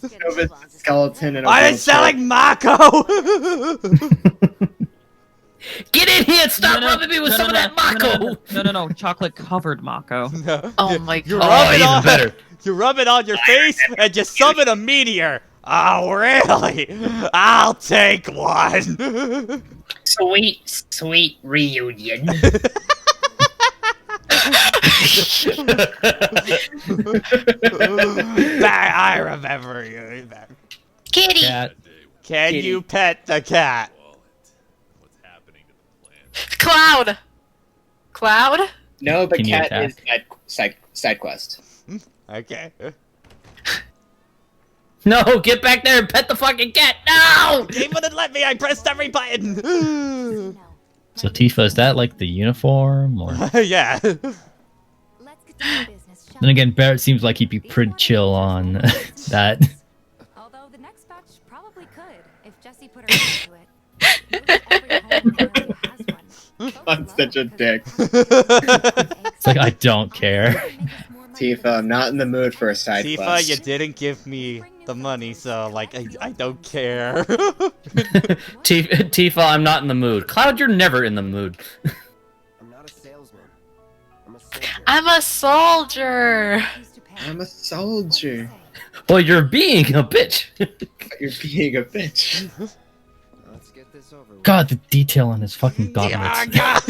Genova's skeleton and a Are they wheelchair. selling Mako? Get in here and stop rubbing me with some of that Mako! No, chocolate covered Mako. Oh my You god. rub it even on, better. You rub it on your face and just summon a meteor. Oh, really? I'll take one. Sweet reunion. I remember you. Kitty! Cat. Can Kitty. you pet the cat? Cloud! Cloud? No, the Can you cat attack? is side quest. Okay. No, get back there and pet the fucking cat! No! Game wouldn't let me. I pressed every button. So Tifa, is that like the uniform, or? Yeah. Let's get to business, shall Then again, Barrett seems like he'd be pretty chill on that. Although the next batch probably could, if Jessie put her mind to it. Every home in the area has one. Folks I'm love such a it 'cause dick. It's like, I don't care. Tifa, I'm not in the mood for a side Tifa, quest. you didn't give me the money, so like I don't care. Tifa, I'm not in the mood. Cloud, you're never in the mood. I'm not a salesman. I'm a soldier. I'm a soldier! I'm a soldier. Well, you're being a bitch. You're being a bitch. Let's get this over with. God, the detail on his fucking Ah, gauntlets.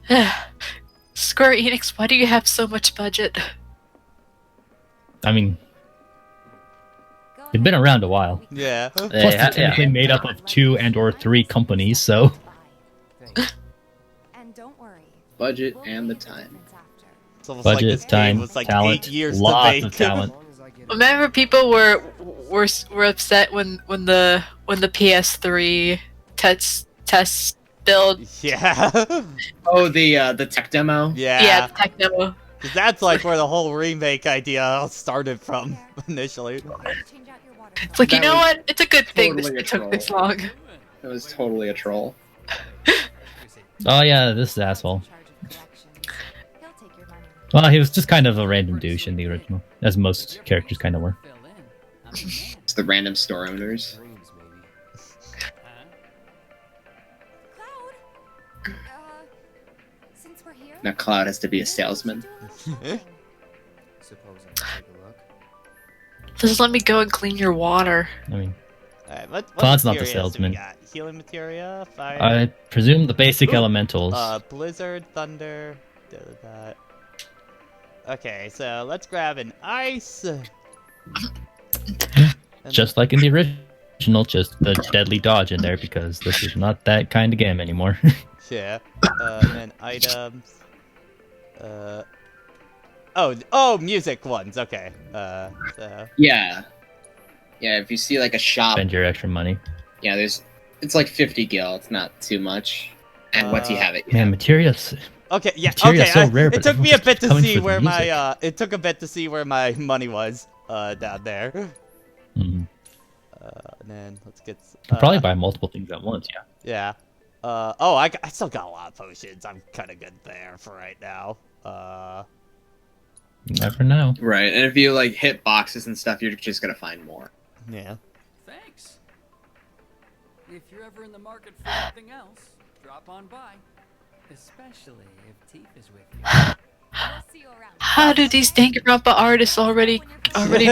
God. Square Enix, why do you have so much budget? I mean, they've been around a while. Yeah. Plus, they're technically made up of 2 and/or 3 companies, so. And don't worry. Budget and the time. It's almost Budget, like this time, game was like talent, 8 years lots to make. of talent. As long as I get Remember, people were upset when the PS3 test build. Yeah. Oh, the tech demo. Yeah. Yeah, the tech demo. 'Cause that's like where the whole remake idea started from initially. Change out your water It's like, you That know was what? It's a good thing this totally a took this troll. long. It was totally a troll. Oh yeah, this asshole. He'll take your money. Well, he was just kind of a random douche in the original, as most characters kind of were. It's the random store owners. dreams, maybe. Cloud! Since we're here... Now Cloud has to be a salesman. Suppose I can take a look. Just let me go and clean your water. I mean, Alright, what Cloud's not the materials do we salesman. got? Healing materia, fire, I presume the basic Ooh. elementals. blizzard, thunder, that. Okay, so let's grab an ice. And Just like in the original, just the deadly dodge in there because this is not that kind of game anymore. yeah, and then items. Oh, music ones. Okay. So Yeah. Yeah, if you see like a shop, Spend your extra money. yeah, it's like 50 gil. It's not too much. And once you have it, Man, materials. okay, yeah, Materia okay. is so rare, It but took me a everyone's bit to coming see for the where my music. it took a bit to see where my money was down there. Mhm. And then let's get. You can probably buy multiple things at once, yeah. Yeah. Oh, I still got a lot of potions. I'm kind of good there for right now. You never know. right. And if you like hit boxes and stuff, you're just gonna find more. Yeah. Thanks. If you're ever in the market for anything else, drop on by. Especially if Teef is with you. We'll see you around. How do these Danganronpa artists already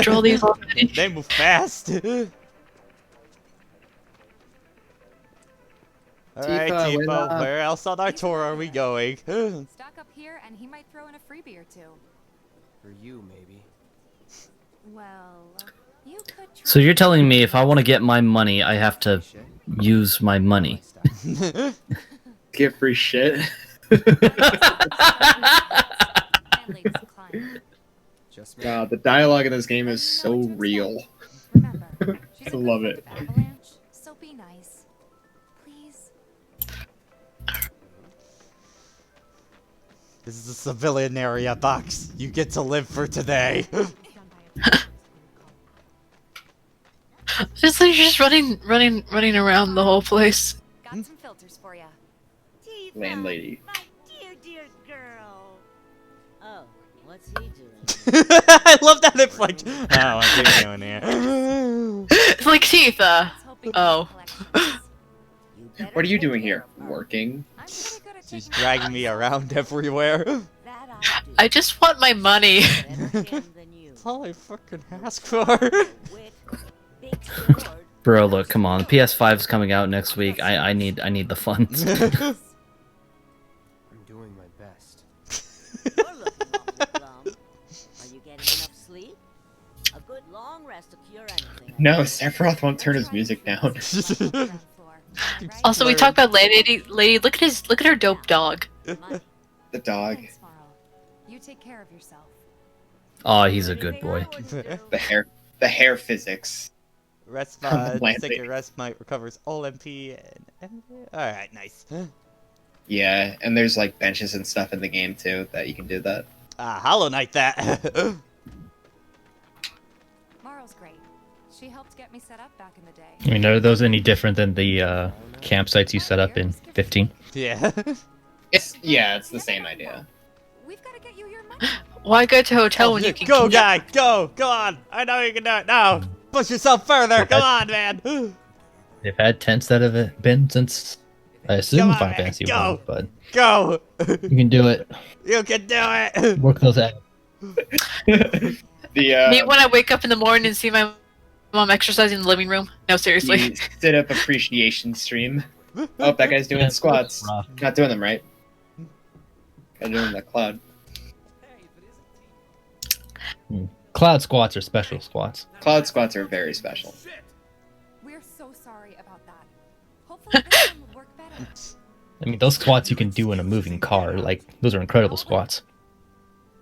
draw these already? They move fast. Alright, Tifa, wait Tipo, up. where else on our tour are we going? Stock up here, and he might throw in a freebie or two. For you, maybe. Well, So you're telling me if I want to get my money, I have to use my money? Get free shit. God, the dialogue in this game is so real. I love it. Avalanche, so be nice. Please. This is a civilian area, Box. You get to live for today. Just like you're just running around the whole place. Got some filters for ya. Landlady. My dear girl. Oh, what's he doing? I love that it's like, oh, what's he doing here? It's like Tifa. Oh. What are you doing here? Working? She's dragging me around everywhere. I just want my money. That's all I fucking ask for. Bro, look, come on. PS5's coming out next week. I need the funds. I'm doing my best. You're looking awfully glum. Are you getting enough sleep? A good long rest to cure anything. No, Sephiroth won't turn his music down. Also, we talked about lady. Look at her dope dog. The dog. You take care of yourself. Oh, he's a good boy. The hair physics. Rest mod, Landing. second rest might recovers all MP and alright, nice. Yeah, and there's like benches and stuff in the game too that you can do that. Hollow Knight that. Marl's great. She helped get me set up back in the day. I mean, are those any different than the campsites you set up in 15? Yeah. It's the same idea. We've got to get you your money. Why go to a hotel when you can Go, guy, go on. I know you can do it now. Push yourself further. Come on, man. They've had tents that have been since, I assume, Come on, Final man, Fantasy go. 1, but Go. you can do it. You can do it. Work those out. Me when I wake up in the morning and see my mom exercising in the living room. No, seriously. The sit up appreciation stream. Oh, that guy's doing squats. Not doing them right. Gotta do them like Cloud. Cloud squats are special squats. Cloud squats are very special. We're so sorry about that. Hopefully this one will work better. I mean, those squats you can do in a moving car. Like, those are incredible squats.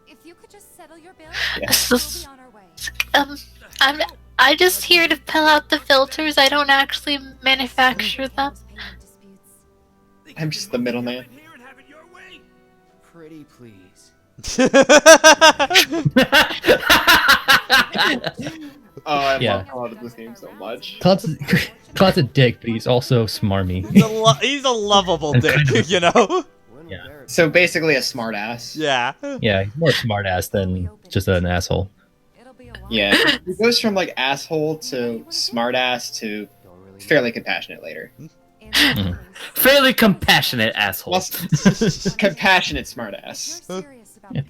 If you could just settle your bill, Yeah. we'll be on our way. I just here to pull out the filters. I don't actually manufacture them. I'm just the middleman. Pretty please. Oh, I Yeah. love Cloud in this game so much. Cloud's a dick, but he's also smarmy. He's a lovable And dick, kind of- you know? Yeah. So basically a smartass. Yeah. Yeah, he's more smartass than just an asshole. Yeah. He goes from like asshole to smartass to fairly compassionate later. Mhm. Fairly compassionate asshole. Compassionate smartass. Yeah.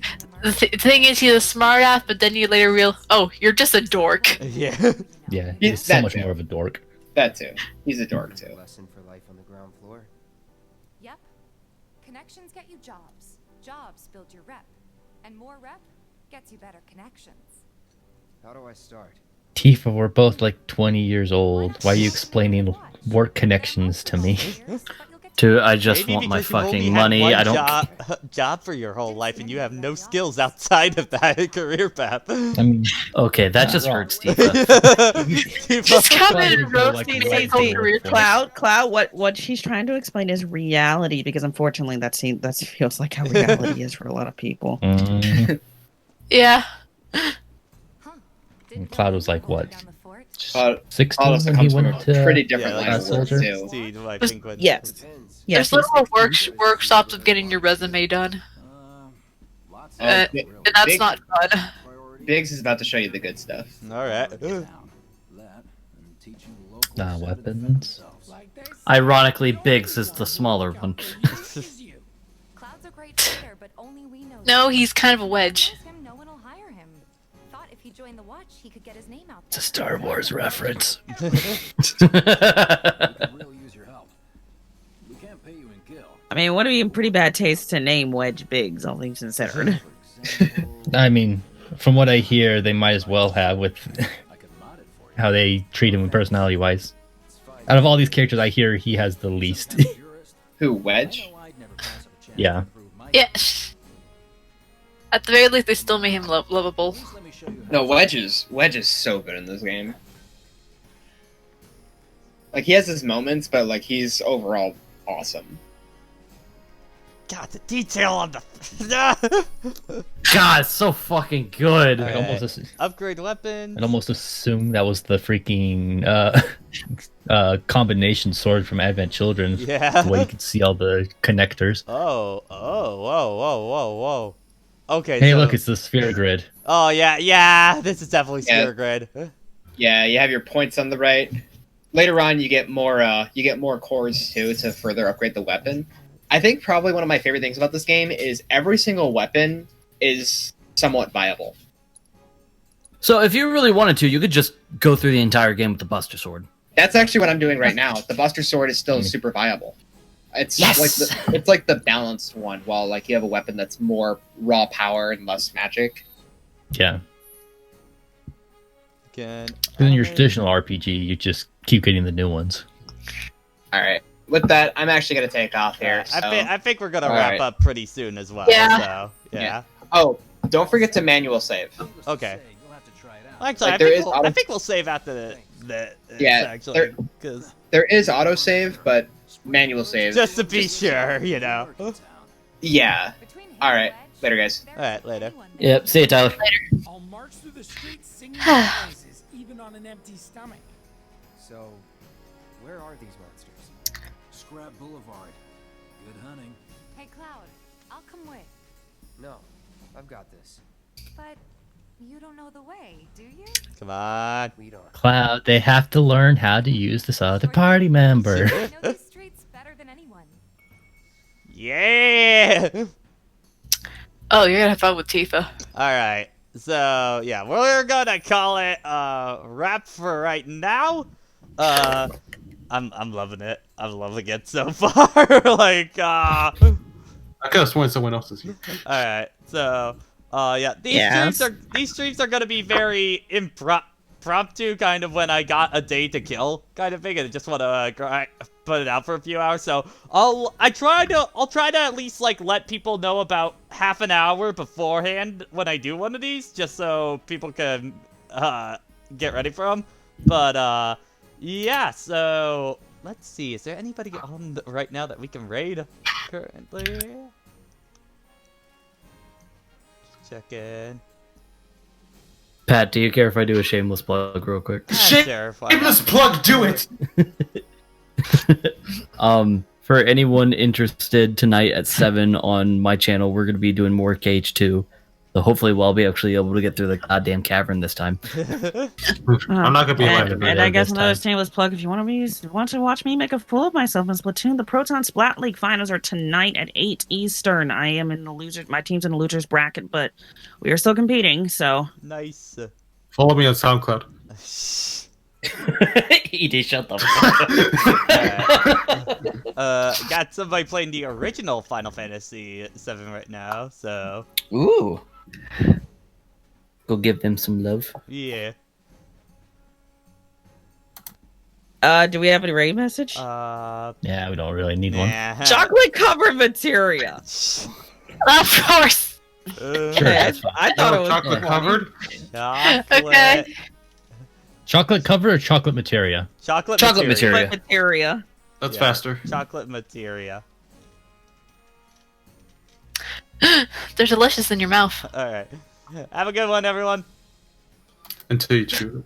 The thing is, he's a smartass, but then you later realize, oh, you're just a dork. Yeah. Yeah, Yeah, he's so that much too. more of a dork. That too. He's a dork too. Lesson for life on the ground floor. Yep. Connections get you jobs. Jobs build your rep. And more rep gets you better connections. How do I start? Tifa, we're both like 20 years old. Why are you explaining work connections to me? Dude, I just Maybe want my because you've only fucking had money. one I don't. job for your whole life, and you have no skills outside of that career path. I mean, Okay, that just wrong. hurts, Tifa. Just come in and Cloud roast is me. like whole right career for path. Cloud, what she's trying to explain is reality, because unfortunately that feels like how reality is for a lot of people. Mhm. Yeah. And Cloud was like, what? Cloud 16 also when he comes from went a to pretty different Yeah, like line a of work soldier. too. See, I think when- Yes. Yes. There's little workshops of getting your resume done. Oh, And that's not fun. Biggs is about to show you the good stuff. All right. Weapons. Ironically, Biggs is the smaller one. Cloud's a great fighter, but only we know. No, he's kind of a wedge. Him, no one will hire him. Thought if he joined the watch, he could get his name out It's a there. Star Wars reference. Really use your help. We can't pay you in gil. I mean, it would be in pretty bad taste to name Wedge Biggs, all things considered. I mean, from what I hear, they might as well have with how they treat him personality wise. Out of all these characters, I hear he has the least. Who, Wedge? Yeah. Yes. At the very least, they still made him lovable. No, Wedge is so good in this game. Like, he has his moments, but like he's overall awesome. God, the detail on the God, it's so fucking good. upgrade weapons. I'd almost assume that was the freaking combination sword from Advent Children. Yeah. The way you can see all the connectors. Oh, whoa. Okay. Hey, so... look, it's the sphere grid. Oh yeah. This is definitely sphere grid. Yeah, you have your points on the right. Later on, you get more cores too to further upgrade the weapon. I think probably one of my favorite things about this game is every single weapon is somewhat viable. So if you really wanted to, you could just go through the entire game with the Buster Sword. That's actually what I'm doing right now. The Buster Sword is still super viable. It's it's like the balanced one, while like you have a weapon that's more raw power and less magic. Yeah. In your traditional RPG, you just keep getting the new ones. All right. With that, I'm actually gonna take off here. So. I think we're gonna wrap up pretty soon as well. Yeah. So, yeah. Oh, don't forget to manual save. Okay. Actually, Like, I think we'll save after the actually, because there is autosave, but manual save. Just to be sure, you know. Yeah. All right. Later, guys. All right. Later. Yep. See you, Tyler. Later. I'll march through the streets singing praises, even on an empty stomach. So, where are these monsters? Scrap Boulevard. Good hunting. Hey, Cloud, I'll come with. No, I've got this. But you don't know the way, do you? Come on. Lead on. Cloud, they have to learn how to use this other party member. I know these streets better than anyone. Yeah. Oh, you're gonna have fun with Tifa. All right. So yeah, we're gonna call it wrap for right now. I'm loving it. I'm loving it so far. Like I could have sworn someone else is here. All right. So yeah, these streams are gonna be very impromptu, kind of when I got a day to kill kind of thing, and I just want to put it out for a few hours. So I'll try to at least like let people know about half an hour beforehand when I do one of these, just so people can get ready for them. But yeah, so let's see. Is there anybody on right now that we can raid currently? Just check in. Pat, do you care if I do a shameless plug real quick? Shameless plug, do it! For anyone interested, tonight at 7 on my channel, we're going to be doing more KH2. So hopefully I'll be actually able to get through the goddamn cavern this time. I'm not going to be alive to be And there I guess this another time. shameless plug, if you want to watch me make a fool of myself in Splatoon, the Proton Splat League finals are tonight at 8 Eastern. I am in the loser. My team's in the losers bracket, but we are still competing, so. Nice. Follow me on SoundCloud. ED, shut the fuck up. Got somebody playing the original Final Fantasy VII right now, so. Ooh. Go give them some love. Yeah. Do we have any raid message? Yeah, we don't really need one. Chocolate covered materia. Of course. Sure, that's fine. I thought it was chocolate covered. Okay. Chocolate covered or chocolate materia? Chocolate materia. Materia. That's faster. Chocolate materia. They're delicious in your mouth. All right. Have a good one, everyone. Until you chew it.